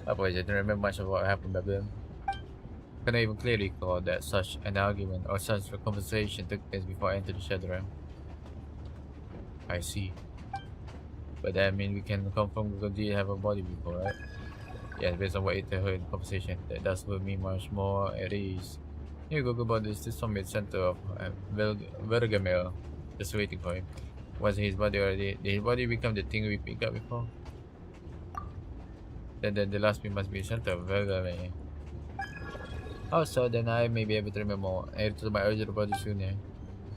A: Otherwise, I don't remember much of what happened back then. I cannot even clearly recall that such an argument or such a conversation took place before I entered the Shadow Realm. I see. But that means we can confirm Goku did have a body before, right? Yes, based on what you heard in the conversation, that does put me much more at ease. Here Goku body is still somewhere at the center of Vergamel, just waiting for him. Was his body already? Did his body become the thing we picked up before? Then the last bit must be the center of Vergamel. Also, then I may be able to remember more. I have to my original body sooner.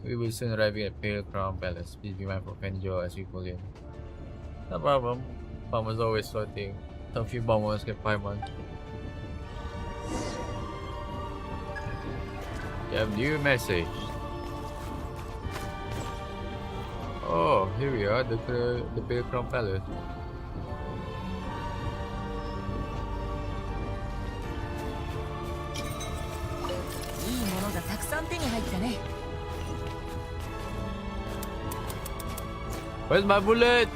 A: We will soon arrive at Pale Crown Palace. Please be mindful of Fenjo as we pull in. No problem. Bomb was always floating. So few bombers get 5 months. You have new message. Oh, here we are, the Pale Crown Palace. Where's my bullet?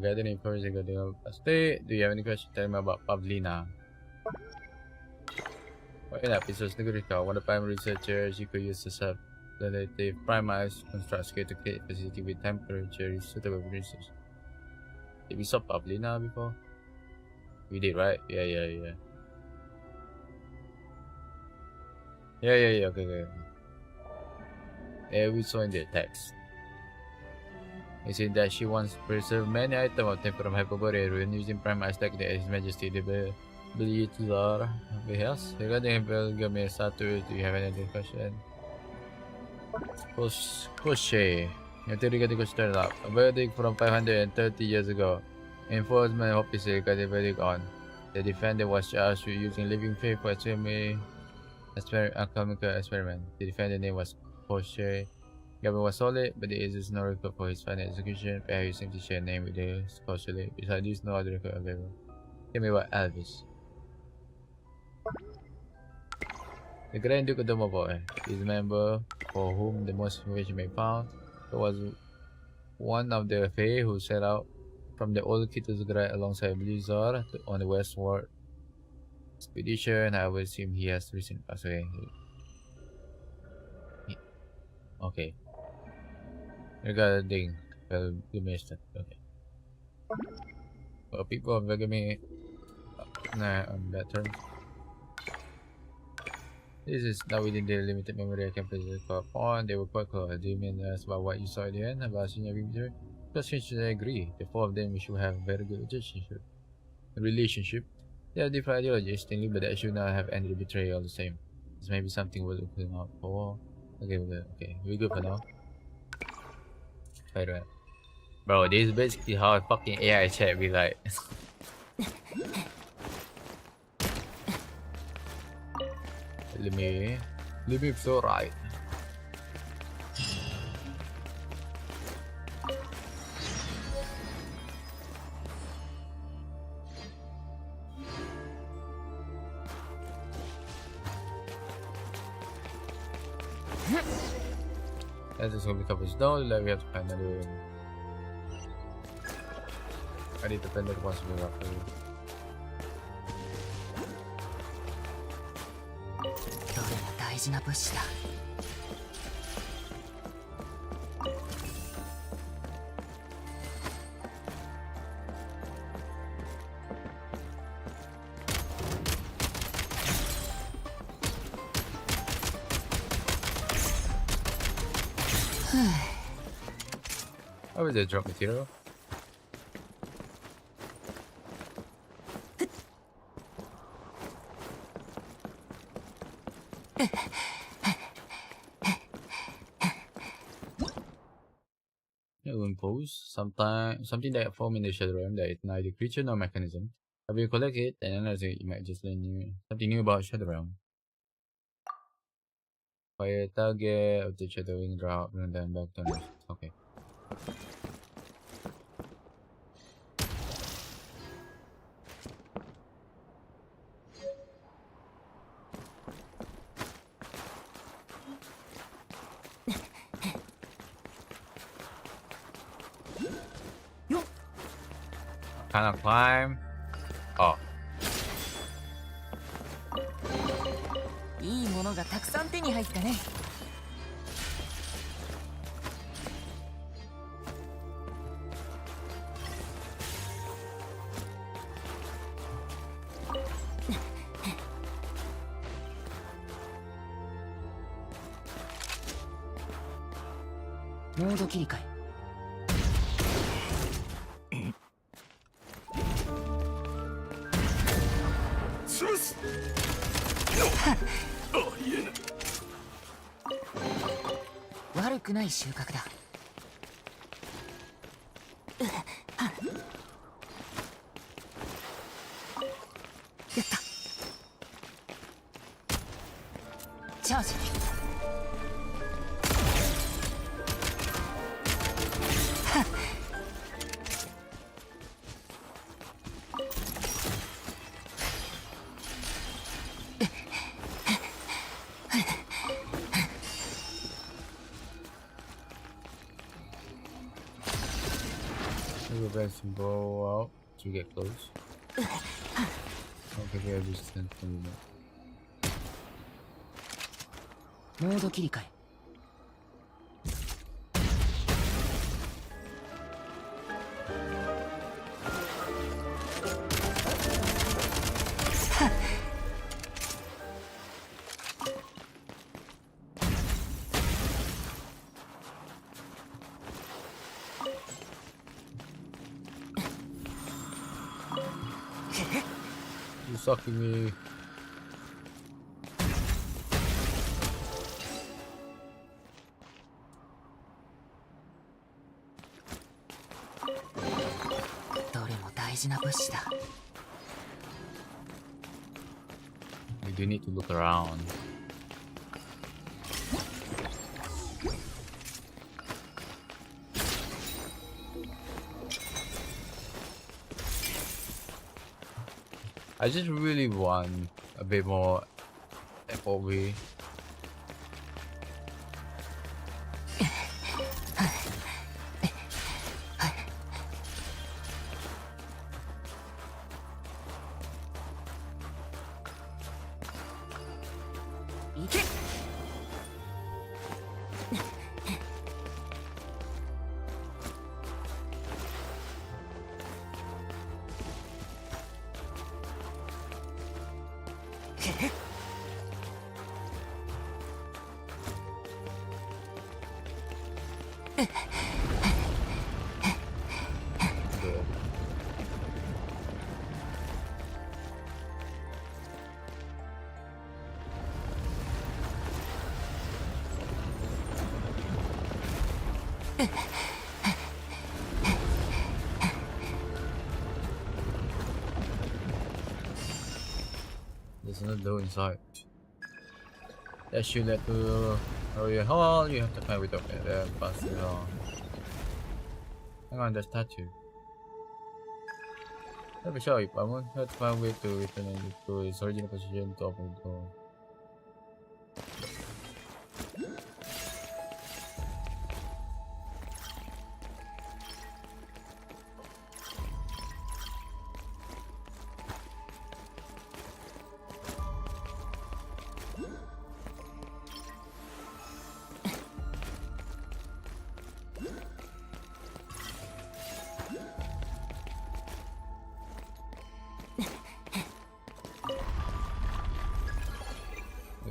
A: Gather information regarding state. Do you have any questions? Tell me about Pavlina. In episodes, Nagurika, one of the primary researchers you could use to serve relative primaries construct scale to create a facility with temperature suitable for research. Did we saw Pavlina before? We did, right? Yeah, okay. Yeah, we saw in the text. It said that she wants to preserve many items of temple from Hyperborea ruin using primaries like the His Majesty the Belitzar Behas. Regarding Velgamir Satur, do you have any other question? Koshe. Regarding Koshe turned up. A verdict from 530 years ago. Enforcement officer got the verdict on. The defendant was charged with using living faith for alchemical experiment. The defendant's name was Koshe. Gavin was solid, but there is no record for his final execution. Perry seems to share a name with the Scotialy. Besides this, no other record available. Tell me about Elvis. The Grand Duke of Domovoy is a member for whom the most information may be found. He was one of the Fae who set out from the old Kitosgrad alongside Blizzard on the westward expedition. I would assume he has recently passed away. Okay. Regarding Velgamir, okay. Well, people of Velgamir Nah, on that term. This is now within the limited memory I can place upon. They were quite close. Do you mean that's about what you saw at the end about Senior Victor? Because since I agree, the four of them should have a very good relationship. They have different ideologies, things, but that should not have ended the betrayal the same. This may be something we're looking out for. Okay, we're good for now. Right. Bro, this is basically how a fucking AI chat be like. Let me feel right. That is gonna be covered snow, like we have to find another room. I need to find that possible after you.
D: どれも大事な物資だ。
A: Oh, is it drop material? Impose something that form in the shadow realm that is neither creature nor mechanism. Have you collect it and another it might just learn you something new about shadow realm. Fire target of the shadowing drop and then back to us. Okay. Kind of climb. Oh.
D: いいものがたくさん手に入ったね。モード切り替え。悪くない収穫だ。やった。チャージ。
A: Some bow out to get close. Okay, we have resistance from the
D: モード切り替え。
A: You sucking me. You do need to look around. I just really want a bit more FOV. Good. There's another door inside. That should let to hall. You have to find with the bus. Hang on, there's statue. Let me show you. I want to find a way to return it to its original position to open the door.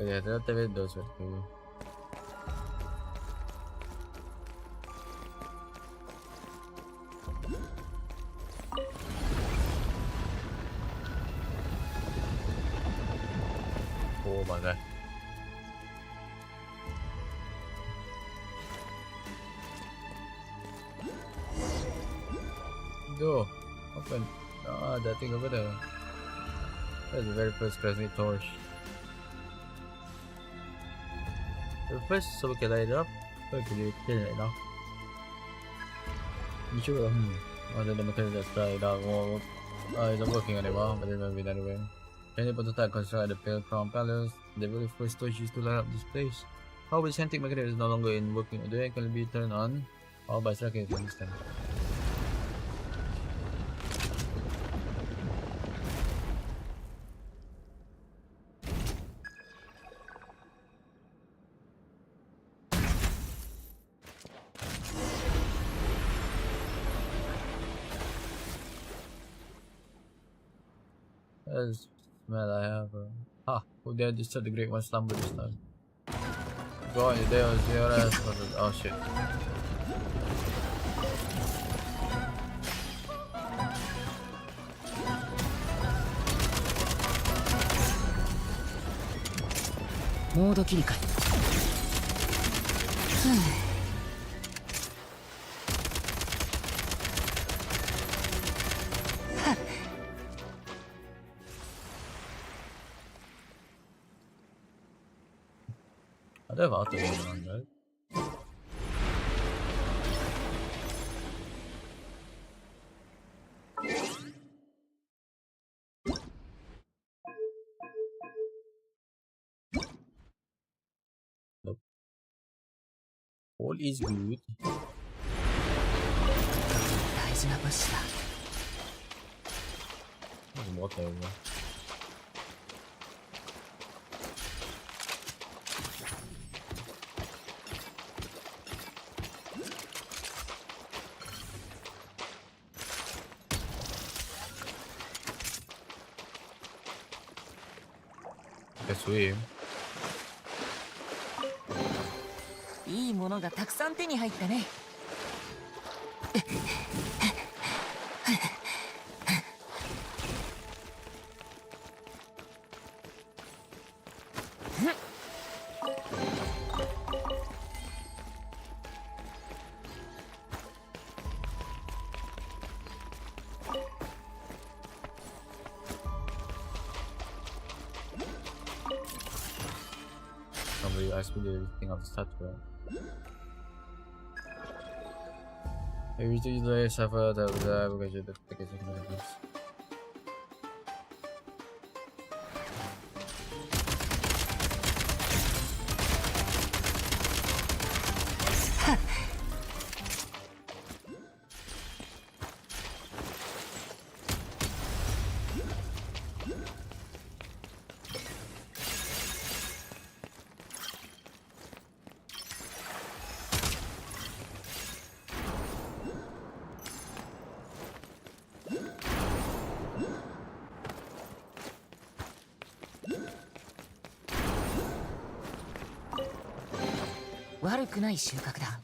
A: Yeah, trata de ver dos vertigo. Oh my god. Door. Open. Ah, that thing over there. That's the very first cosmic torch. First, so we can light it up. Where can you turn it off? You sure? I don't know if try it out. Well, it's not working anymore, but it might be anyway. Enable to type construct the Pilgrim Palace. The very first torch used to light up this place. However, the scientific mechanism is no longer in working. The can be turned on or by striking it this time. That's the smell I have. Ah, who dared disturb the Great One slumber this time? Go on, you dare see your ass. Oh shit.
G: Mode 切り替え。
A: I don't have auto aim on, right? Nope. All is good.
G: 大事な物資だ。
A: There's water over there. Guess we.
G: いいものがたくさん手に入ったね。
A: Somebody asked me the thing of the statue. I usually suffer the because of the packaging of this.
G: 悪くない収穫だ。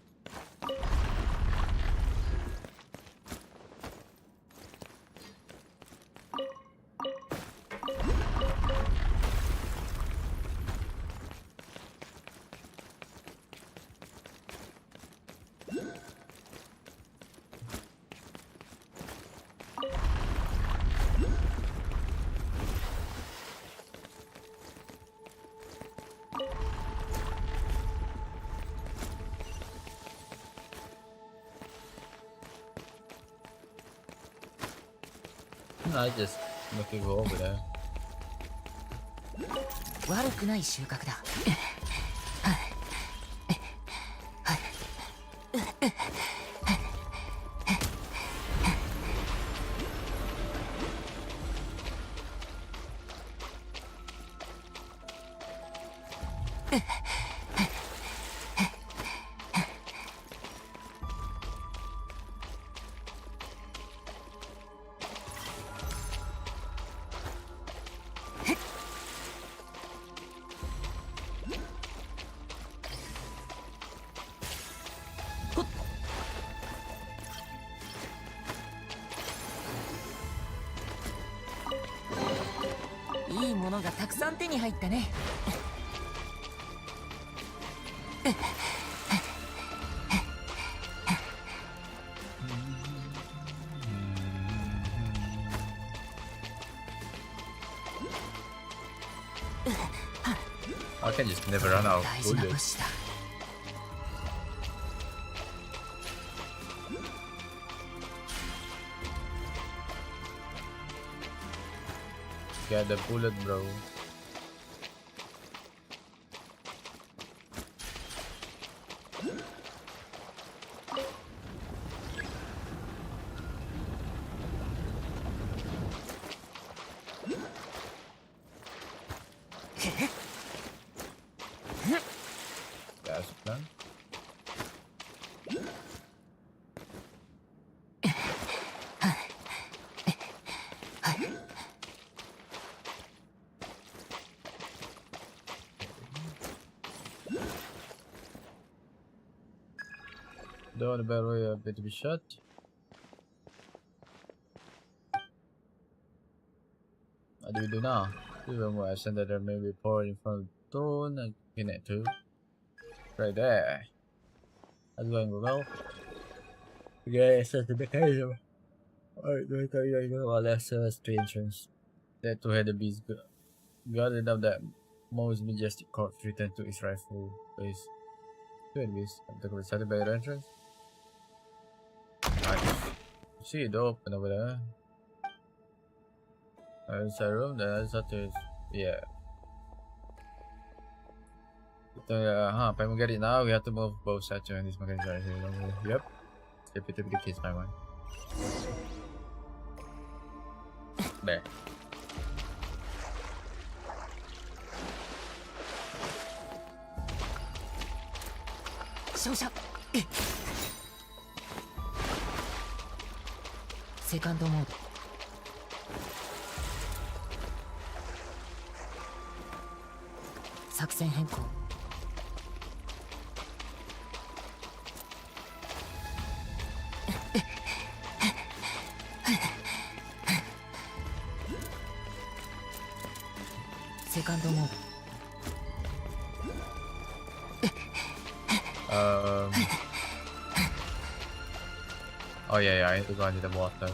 A: I just make it go over there.
I: 悪くない収穫だ。いいものがたくさん手に入ったね。
A: I can just never run out of
I: 大事な物
A: bullets.
I: 資だ。
A: Get the bullet, bro. That's the plan. Don't the battle royale appear to be shut. What do we do now? Even more, I send that there may be power in front of the throne and in it too. Right there. That's going well. Okay, set the mechanism. Alright, wait, I go. Well, let's three entrance. That two-headed beast guarded up that most majestic corpse returned to its rightful place. Two-headed beast. I'm excited by the entrance. Nice. See it open over there. Inside room, the other side is yeah. If we get it now, we have to move both sides to this mechanism right here. Yep. Typically keeps my mind. There.
I: 照射。セカンドモード。作戦変更。セカンドモード。
A: Oh yeah, I need to go into the water.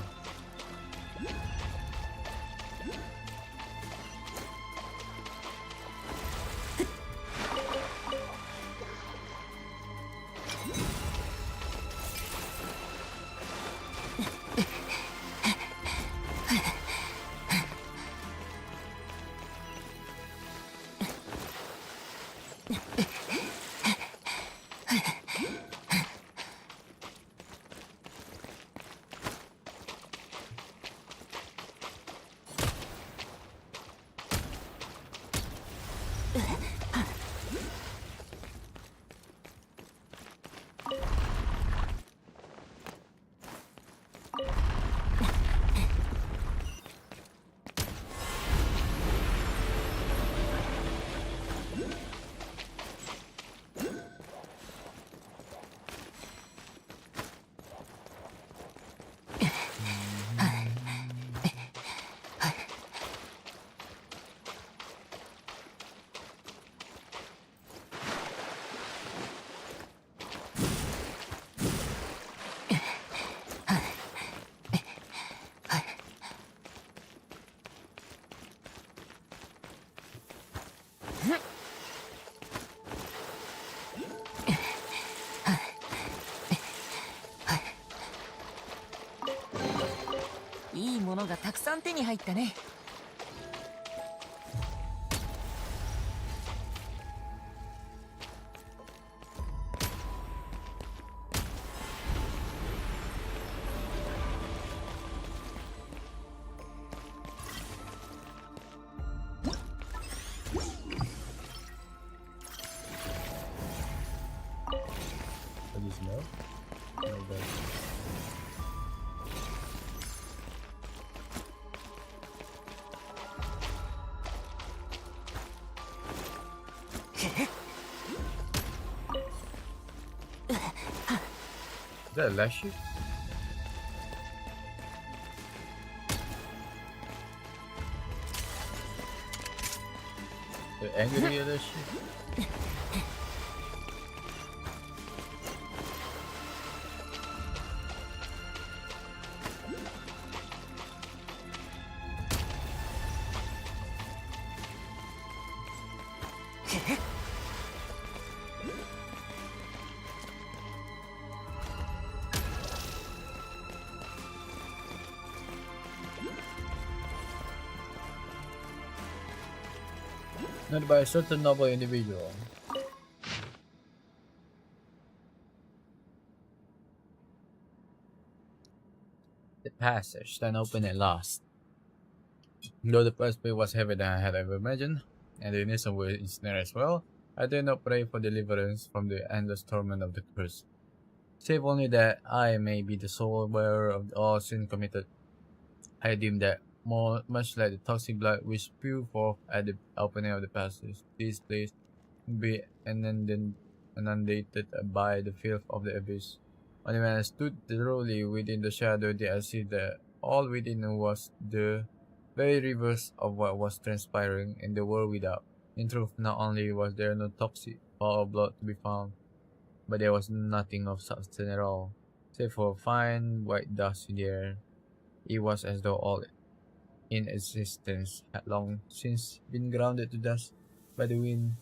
J: のがたくさん手に入ったね。
A: What is more? Oh, God. Is that a Lashy? The angry Lashy? Not by a certain noble individual. The passage then opened at last. Though the first bit was heavier than I had ever imagined, and the innocent were ensnared as well, I did not pray for deliverance from the endless torment of the curse, save only that I may be the sole bearer of all sin committed. I deem that much like the toxic blood which spewed forth at the opening of the passage, this place would be inundated by the filth of the abyss. Only when I stood thoroughly within the shadow did I see that all within was the very reverse of what was transpiring in the world without. In truth, not only was there no toxic foul blood to be found, but there was nothing of substance at all, save for fine white dust in the air. It was as though all in existence had long since been grounded to dust by the wind.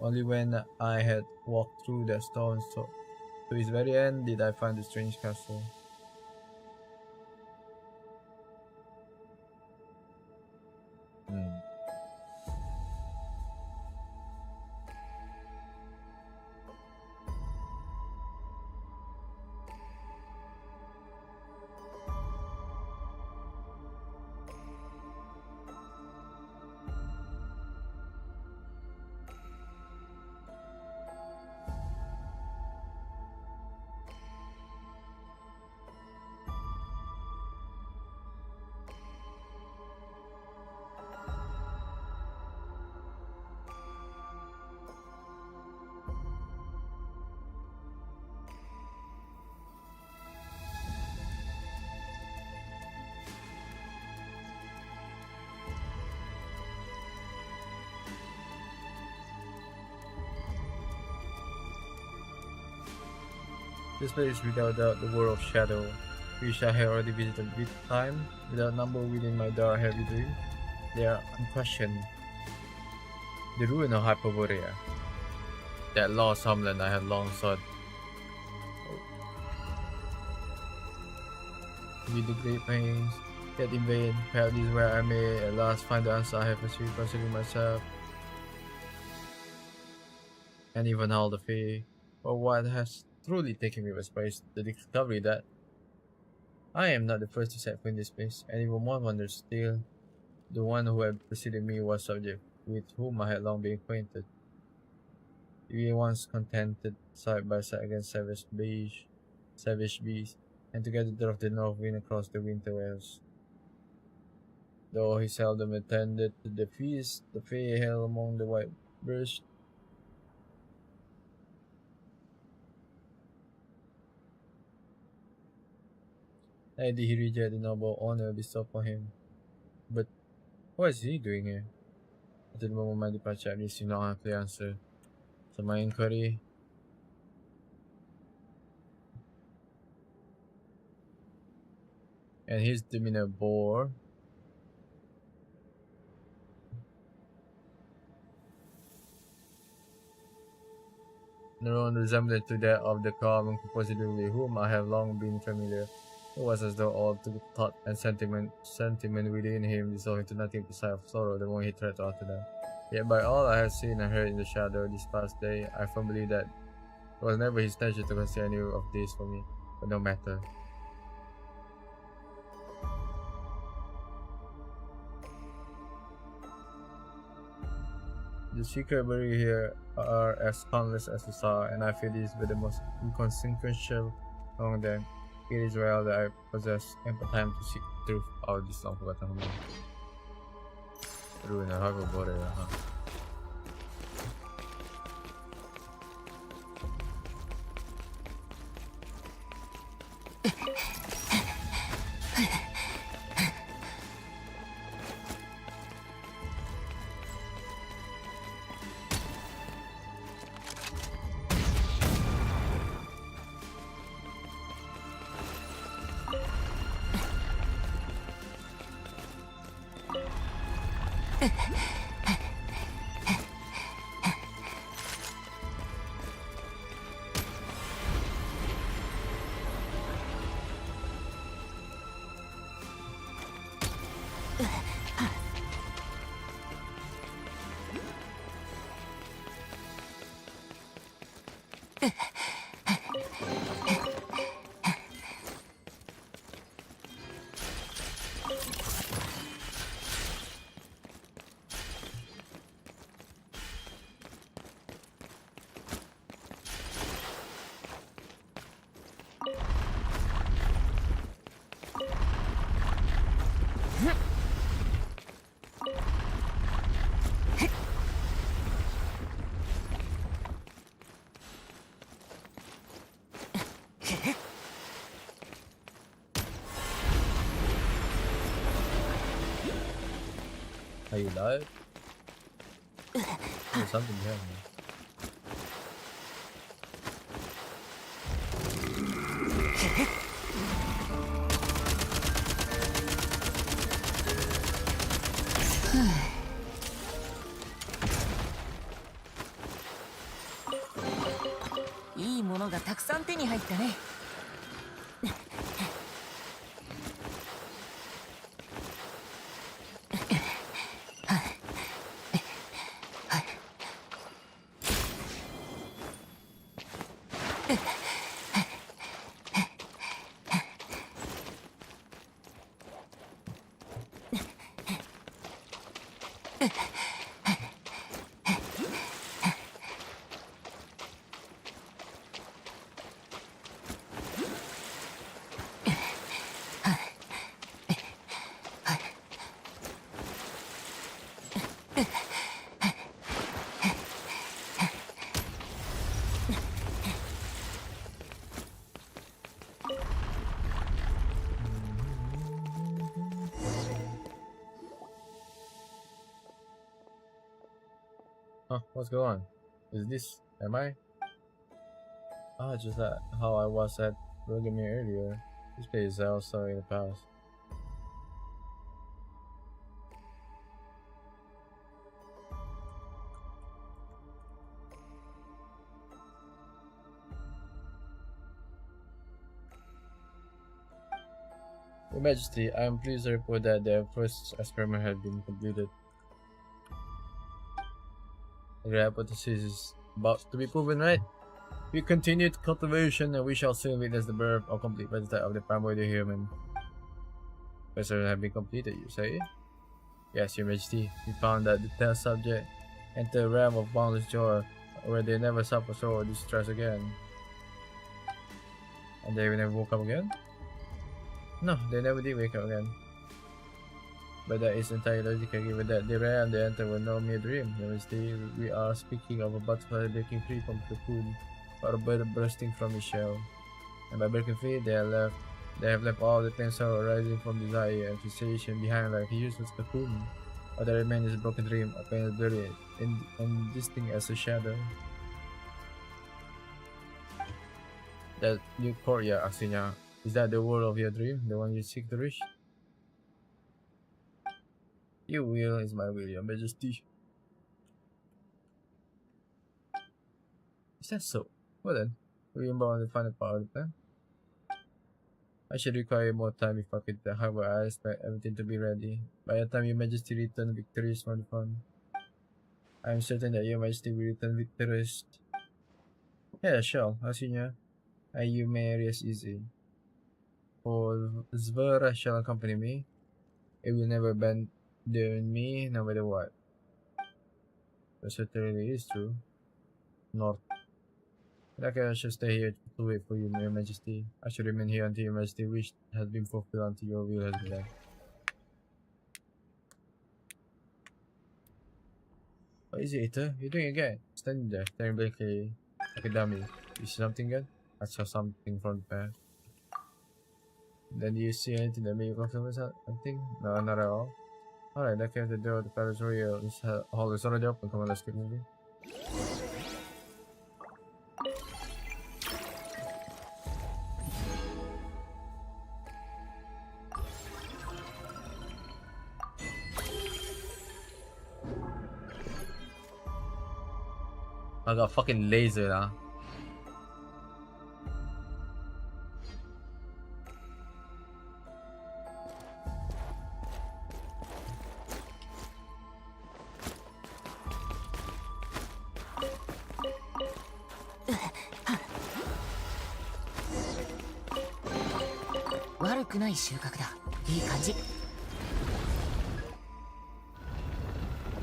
A: Only when I had walked through the stone to its very end did I find the strange castle. This place is without doubt the world of shadow, which I have already visited with time, without number within my dark heavy dream. They are unquestioned. The ruin of Hyperborea, that lost homeland I had long sought. With the great pains, yet in vain, perhaps this is where I may at last find the answer I have pursued concerning myself, and even all the fear. But what has truly taken me by surprise, the discovery that I am not the first to set foot in this place, and even more wonders still, the one who had preceded me was subject with whom I had long been acquainted. We once contended side by side against savage beasts, and together drove the north wind across the winter wells. Though he seldom attended to the feast, the fair held among the white birch. Neither did he reject the noble honor bestowed upon him. But what is he doing here? At the moment of my departure, I received no clear answer. So my inquiry and his demeanor bore no resemblance to that of the calm and composite with whom I have long been familiar. It was as though all the thought and sentiment within him dissolved into nothing but sigh of sorrow the moment he tried to utter them. Yet by all I have seen and heard in the shadow this past day, I firmly believe that it was never his intention to conceal any of this for me. But no matter. The secret buried here are as countless as the saw, and I feel this with the most inconsequential among them. It is well that I possess ample time to seek the truth out of this long forgotten home. True, nakakaboring, huh? Are you alive? There's something here, man.
J: いいものがたくさん手に入ったね。
A: Huh, what's going on? Is this... am I? Ah, just like how I was at Wilgamere earlier. This place is also in the past. Your Majesty, I am pleased to report that the first experiment has been completed. The hypothesis is about to be proven right. We continued cultivation and we shall soon witness the birth or complete prototype of the primordial human. Experiments have been completed, you say? Yes, Your Majesty. We found that the test subject entered a realm of boundless joy where they never suffer sorrow or distress again. And they never woke up again? No, they never did wake up again. But that is entirely logical given that the realm they entered was no mere dream. Your Majesty, we are speaking of a butterfly breaking free from the cocoon, or a bird bursting from its shell. And by breaking free, they have left all the pain sorrow arising from desire and fixation behind like a useless cocoon. Or the remains a broken dream, a pain buried, indistinct as a shadow. That new courtyard, aslinya, is that the world of your dream, the one you seek to reach? Your will is my will, Your Majesty. Is that so? Well then, we embark on the final part of the plan. I should require more time if I could. However, I expect everything to be ready by the time Your Majesty return victorious from the front. I am certain that Your Majesty will return victorious. Yeah, sure, I'll see you. And you may rest easy. For Zvera shall accompany me. It will never abandon me, no matter what. That certainly is true. North. I should stay here to wait for you, Your Majesty. I should remain here until Your Majesty's wish has been fulfilled, until your will has been done. What is it, Ita? You're doing again? Standing there, staring blankly like a dummy. You see something good? I saw something from the past. Then do you see anything that made you comfortable with something? No, not at all. Alright, that came the door of the Palace Royal. This hall is already open. Come on, let's get moving. I got fucking laser now.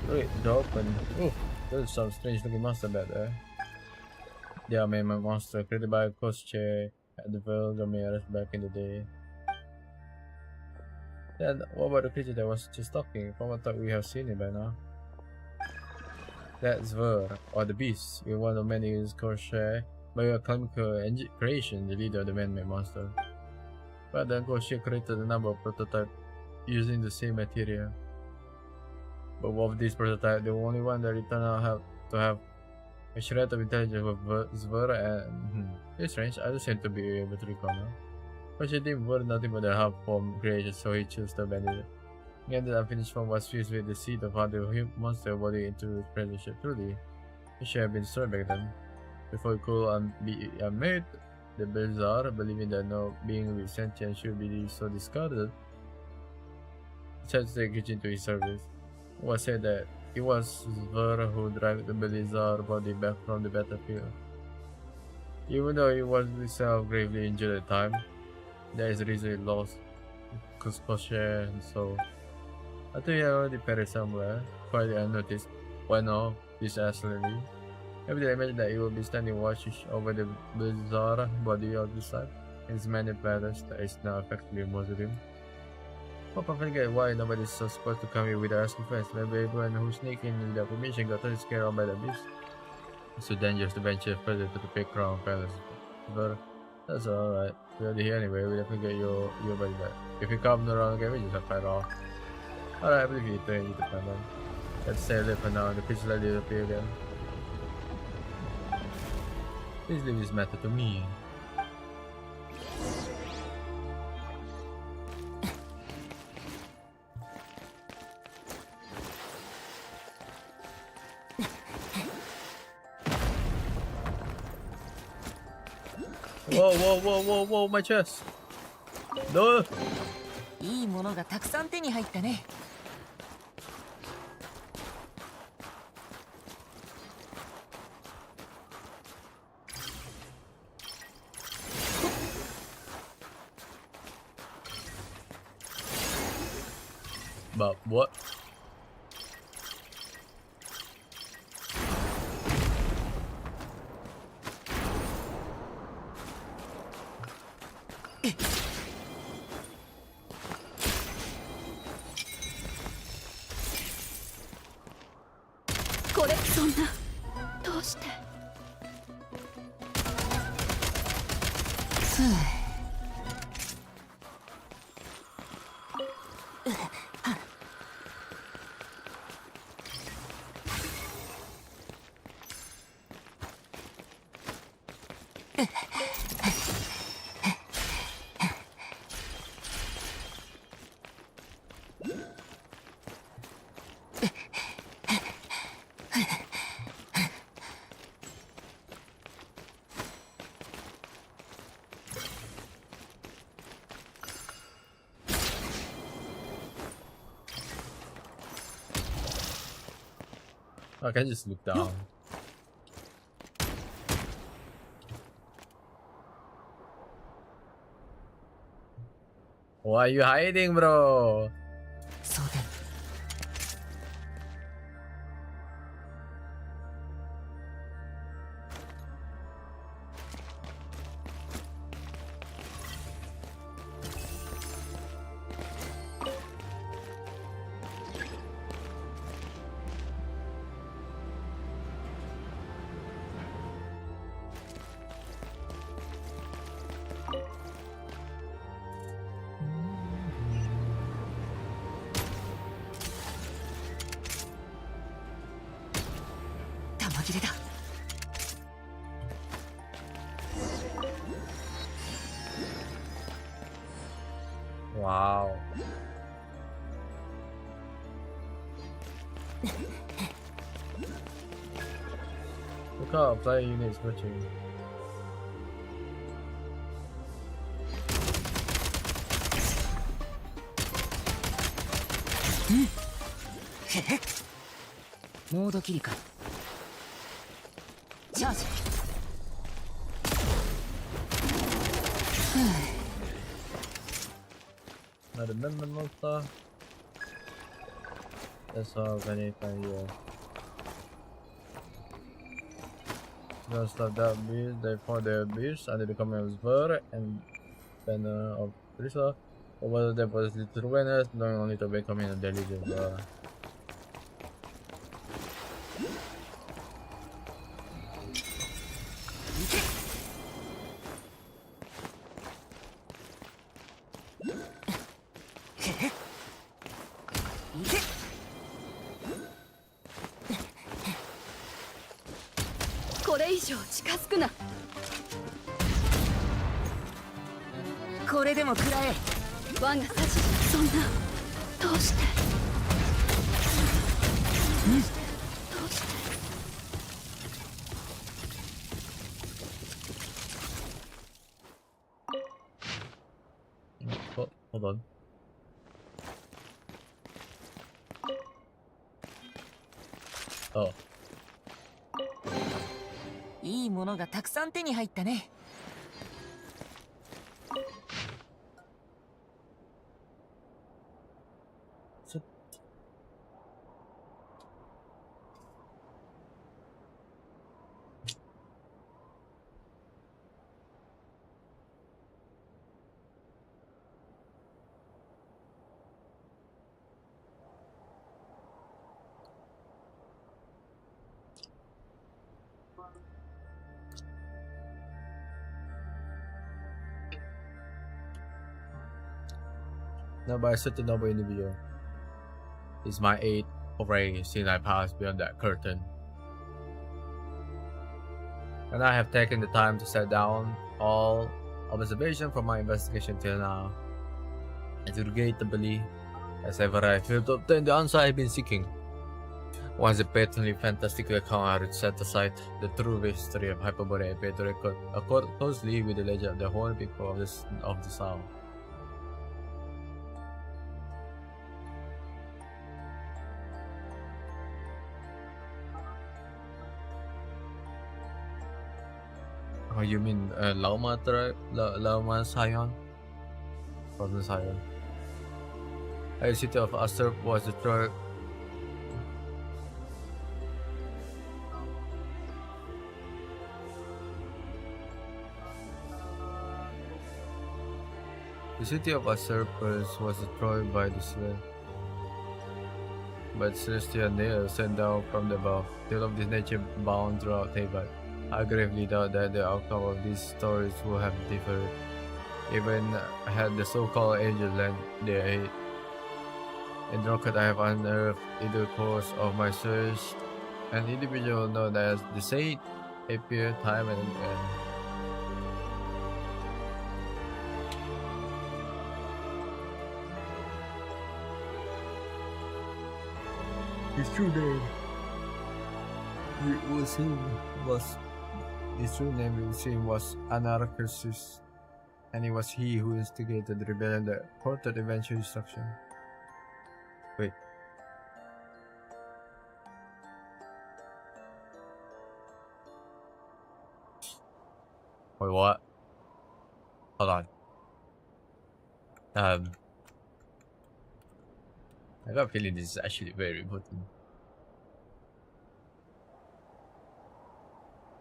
A: Wait, the open. Oh, there's some strange looking monster back there. Yeah, man, my monster created by a ghost chair at the Velgameres back in the day. Then, what about the creature that was just talking? From I thought we have seen it by now. That's Ver, or the Beast. You're one of many ghost chair by a chemical creation, the leader of the man-made monster. But the ghost chair created a number of prototypes using the same material. But of these prototypes, the only one that returned out to have a shred of intelligence was Zvera, and it's strange. I don't seem to be able to recall now. But she didn't worry nothing but the half form creation, so he chose to abandon it. Again, the unfinished form was fused with the seed of how the monster body into its present shape. Truly, it should have been destroyed back then. Before it could be unmade, the Belzar, believing that no being with sentience should be so discarded, decided to take it into his service. It was said that it was Zvera who dragged the Belizar body back from the battlefield. Even though he was himself gravely injured at the time, there is a reason he lost Kuskoshe and so. I think he had already perished somewhere, quite unnoticed. Why not? This absolutely. Every day I imagine that he will be standing watching over the Belizar body of the side. His many battles that is now effectively most of him. Hope I forget why nobody's so supposed to come here without asking first. Maybe everyone who sneaked in without permission got totally scared off by the beast. It's too dangerous to venture further to the big crown palace. But that's alright. We're already here anyway, we'll definitely get your body back. If you come around again, we just have to fight off. Alright, I believe you turn you to plan on. Let's stay alive for now, and the pixel will disappear again. Please leave this matter to me. Whoa, my chest. No.
J: いいものがたくさん手に入ったね。
A: But what? I can just look down. Why are you hiding, bro?
J: そうだ。玉切れだ。
A: Wow. Look how player units switching.
J: Hmm. モード切り替え。チャージ。
A: Not remember monster. That's all anything here. Gonna stop that beast, they found their beast and they become a bird and banner of Brisa. Over the was little awareness, knowing only to become in a diligent.
J: これでも食らえ。
D: 我が指図。そんな。どうして。どうして。
A: Oh, hold on. Oh.
J: いいものがたくさん手に入ったね。
A: No, but I set the number in the video. It's my 8th already since I passed beyond that curtain. And I have taken the time to set down all observation from my investigation till now. And regrettably, as ever I failed to obtain the answer I've been seeking. Once the patently fantastic account I had set aside, the true history of Hyperborea appeared to accord closely with the legend of the whole people of the South. Oh, you mean Lauma tribe? Lauma Scion? From the Scion. The city of Aster was destroyed. The city of Acerberus was destroyed by the Slayer. But celestial nails sent down from the above, tale of this nature bound throughout Teyvat. I gravely doubt that the outcome of these stories would have differed, even had the so-called angel lent their aid. In Rocket I have unearthed in the course of my search an individual known as the Saint appeared time and again. His true name was Anarchus, and it was he who instigated the rebellion that courted eventual destruction. Wait. Wait, what? Hold on. I got a feeling this is actually very important.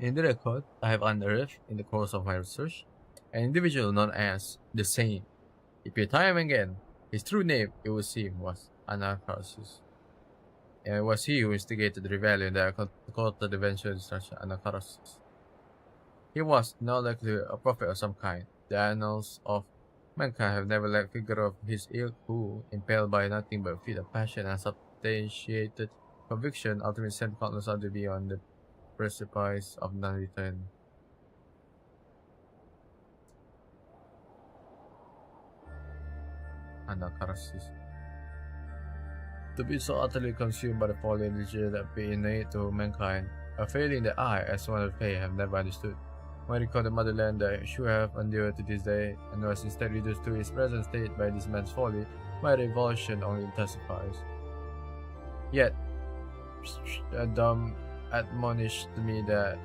A: In the record I have unearthed in the course of my research, an individual known as the Saint. If you try him again, his true name, it would seem, was Anacharsis. And it was he who instigated the rebellion that caused the eventual destruction of Anacharsis. He was now likely a prophet of some kind. The annals of mankind have never lacked figure of his ilk who, impelled by nothing but feet of passion and substantiated conviction, ultimately sent countless others beyond the precipice of non-return. Anacharsis. To be so utterly consumed by the folly and danger that be innate to mankind, a failing that I, as one of faith, have never understood. When I recall the motherland that should have endured to this day, and was instead reduced to its present state by this man's folly, my revulsion only intensifies. Yet, Adam admonished me that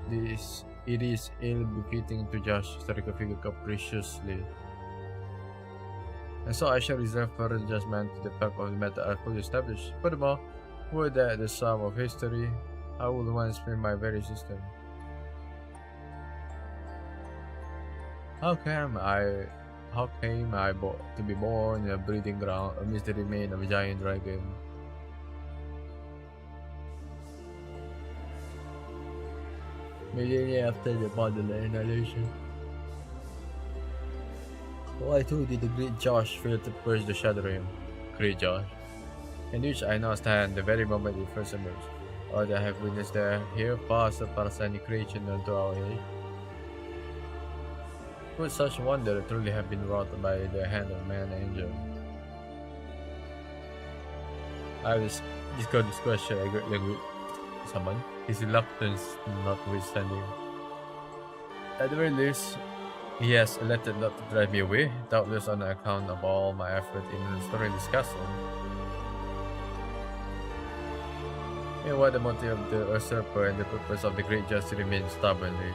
A: it is ill-befitting to judge historical figure capriciously. And so I shall reserve further judgment to the fact of the matter I fully established. Furthermore, were that the sum of history, I would once frame my very system. How came I to be born in a breeding ground amidst the remains of a giant dragon? Millennia after the bodily annihilation. Why too did the great Josh fail to purge the Shadow Realm? Great Josh, in which I now stand the very moment it first emerged. All that I have witnessed there here far surpass any creation known to our age. Could such wonder truly have been wrought by the hand of man and angel? I will discuss this question with someone, his reluctance notwithstanding. At the very least, he has elected not to drive me away, doubtless on account of all my effort in restoring this castle. And what the motive of the usurper and the purpose of the great judge remain stubbornly.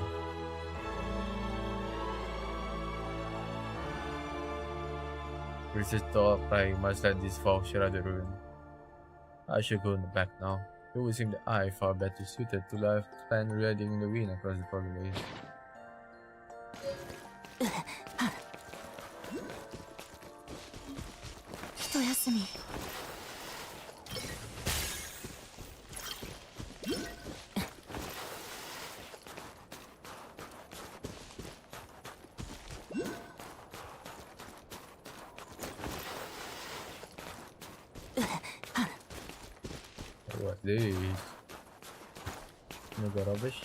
A: Resist all crying much like this folk should rather ruin. I should go back now. It would seem that I far better suited to life than riding in the wind across the foggy waves.
B: 一休み。
A: What these? No good rubbish.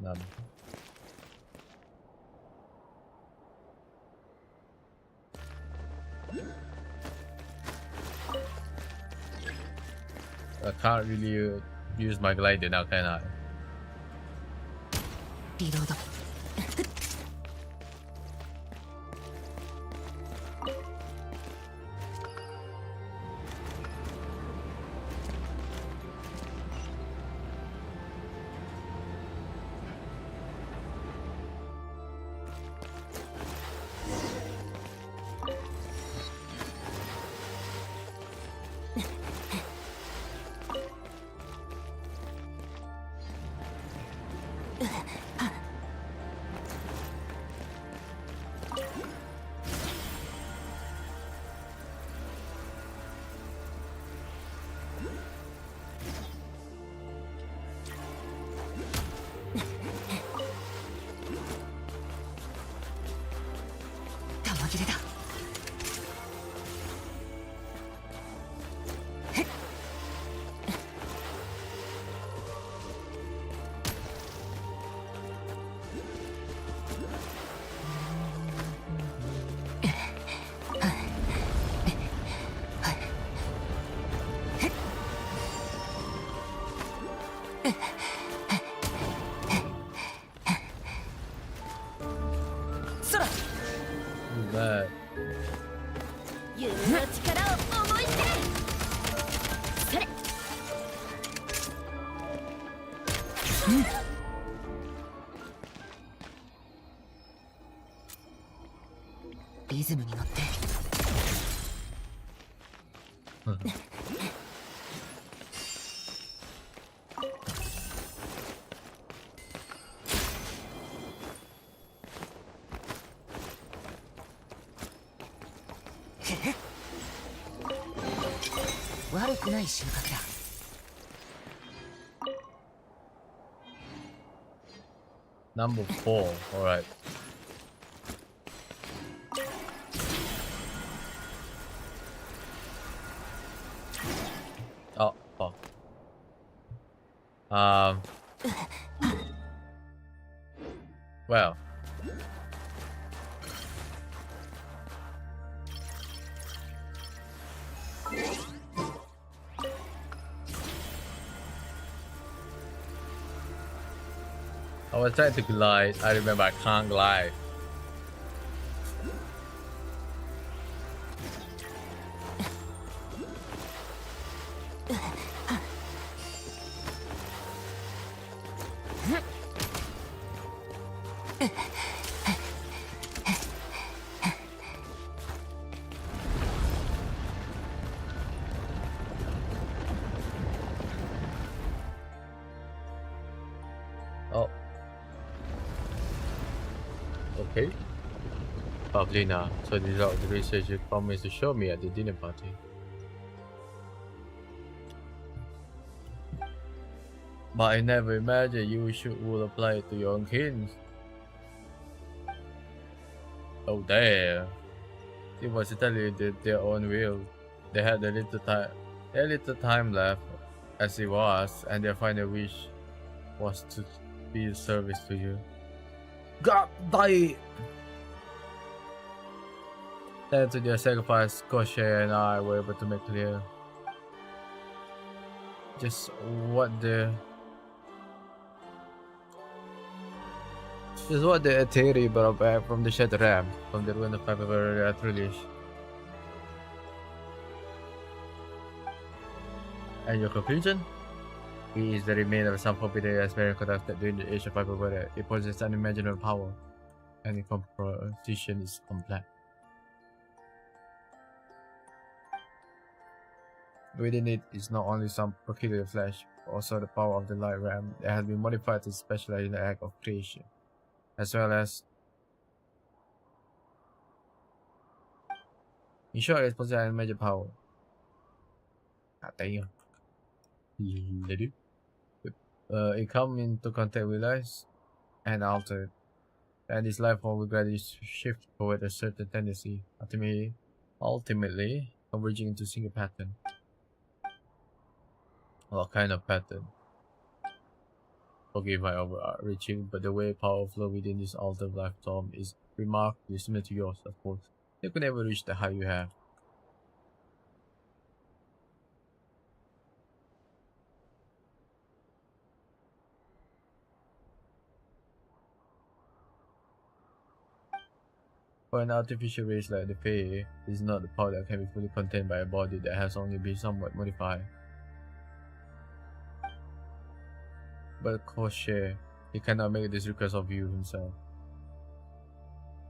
A: None. I can't really use my glider now, can I?
J: Reload. 悪くない収穫だ。
A: Number 4. Alright. Oh, fuck. Well. I was trying to glide. I remember I can't glide. Oh. Okay. Pavlina, so these are the research you promised to show me at the dinner party. But I never imagined you would apply it to your own kids. Oh damn. It was entirely their own will. They had a little time left as it was, and their final wish was to be of service to you. God damn! Thanks to their sacrifice, Koshia and I were able to make clear just what the Ateri brought back from the Shattered Ram, from the ruin of February Trilogy. And your conclusion? He is the remainder of some forbidden experiment conducted during the age of February. It possesses unimaginable power, and the composition is complex. Within it is not only some peculiar flesh, but also the power of the light ram that has been modified to specialize in the act of creation, as well as, in short, it possesses unimaginable power. God damn. It comes into contact with life and alter it, and this life form will gradually shift toward a certain tendency, ultimately converging into a single pattern. What kind of pattern? Forgive my overreaching, but the way power flow within this altered life form is remarkably similar to yours, of course. You could never reach the height you have. For an artificial race like the Fae, this is not the power that can be fully contained by a body that has only been somewhat modified. But Koshia, he cannot make this request of you himself.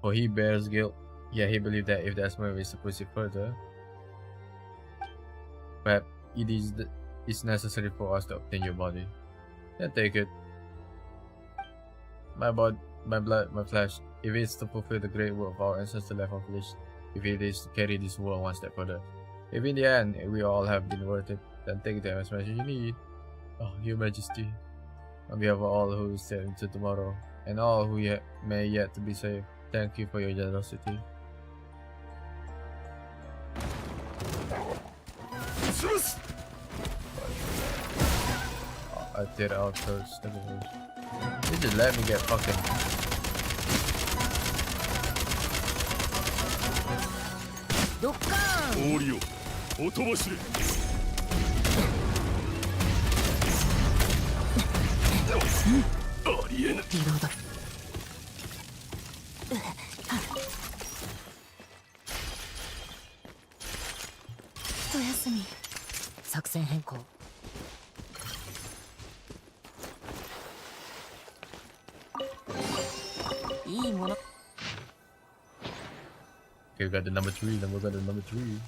A: For he bears guilt, yet he believes that if the Asmara is to proceed further, perhaps it is necessary for us to obtain your body. Then take it. My blood, my flesh, if it is to fulfill the great work of our ancestors left unfinished, if it is to carry this world one step further, if in the end we all have been worth it, then take them as much as you need. Oh, Your Majesty, on behalf of all who stay into tomorrow, and all who may yet to be saved, thank you for your generosity. Oh, I did out first. You just let me get fucking.
J: ドッカーン。
E: 氷をほとばしれ。ありえぬ。
J: リロード。一休み。作戦変更。いいもの。
A: Okay, we got the number 3, then we got the number 3.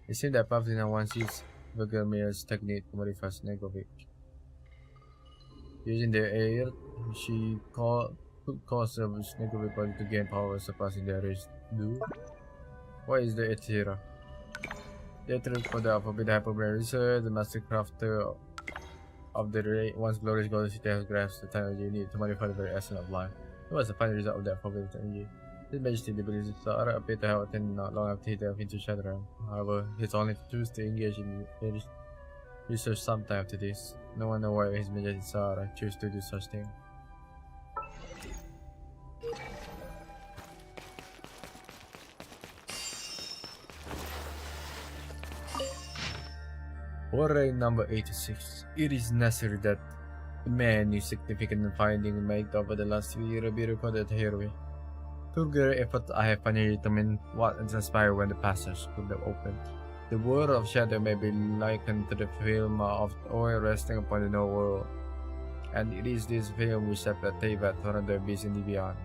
A: It seemed that Pavlina once used Vegelmir's technique to modify Snegovic. Using the air, she could cause the Snegovic body to gain power surpassing the others do. What is the Etira? The Etira for the Forbidden Hyperbrain Research, the master crafter of the once glorious golden city has grasped the technology you need to modify the very essence of life. It was the final result of that forbidden technology. His Majesty, the ability to appear to have attained not long after he delved into Shadowrun. However, he's only to choose to engage in research sometime after this. No one knows why His Majesty Sara chose to do such thing. Warning number 86. It is necessary that many significant findings made over the last few years be recorded herewith. Through great effort, I have finally determined what transpired when the passage could have opened. The world of shadow may be likened to the film of oil resting upon the no world, and it is this film which separates Teyvat from the abyss in the beyond.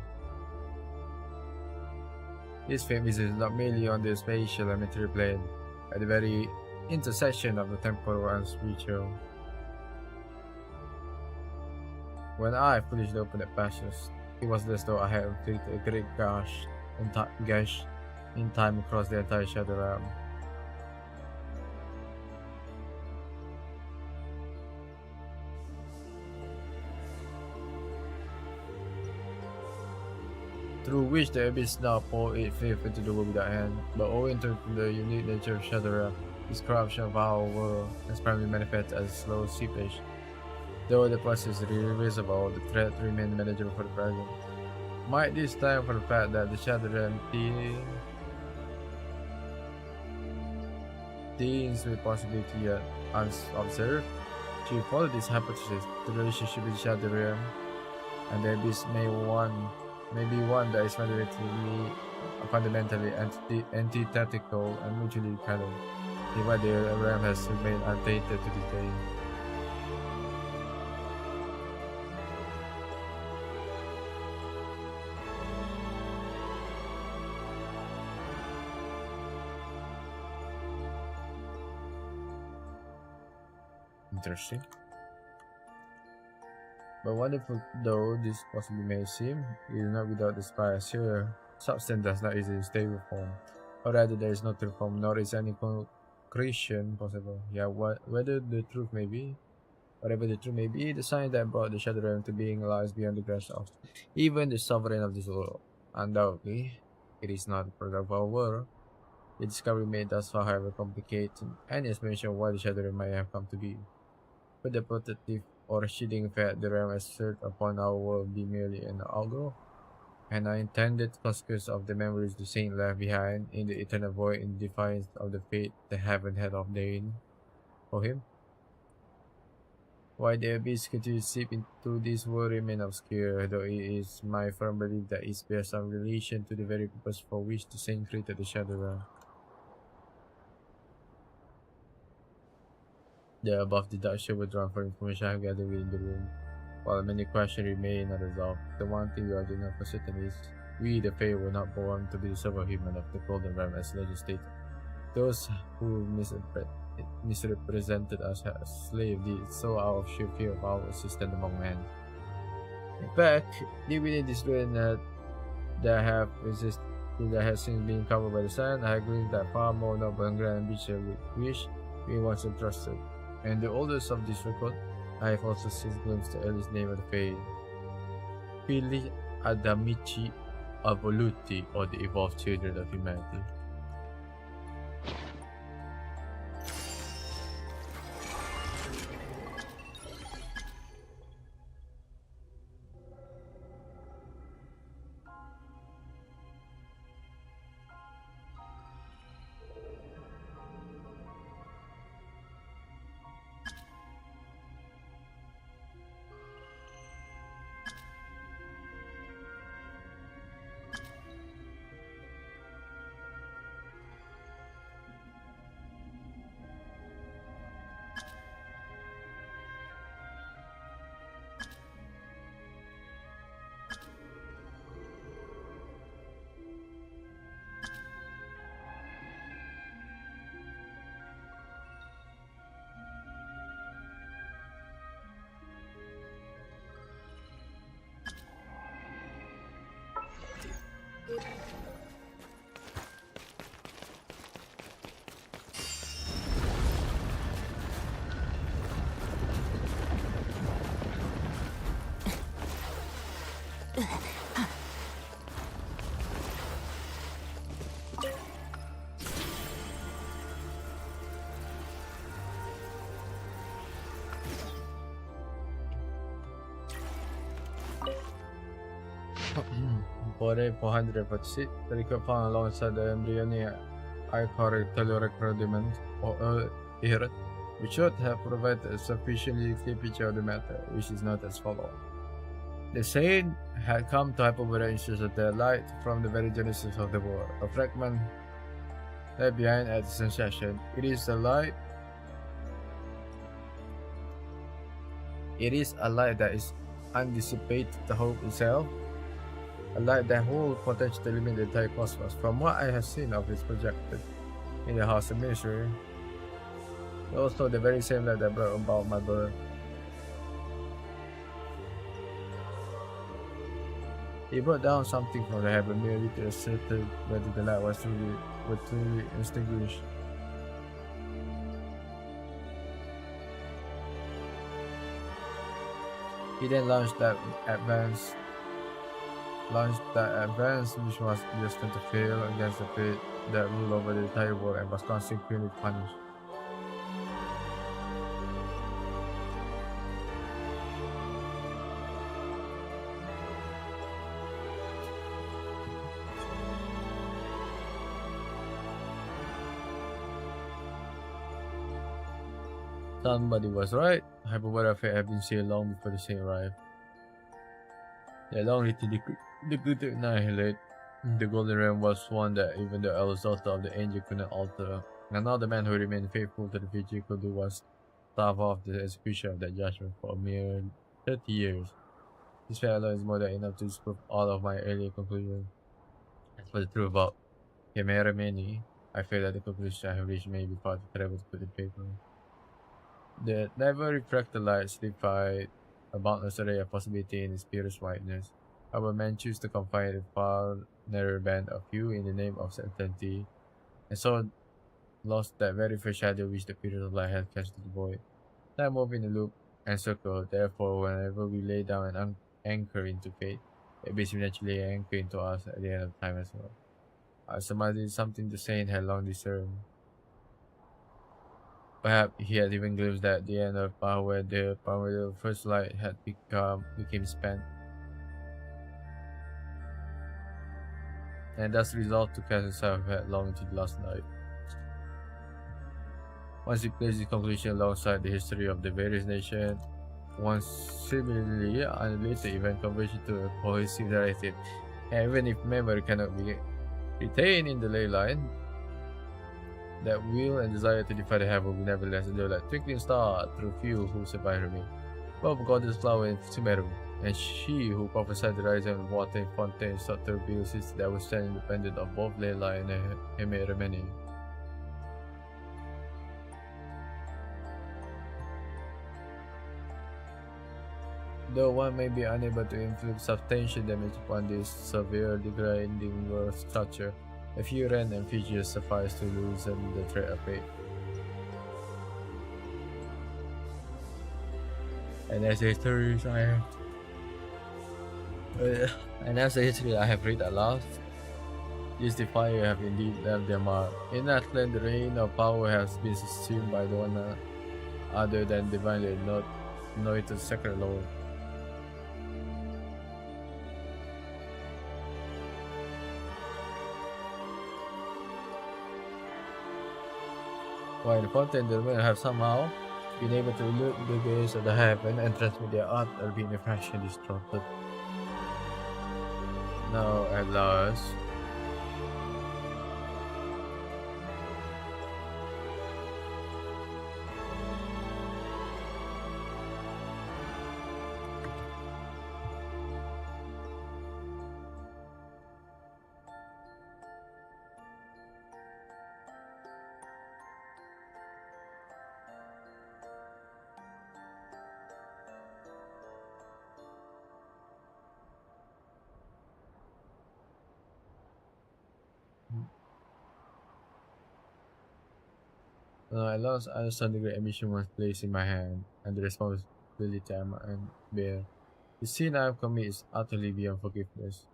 A: This film is not merely on the spatial and material plane, at the very intersection of the temporal and spiritual. When I foolishly opened the passage, it was as though I had inflicted a great gash in time across the entire shadow realm. Through which the abyss now poured its faith into the world without end, but owing to the unique nature of Shadow Realm, this corruption of our world has primarily manifested as slow seepage. Though the process is irreversible, the threat remains manageable for the present. Might this time for the fact that the Shadow Realm teens with possibility yet unobserved? To follow this hypothesis, the relationship with the Shadow Realm and the abyss may be one that is fundamentally antithetical and mutually canon. Even the realm has remained untainted to this day. Interesting. But wonderful though this possibly may seem, it is not without the spice here. Substance does not easily stay with form, or rather there is no true form, nor is any concretion possible. Yeah, whatever the truth may be, the science that brought the Shadow Realm to being lies beyond the grasp of even the sovereign of this world. Undoubtedly, it is not a product of our world. The discovery made thus far, however, complicates any explanation of why the Shadow Realm might have come to be. Could the protective or shielding effect the realm assert upon our world be merely an outgrowth, an unintended consequence of the memories the saint left behind in the eternal void in defiance of the fate the heaven had ordained for him? Why the abyss continues to seep into this world remains obscure, though it is my firm belief that it bears some relation to the very purpose for which the saint created the Shadow Realm. The above deduction were drawn from information I have gathered within the room. While many questions remain unresolved, the one thing we already know for certain is we, the Fae, were not born to be the superhuman of the Golden Realm as legend stated. Those who misrepresented us as slaves did so out of sheer fear of our existence among men. In fact, deep within this realm that have since been covered by the sun, I have glimpsed that far more noble and grand ambition with which we once entrusted. And the oldest of this record, I have also since glimpsed the earliest name of the Fae, Fili Adamici Evoluti, or the evolved children of humanity. 446, the record found alongside the embryonic ichoric rudiment or Earth, which should have provided a sufficiently clear picture of the matter, which is not as follows. The saint had come to Hyperborea instance of the light from the very genesis of the world. A fragment left behind at its inception. It is a light that is undissipate the hope itself, a light that will potentially limit the entire cosmos. From what I have seen of its projected in the house of ministry, also the very same light that brought about my birth. He brought down something from the heaven merely to ascertain whether the light was truly extinguished. He then launched that advance which was destined to fail against the fate that ruled over the entire world and was consequently punished. Somebody was right. Hyperborea Fate had been seen long before the saint arrived. They long to decree to annihilate. The Golden Realm was one that even the eldest daughter of the angel could not alter. And now the man who remained faithful to the future could do was starve off the execution of that judgment for a mere 30 years. This fact alone is more than enough to disprove all of my earlier conclusions. As for the truth about Chimera Many, I feel that the conclusion I have reached may be far too terrible to put in paper. The never refracted light signified a boundless array of possibility in its purest whiteness. However, men choose to confine a far narrower band of hue in the name of certainty, and so lost that very first shadow which the period of light had cast to the void. Time moved in a loop and circle, therefore whenever we lay down an anchor into fate, it basically naturally anchor into us at the end of time as well. I surmised something the saint had long discerned. Perhaps he had even glimpsed that the end of power where the first light had became spent, and thus resolved to cast himself headlong into the last night. Once he placed his conclusion alongside the history of the various nations, one similarly unrelated event converged into a cohesive narrative, and even if memory cannot be retained in the ley line, that will and desire to defy the heaven will nevertheless endure like twinkling star through few who survive remain. Both goddess flower in Sumeru, and she who prophesied the rising of water in Fontaine sought to reveal cities that would stand independent of both Layla and Emeremene. Though one may be unable to inflict substantial damage upon this severe degrading world structure, a few random features suffice to loosen the thread of fate. And as a history I have read aloud, these defiers have indeed left their mark. In Atlant, the reign of power has been assumed by no one other than divinely anointed sacred lord. While the Fontaine de Ruin have somehow been able to look the gaze of the heaven and transmit their art are being a fraction distorted. Now at last, I understand the great ambition was placed in my hand, and the responsibility I bear. The sin I have committed is utterly beyond forgiveness.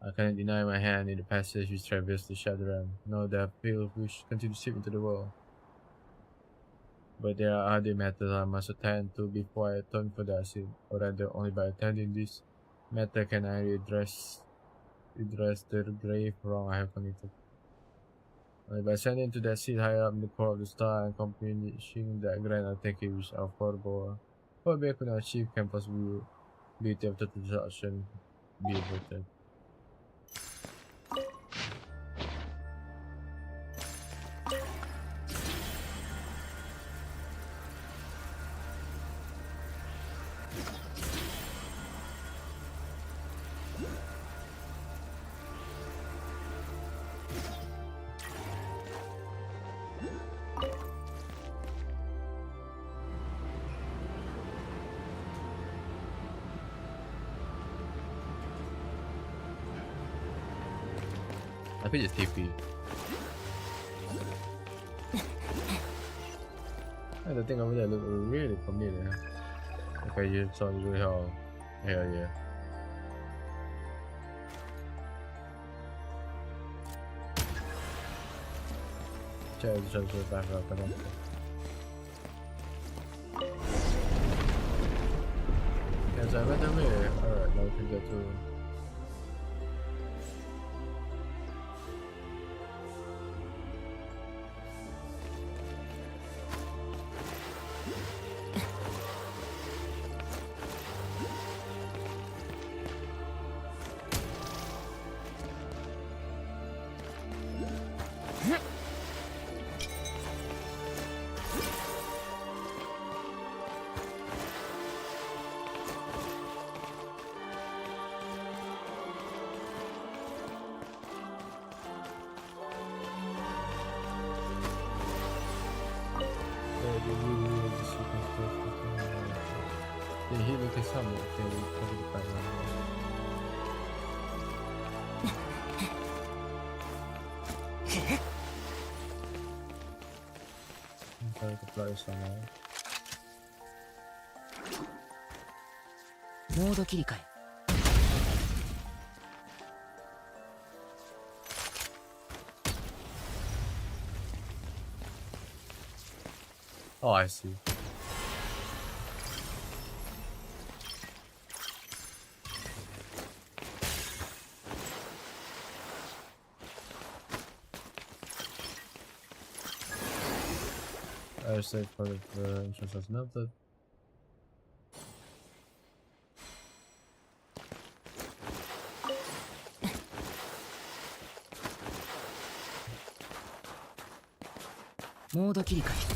A: I cannot deny my hand in the passage which traversed the Shadow Realm, nor the appeal which continues to seep into the world. But there are other matters I must attend to before I atone for that sin, or rather only by attending this Matter, can I redress the grave wrong I have committed? Only by sending to that seat higher up in the core of the star and accomplishing that grand attack which affordable what we could achieve can possibly beauty of total destruction be averted. I think it's TP. And the thing over there look really familiar. Okay, you saw the real hell yeah. Check the back up and on. Yes, I went away. Alright, now we can get through. He look at some okay, cover the background. Try to play somewhere.
J: モード切り替え。
A: Oh, I see. I saved for the interest has melted.
J: Mode 切り替え。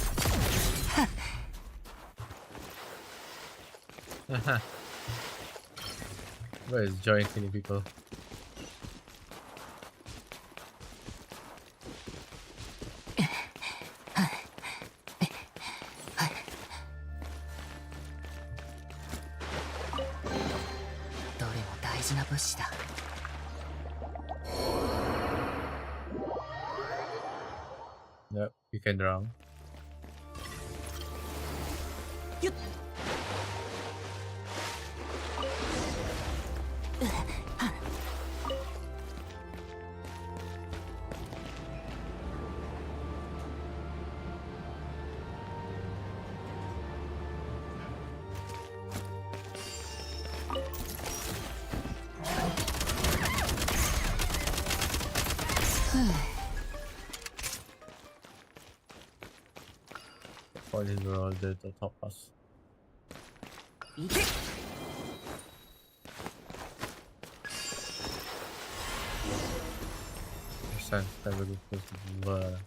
A: Where is Joy killing people? Yep, you can drown. Poisons were all dead to top us. Sense that really close to the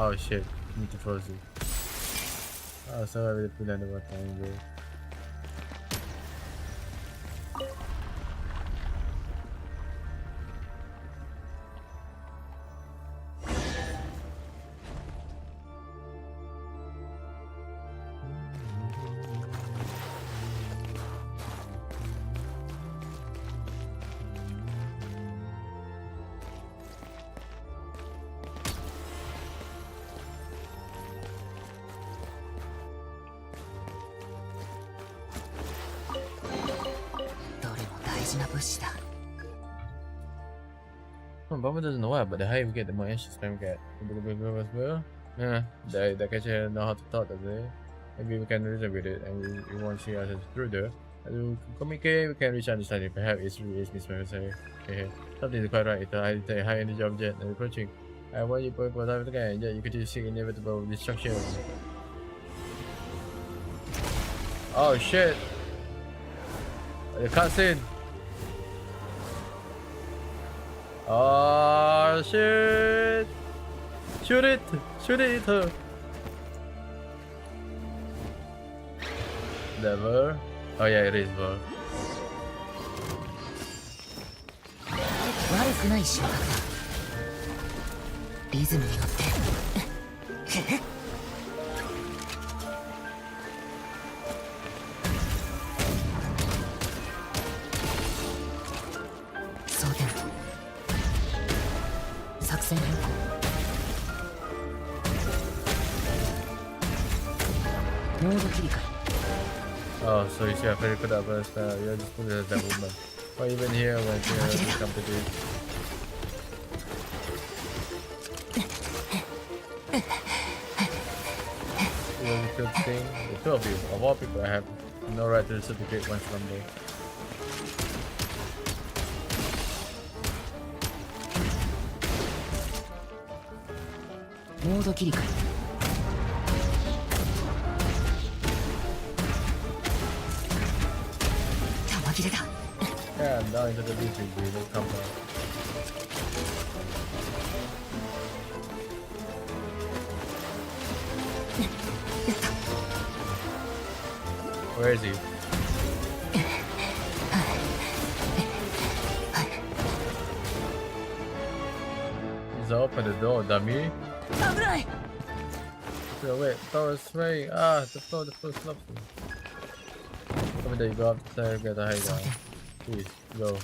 A: Oh shit, need to close it. Oh, so I really put down the button, bro.
J: 事な物資だ。
A: Baba doesn't know why, but the higher we get, the more anxious we get. Yeah, they actually know how to talk, does it? Maybe we can reason with it, and we won't see ourselves through there. As we communicate, we can reach understanding. Perhaps it's really is misbehaving. Something is quite right. It's a high energy object and approaching. And when you put time again, yeah, you could just see inevitable destruction. Oh shit! The cutscene! Oh shit! Shoot it! Shoot it! Never. Oh yeah, it is Ver.
J: 悪くない収穫だ。リズムに乗って。装填。作戦変更。モード切り替え。
A: Oh, so you see a very good upper style. You're just put it as that movement. Or even here when you come to this. You know the good thing? The two of you, of all people, I have no right to reciprocate one's number.
J: Mode 切り替え。
A: Yeah, now into the beach, we will come back. Where is he? He's open the door, dummy. So wait, throw a swing. Ah, the floor slops me. Come there, you go up there, get the high ground. Please, go.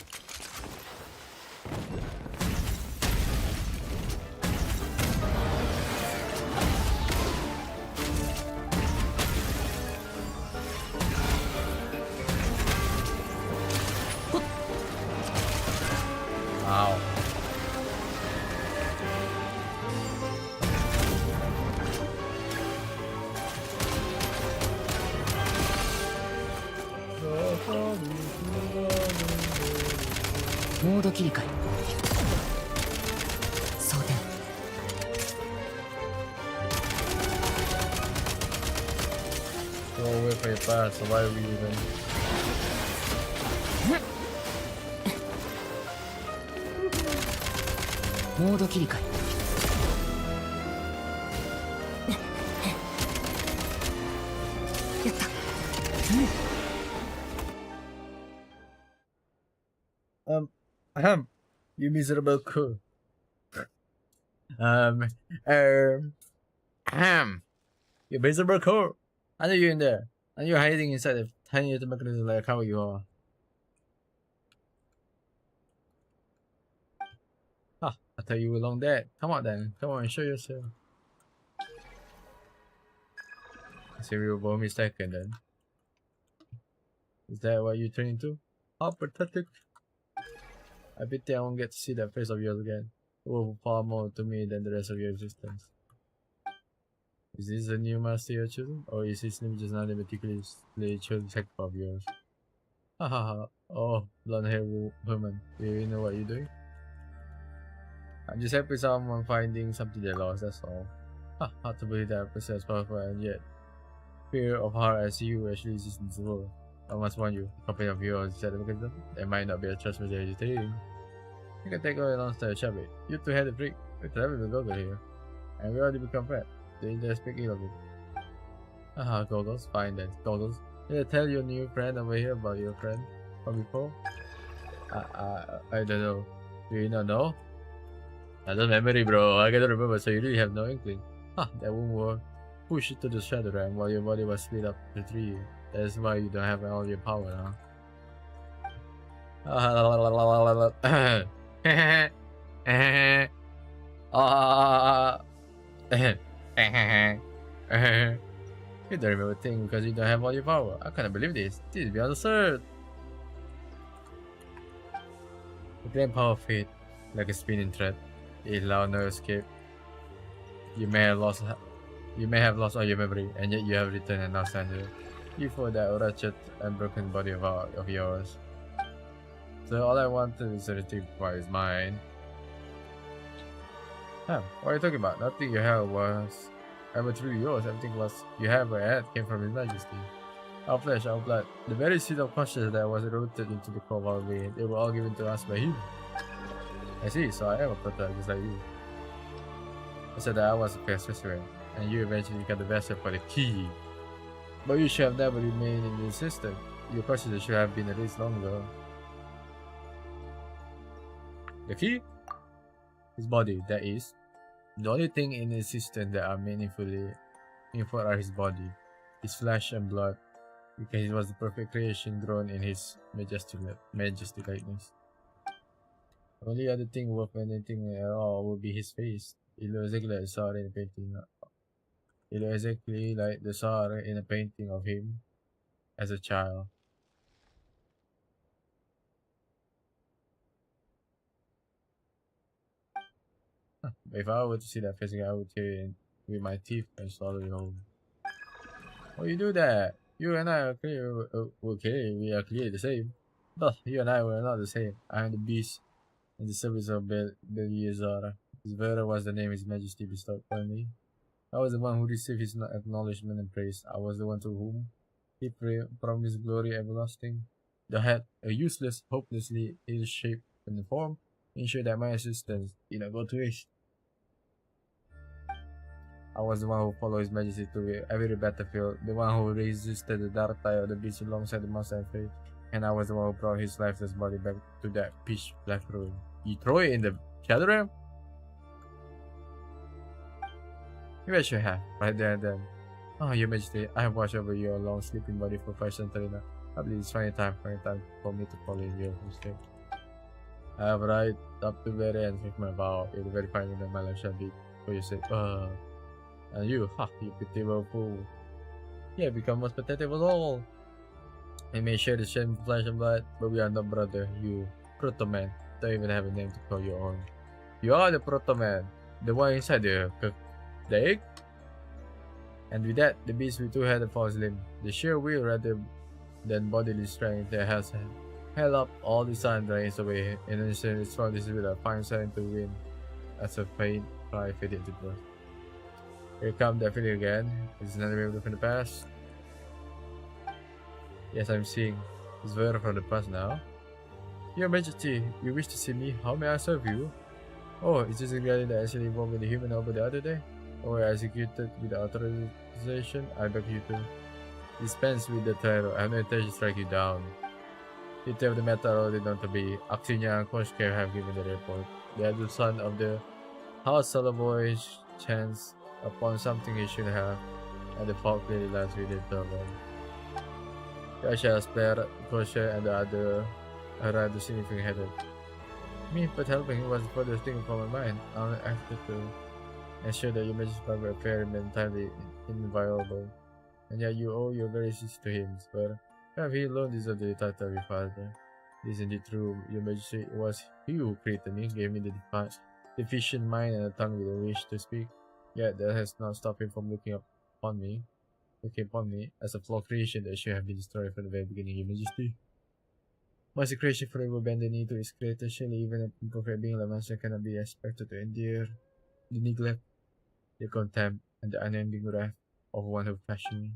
A: Wow.
J: Mode 切り替え。装填。
A: Go away from your past, so why are we even?
J: Mode 切り替え。やった。
A: You miserable crew. You miserable crew. I know you're in there. And you're hiding inside the tiny little mechanism like how you are. Ah, I thought you were long dead. Come on then. Come on and show yourself. See, we were both mistaken then. Is that what you turn into? How pathetic. I bet I won't get to see that face of yours again. It will far more to me than the rest of your existence. Is this a new master you're choosing? Or is this just not a meticulously chosen sector of yours? Ha ha ha. Oh, blonde hair woman. Do you know what you're doing? I'm just happy someone finding something they lost, that's all. Ha, hard to believe that a person as powerful and yet fear of her as you actually exists in this world. I must warn you, a company of yours is mechanism. There might not be a trust for vegetarian. You can take away alongside shall we? You two had a freak. We travel to Gogo here. And we already become friends. They just speak ill of it. Haha, Goggles, fine then. Goggles, did I tell your new friend over here about your friend from before? I don't know. Do you not know? I don't memory, bro. I gotta remember, so you really have no inkling. Huh, that woman was pushed into the shadow realm while your body was split up to three. That's why you don't have all your power, huh? You don't remember things because you don't have all your power. I cannot believe this. This is beyond absurd. The grand power of fate, like a spinning thread, it allowed no escape. You may have lost all your memory, and yet you have returned and now stand here. You for that wretched and broken body of yours. So all I wanted is to retrieve what is mine. Huh, what are you talking about? Nothing you have was ever truly yours. Everything was you have or had came from His Majesty. Our flesh, our blood, the very seed of consciousness that was rooted into the core of our being, they were all given to us by Him. I see, so I am a prototype just like you. I said that I was a possessor, and you eventually got the vessel for the key. But you should have never remained in the system. Your consciousness should have been released long ago. The key? His body, that is. The only thing in existence that are meaningful are his body, his flesh and blood, because he was the perfect creation grown in his majesty likeness. The only other thing worth anything at all would be his face. It looks exactly like the Sahara in a painting. It looks exactly like the Sahara in a painting of him as a child. If I were to see that face again, I would tear it with my teeth and swallow it whole. Why you do that? You and I are clear. Okay, we are clearly the same. But you and I were not the same. I am the beast in the service of Belshazzar. Zvera was the name His Majesty bestowed upon me. I was the one who received his acknowledgement and praise. I was the one to whom he promised glory everlasting. The head, a useless, hopelessly ill-shaped form, ensured that my assistance did not go to waste. I was the one who followed His Majesty to every battlefield, the one who resisted the dark tide of the beast alongside the master and faith, and I was the one who brought his lifeless body back to that pitch black ruin. You throw it in the Shadow Realm? Maybe I should have, right there and then. Oh, Your Majesty, I have watched over your long sleeping body for 5 centuries now. I believe it's finally time for me to follow in your footsteps. I have right up to the very end with my vow. It will verify me that my life shall be for your sake. And you, you pitiable fool. You have become most pathetic of all. We may share the same flesh and blood, but we are not brother. You, Proto-Man, don't even have a name to call your own. You are the Proto-Man, the one inside the egg? And with that, the beast with 2-headed false limb, the sheer will rather than bodily strength that has held up all the sun drains away, and instead its front is with a fine sign to win as a faint cry faded to birth. Here come that feeling again. Is another way from the past? Yes, I'm seeing. It's Zvera from the past now. Your Majesty, you wish to see me? How may I serve you? Oh, is this regarding the accident involved with the human over the other day? Or executed without authorization? I beg you to dispense with the terror. I have no intention to strike you down. The detail of the matter already known to be. Aksinya and Koshker have given the report. They are the son of the House Solovoy's chance upon something he should have, and the fault clearly lies with the turban. Kasha, Spare, Kosher, and the other are rather significant headed. Me, but helping him was the furthest thing from my mind. I only acted to ensure that your Majesty's power affair remained entirely inviolable. And yet you owe your very existence to him, Spare. Have he alone deserved the title of your father? This is indeed true, Your Majesty. It was he who created me, gave me the deficient mind and a tongue with a wish to speak. Yet that has not stopped him from looking upon me as a flawed creation that should have been destroyed from the very beginning, Your Majesty. Once the creation forever bend the knee to its creator, surely even a imperfect being like myself cannot be expected to endure the neglect, the contempt, and the unending wrath of one who fashioned me.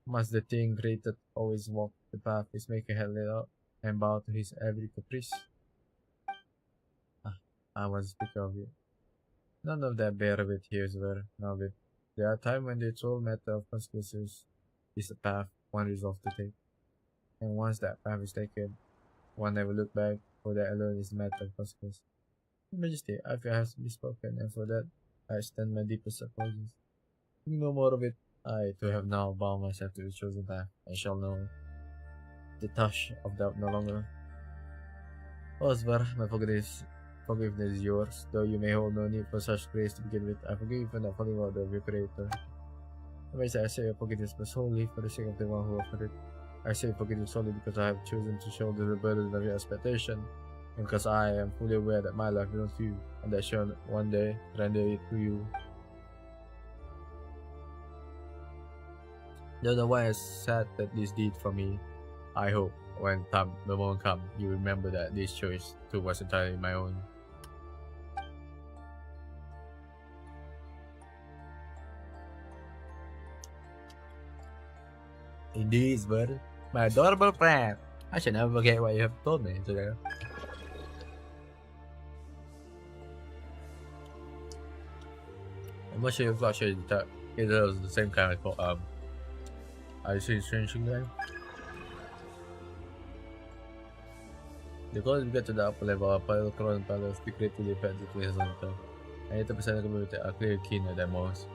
A: Must the thing created always walk the path his maker had laid out, and bow to his every caprice? I was speaking of you. None of that bear with tears were, none of it. There are times when the sole matter of consequences is the path one resolves to take. And once that path is taken, one never look back, for that alone is the matter of consequence. Your Majesty, I feel I have spoken, and for that I extend my deepest apologies. No more of it. I too have now bound myself to the chosen path, and shall know the touch of doubt no longer. Osvar, my forgiveness is yours, though you may hold no need for such grace to begin with. I forgive you for not following the order of your Creator. I say your forgiveness was solely for the sake of the one who offered it. I say forgiveness solely because I have chosen to shoulder the burden of your expectation. because I am fully aware that my life belongs to you, and that shall one day render it to you. Don't know why I said that this deed for me. I hope when the moment comes, you remember that this choice too was entirely my own. Indeed, brother. My adorable friend. I shall never forget what you have told me today. I'm not sure if that it was the same kind of I see strange thing there. The closer we get to the upper level, our Pylocron Palace secretly defends the place on top. And 80% of the community are clearly keener than most.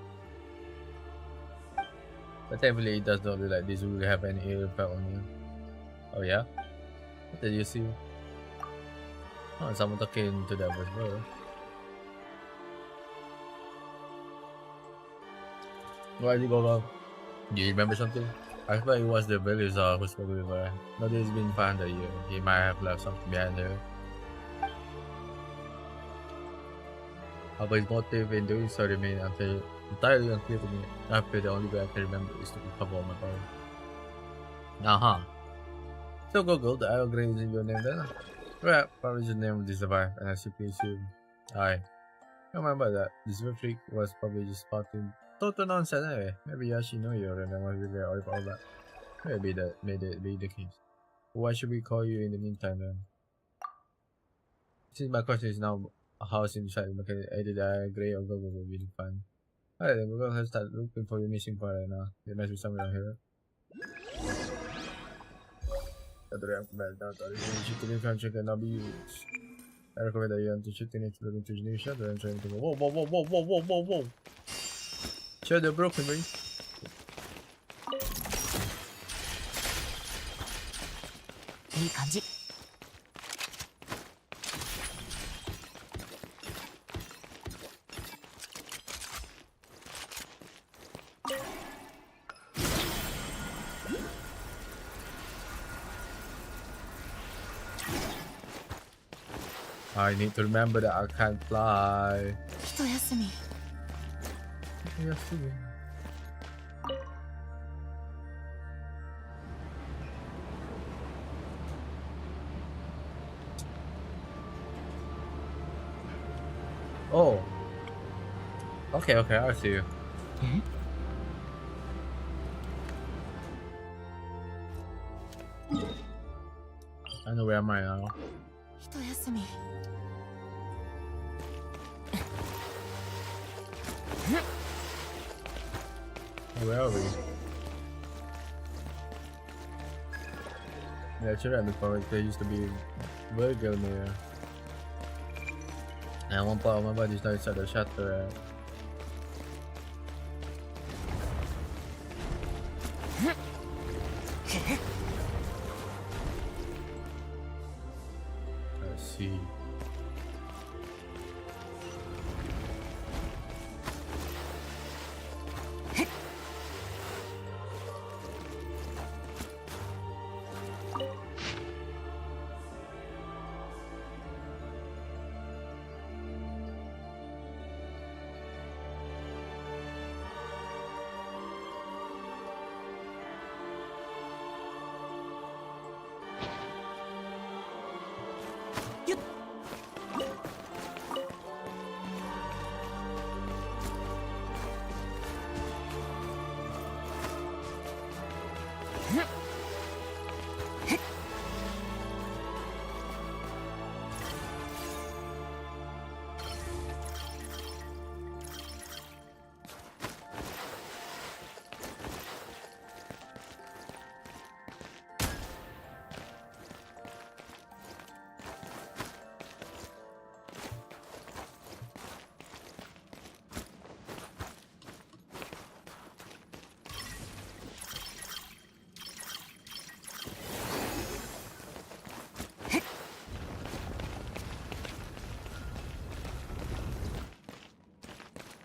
A: But thankfully it does not look like this will have any ill effect on you. Oh yeah? What did you see? Oh, someone talking to them as well. Why did you go wrong? Do you remember something? I thought it was the village who spoke with her. But it's been 500 years. He might have left something behind her. However, his motive in doing so remains entirely unclear to me. I feel the only way I can remember is to recover all my power. So Google, the Isle Grey is in your name then? Well, probably the name of this survive, and I simply assume. I remember that this freak was probably just spouting total nonsense anyway. Maybe Yashi know you and I must be very worried about all that. Maybe that may be the case. Why should we call you in the meantime then? Since my question is now a house inside the mechanic, either the Isle Grey or Google will be fine. Alright then, we're gonna start looking for your missing part right now. There must be somewhere around here. Shooting function cannot be used. I recommend that you enter shooting into the vintage new shutter and trying to go. Whoa. Shutter broken, right? I need to remember that I can't fly.
B: 一休み。
A: Oh. Okay, I see you. I know where am I now.
B: 一休み。
A: Where are we? Yeah, sure, before there used to be Virgil near. And one part of my body started to shatter. Let's see.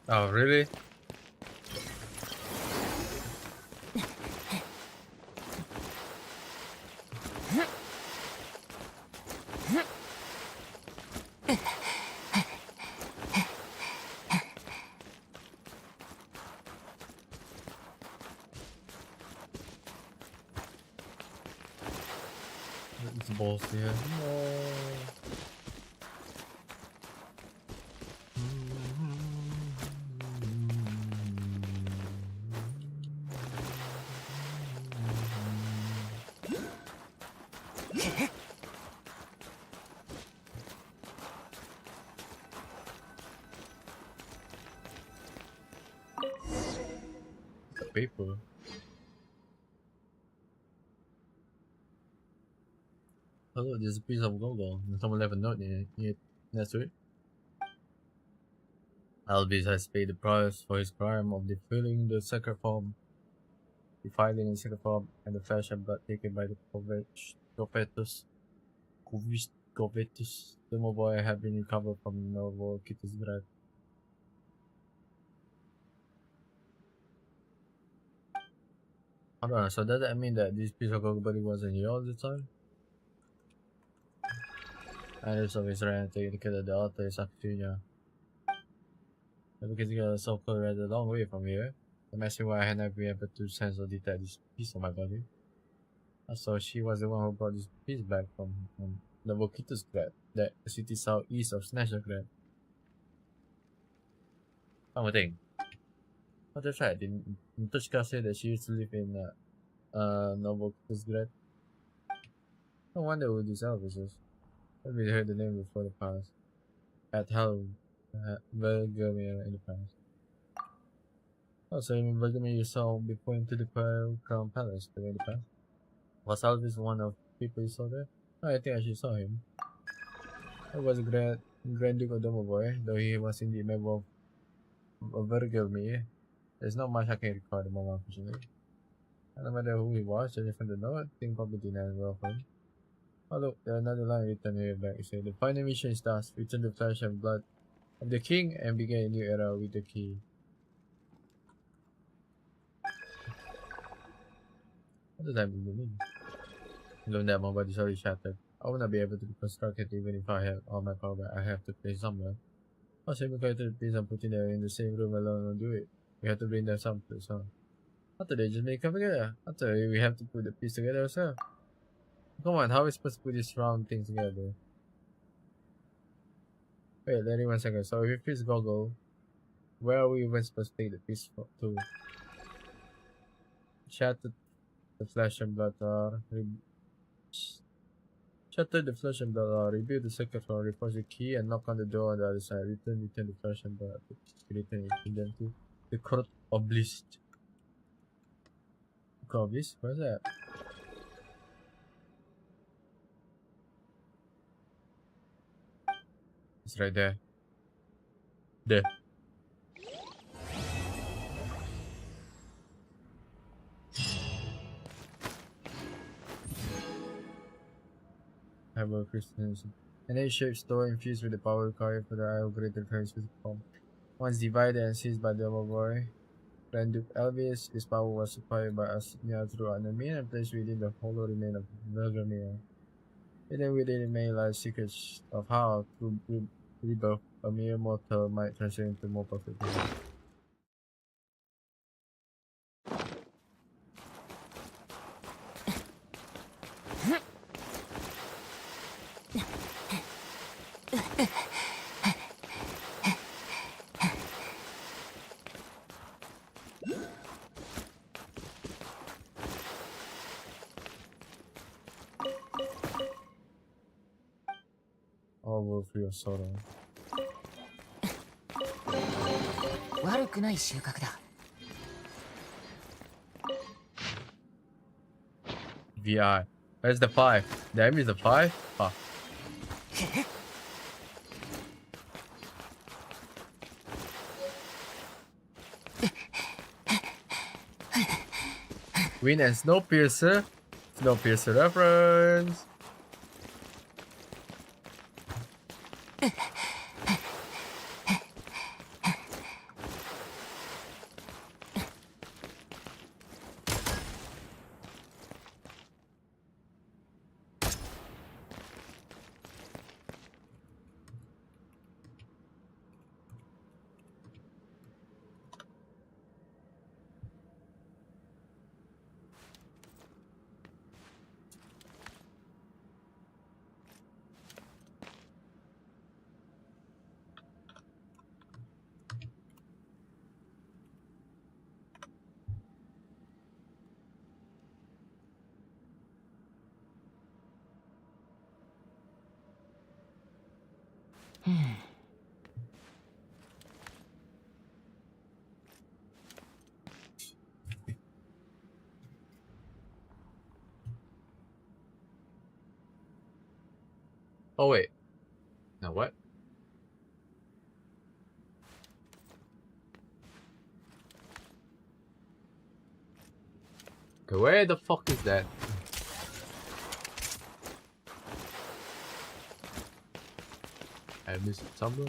A: Oh, really? boss here. No. Paper. Oh, there's a piece of gold. Someone left a note in it. That's it. Alvis has paid the price for his crime of defiling the sacred form, defiling the sacred form, and the flesh and blood taken by the Covetus. The mobile have been recovered from Novo Kitty's grave. Hold on, so does that mean that this piece of gold body wasn't here all the time? And it's always trying to indicate that the altar is Actinia. Because you got a so-called right a long way from here. I'm asking why I had not been able to sense or detect this piece of my body. So she was the one who brought this piece back from the Vokitus grab, the city southeast of Snatcher grab. One more thing. Oh, that's right. Didn't Tushka say that she used to live in Novokitus grad? No wonder who this Elvis is. Maybe heard the name before the past. At how Belgramir in the past. Also, in Belgramir you saw before into the Crown Palace in the past. Was Elvis one of the people you saw there? Oh, I think I actually saw him. He was a Grand Duke of Domovoy, though he was indeed a member of Belgramir. There's not much I can recall at the moment, unfortunately. No matter who he was, judging from the note, I think probably denied well for him. Oh look, there's another line written here back. It says, the final mission is thus, return the flesh and blood of the king and begin a new era with the key. What does that mean? Learn that my body is already shattered. I will not be able to reconstruct it even if I have all my power back. I have to play somewhere. I'll save the piece and put in there in the same room alone and do it. We have to bring them someplace, huh? After they just make come together. After we have to put the piece together ourselves. Come on, how are we supposed to put this round thing together? Wait, let me 1 second. So if we fix Goggle, where are we even supposed to take the piece to? Shatter the flesh and blood shatter the flesh and blood rebuild the second floor, reforce the key and knock on the door on the other side. Return the flesh and blood. Return them to the Court Obelisk. Court Obelisk? Where's that? It's right there. There. Hyper Christianism. An A-shaped store infused with the power required for the Isle Greater physical form. Once divided and seized by the Boy, Grand Duke Elvis, his power was acquired by Asnia through an Amir and placed within the hollow remain of Belgramir. Hidden within it may lie secrets of how, through rebirth, a mere mortal might transcend into more perfect being. All will free of sorrow.
J: 悪くない収穫だ。
A: VI. Where's the 5? Damn, is the 5? Fuck. Wind and Snowpiercer. Snowpiercer reference. Oh wait. Now what? Okay, where the fuck is that? I missed it somewhere.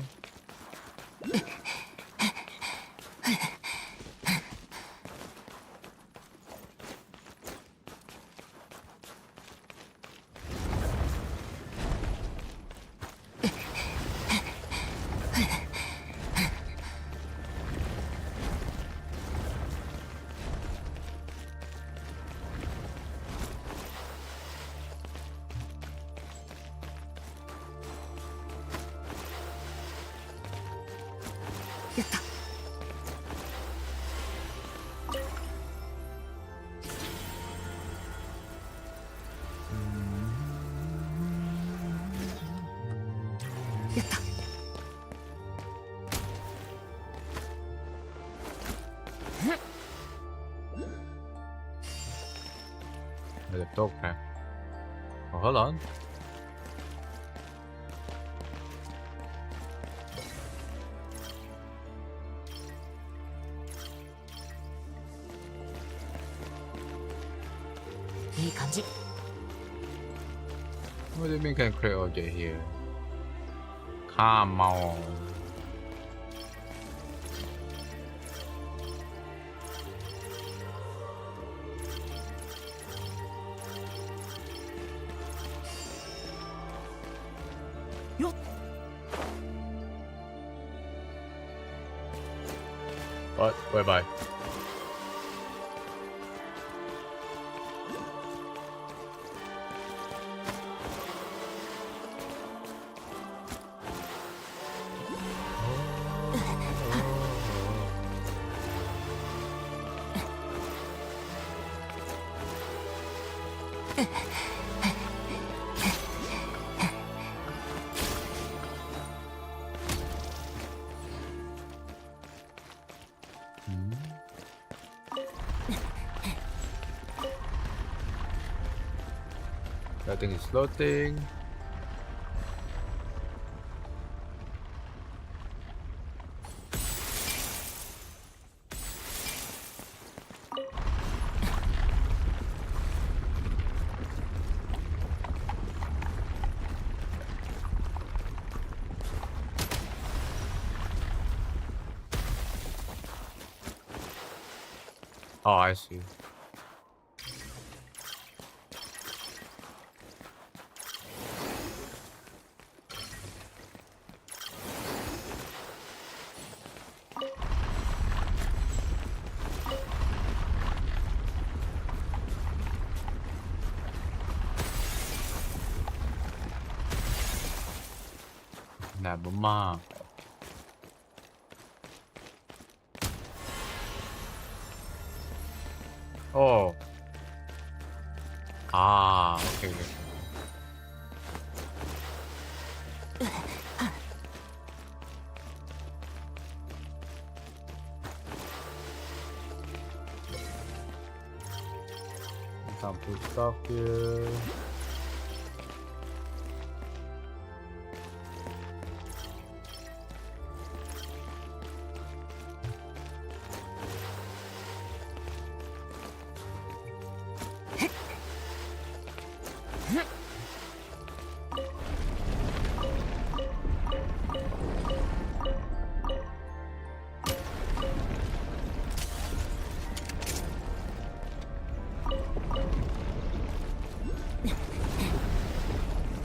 A: The dog pack. Oh, hold on. What do you mean can create object here? Come on. What? Whereby? That thing is floating. Oh, I see. Never mind. Oh. Ah, okay. Can't put stuff here.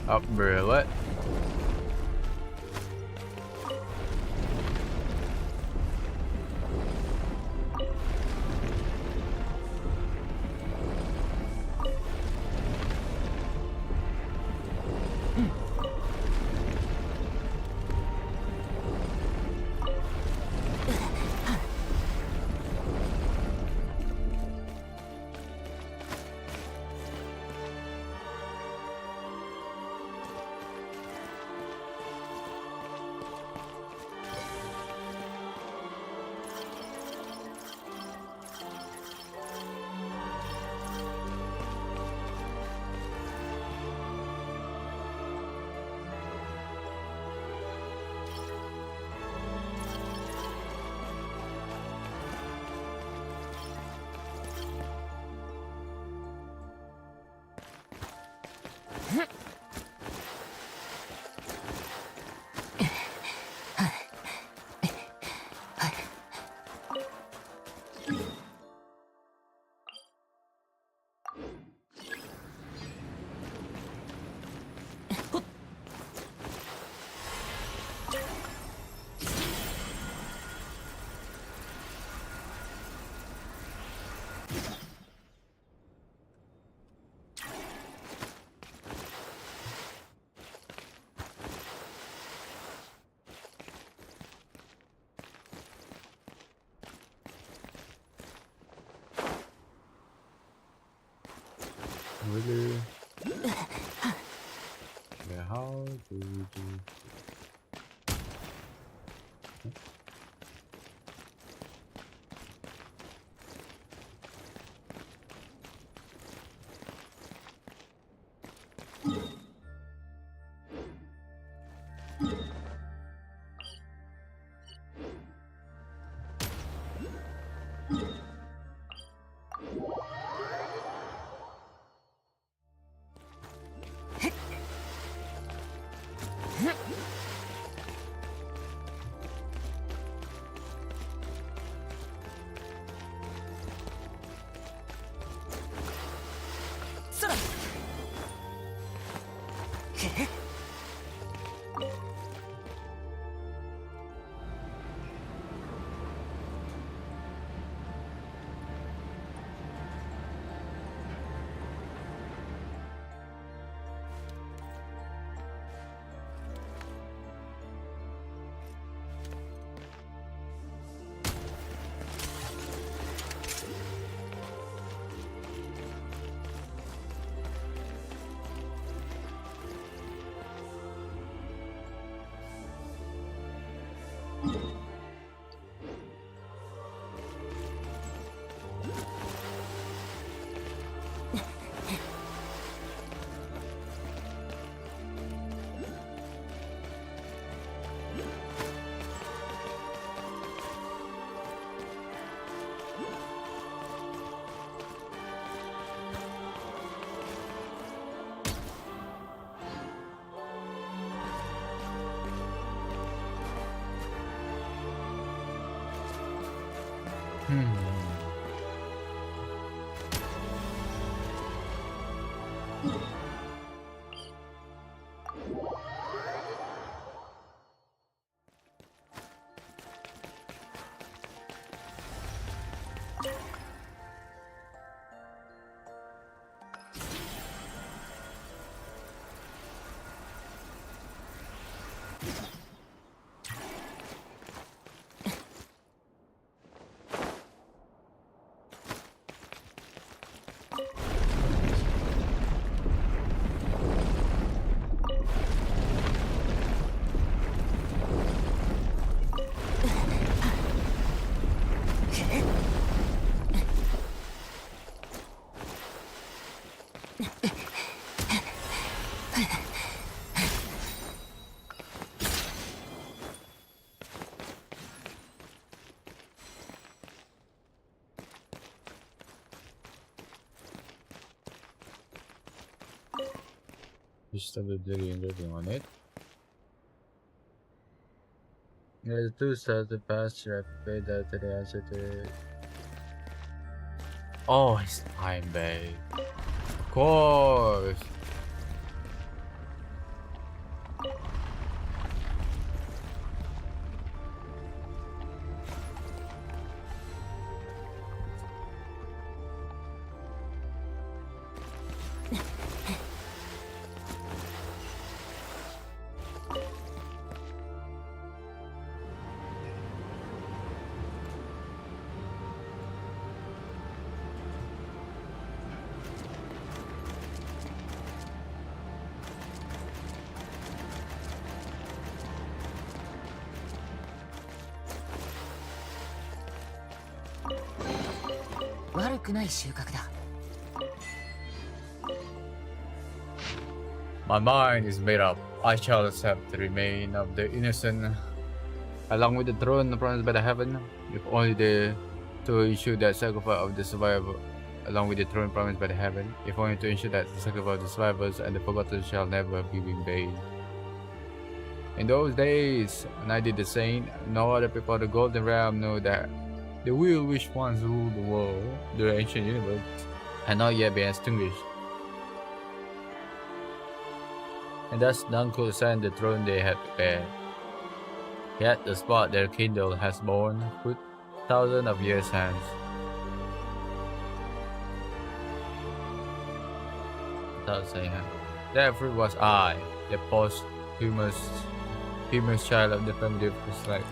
A: Up, bro, what? Really? Yeah, how do we do? Just a bit interesting on it. There's two sides to pass rapid that the answer to it. Oh, it's time, babe. Of course. My mind is made up. I shall accept the remain of the innocent, along with the throne promised by the heaven, if only to issue that sacrifice of the survivor along with the throne promised by the heaven, if only to ensure that the sacrifice of the survivors and the forgotten shall never be in vain. In those days, when I did the same, no other people of the Golden Realm knew that the will which once ruled the world, the ancient universe, had not yet been extinguished. And thus none could ascend the throne they had prepared. Yet the spark their kindle has borne fruit thousands of years hence. Without saying that, that fruit was I, the posthumous child of the primitive life.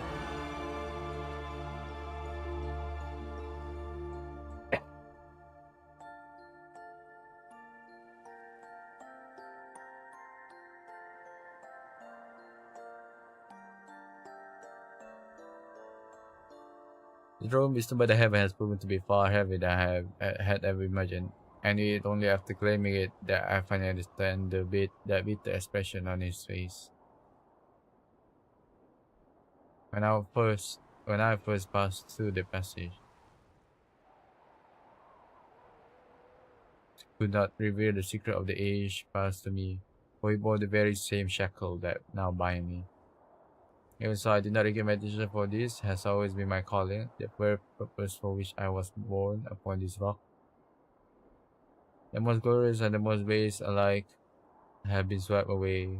A: The throne bestowed by the heaven has proven to be far heavier than I had ever imagined, and it only after claiming it that I finally understand that bitter expression on his face. When I first passed through the passage, could not reveal the secret of the age past to me, for he bore the very same shackle that now bind me. Even so, I did not regret meditation, for this has always been my calling, the very purpose for which I was born upon this rock. The most glorious and the most base alike have been swept away,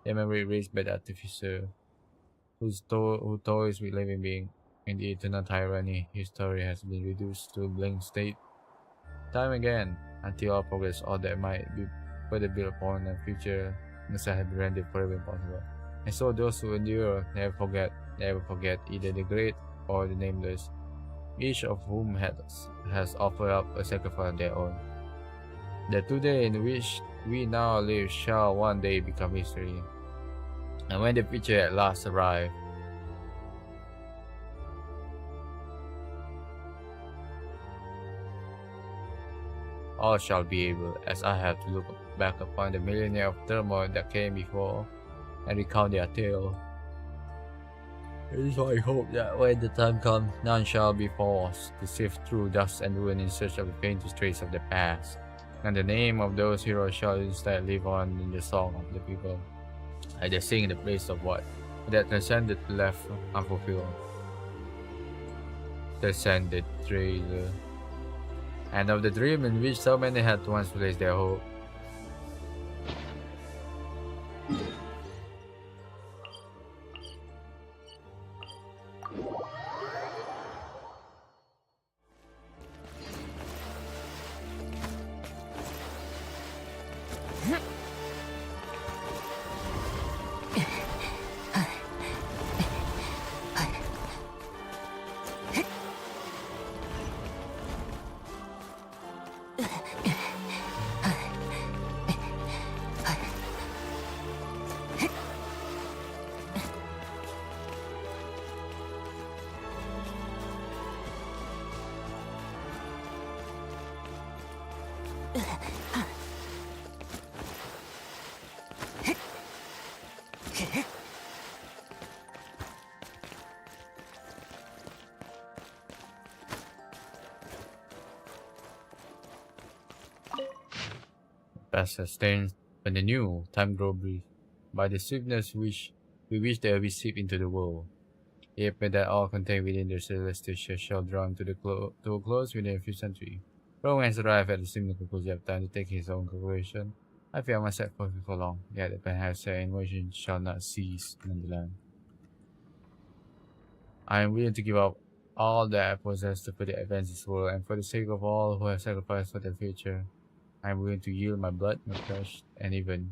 A: their memory erased by the artificer, who toys with living being. In the eternal tyranny, his story has been reduced to a blank state, time again, until all progress, all that might be further built upon and future must have been rendered forever impossible. And so those who endure never forget either the great or the nameless, each of whom has offered up a sacrifice of their own. The today in which we now live shall one day become history. And when the future at last arrive, all shall be able, as I have, to look back upon the millennia of turmoil that came before and recount their tale. It is my hope that when the time comes, none shall be forced to sift through dust and ruin in search of the faintest trace of the past, and the name of those heroes shall instead live on in the song of the people, like they sing in the place of what that transcended left unfulfilled. Transcended treasure, and of the dream in which so many had once placed their hope. Past sustained, when the new time grow brief, by the swiftness which we wish they be seep into the world. Yet may that all contained within the celestial shall drawn to a close within a few centuries. Rome has arrived at the similar conclusion of time to take his own calculation. I fear myself for long, yet the pen has said in motion shall not cease in the land. I am willing to give up all that I possess to further advance this world, and for the sake of all who have sacrificed for their future, I am willing to yield my blood, my flesh, and even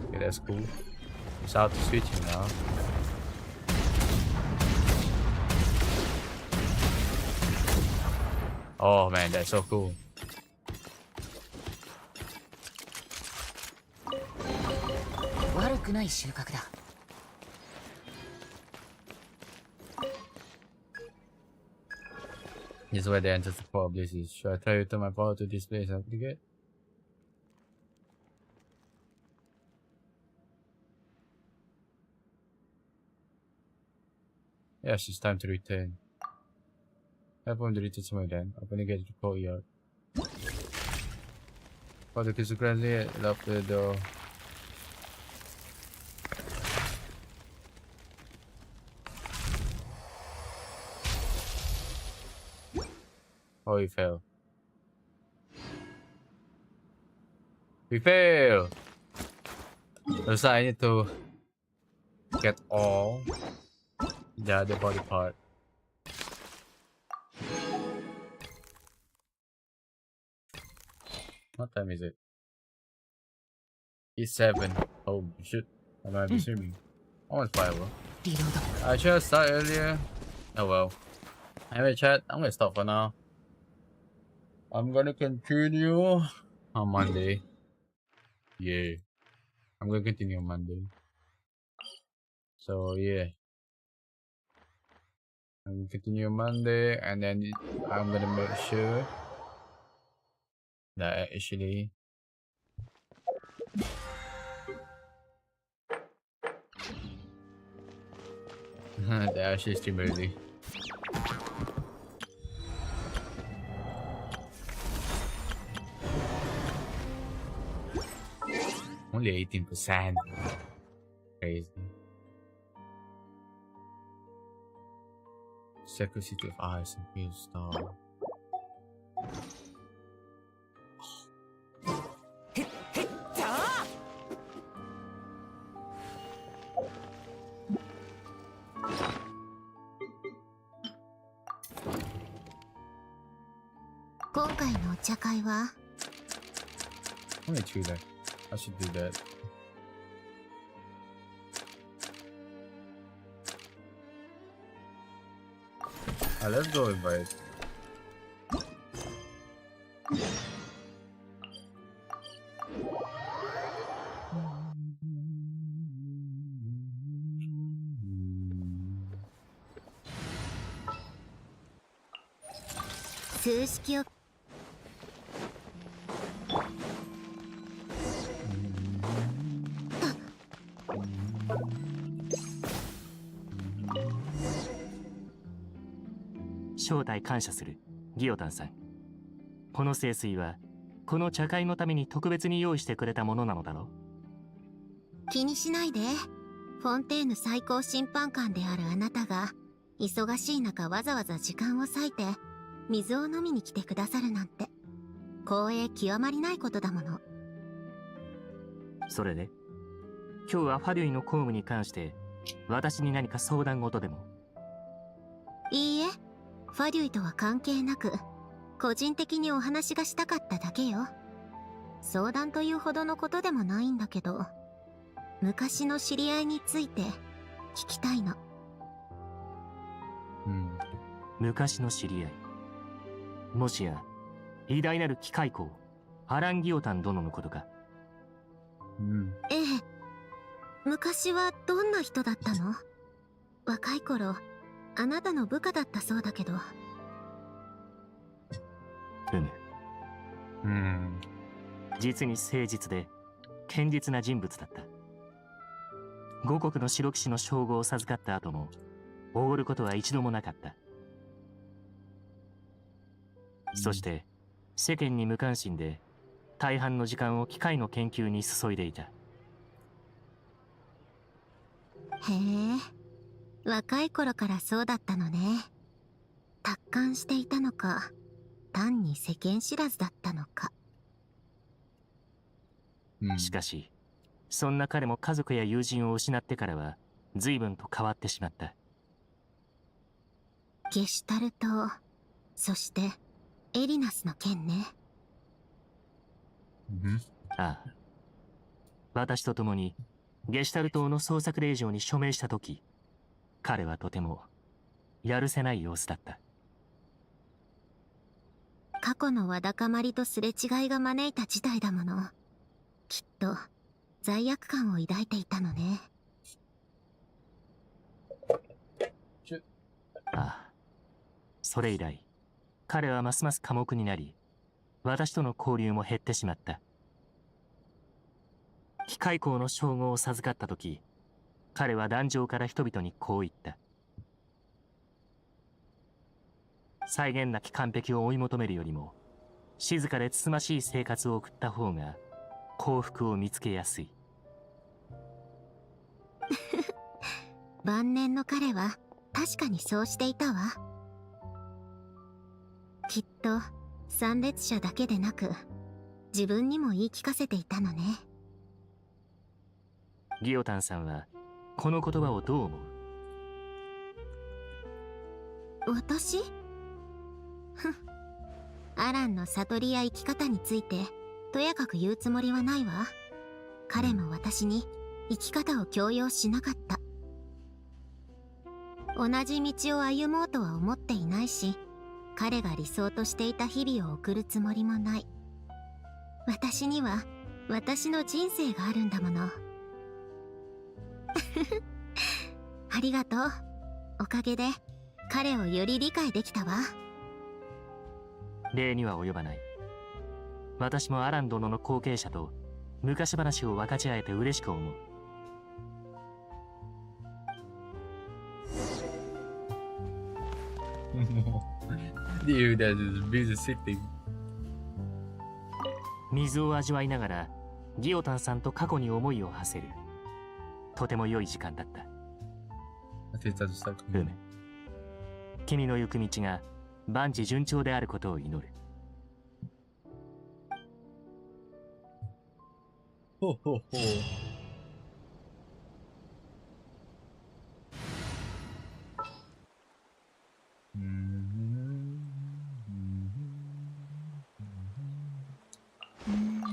A: okay, that's cool. It's auto switching now. Oh man, that's so cool.
J: 悪くない収穫だ。
A: This is where the entrance to Power Blaze is. Should I try to turn my power to this place after the gate? Yes, it's time to return. Everyone to return somewhere then. Open the gate to the courtyard. For the kids to grandly lock the door. Oh, we failed. We failed! Looks like I need to get all the other body part. What time is it? It's 7. Oh shit. I might be streaming. Almost 5. I should have started earlier. Oh well. Anyway chat, I'm gonna stop for now. I'm gonna continue on Monday. Yeah. I'm gonna continue on Monday. So yeah. I'm gonna continue on Monday and then I'm gonna make sure that actually they actually stream early. Only 18%. Crazy. Sacred City of Ice and Pale Star. Only 2 left. I should do that. Let's go invite.
E: 「招待感謝するギオタンさん。この聖水はこの茶会のために特別に用意してくれたものなのだろう。
B: 気にしないで。フォンテーヌ最高審判官であるあなたが忙しい中わざわざ時間を割いて水を飲みに来てくださるなんて光栄極まりないことだもの。
E: それで今日はファデュイの公務に関して私に何か相談事でも。
B: いいえ、ファデュイとは関係なく個人的にお話がしたかっただけよ。相談というほどのことでもないんだけど、昔の知り合いについて聞きたいの。
E: 昔の知り合い、もしや偉大なる機械工アラン・ギオタン殿のことか。
B: ええ、昔はどんな人だったの？若い頃あなたの部下だったそうだけど。
E: 実に誠実で堅実な人物だった。五国の白騎士の称号を授かった後もおごることは一度もなかった。そして世間に無関心で大半の時間を機械の研究に注いでいた。
B: へえ、若い頃からそうだったのね。達観していたのか、単に世間知らずだったのか。
E: しかしそんな彼も家族や友人を失ってからは随分と変わってしまった。
B: ゲシュタルト、そしてエリナスの件ね。
E: ああ、私と共にゲシュタル島の捜索令状に署名した時、彼はとてもやるせない様子だった。
B: 過去のわだかまりとすれ違いが招いた事態だもの。きっと罪悪感を抱いていたのね。
E: ああ、それ以来彼はますます寡黙になり、私との交流も減ってしまった。機械工の称号を授かった時、彼は壇上から人々にこう言った。際限なき完璧を追い求めるよりも、静かでつつましい生活を送った方が幸福を見つけやすい。
B: 晩年の彼は確かにそうしていたわ。きっと参列者だけでなく、自分にも言い聞かせていたのね。
E: ギオタンさんはこの言葉をどう思う？
B: 私？アランの悟りや生き方についてとやかく言うつもりはないわ。彼も私に生き方を強要しなかった。同じ道を歩もうとは思っていないし、彼が理想としていた日々を送るつもりもない。私には私の人生があるんだもの。ありがとう。おかげで彼をより理解できたわ。
E: 礼には及ばない。私もアラン殿の後継者と昔話を分かち合えて嬉しく思う。
A: Dude, that is visiting.
E: 水を味わいながらギオタンさんと過去に思いを馳せる。とても良い時間だった。ルメ、君の行く道が万事順調であることを祈る。
A: ほうほうほう。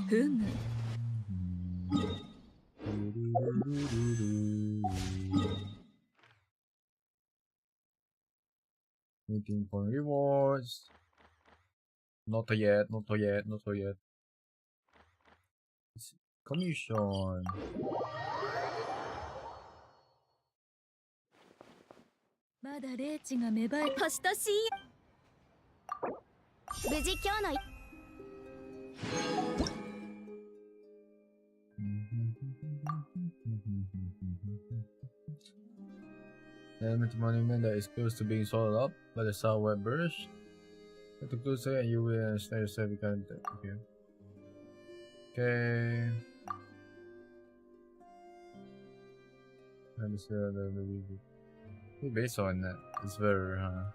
D: ふむ。
A: Waiting for rewards. Not yet, not yet, not yet. Commission.
D: まだ霊地が芽生えはしたし。無事今日の
A: The element monument that is close to being swallowed up by the southwest burst. Get too closer and you will snare yourself become dead. Okay. Okay. Let me see the review. Based on that, it's very, huh?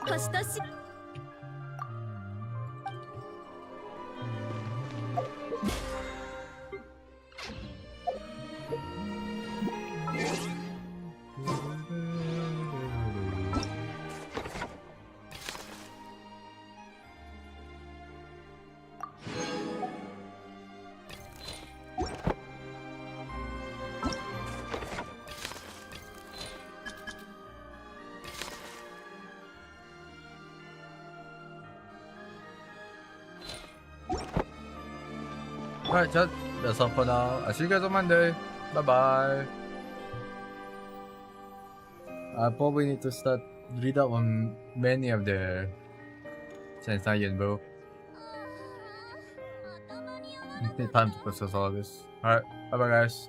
D: はしたし。
A: Alright, chat. That's all for now. I'll see you guys on Monday. Bye bye. I probably need to start read up on many of the Senseiyan, bro. Need time to process all of this. Alright, bye bye guys.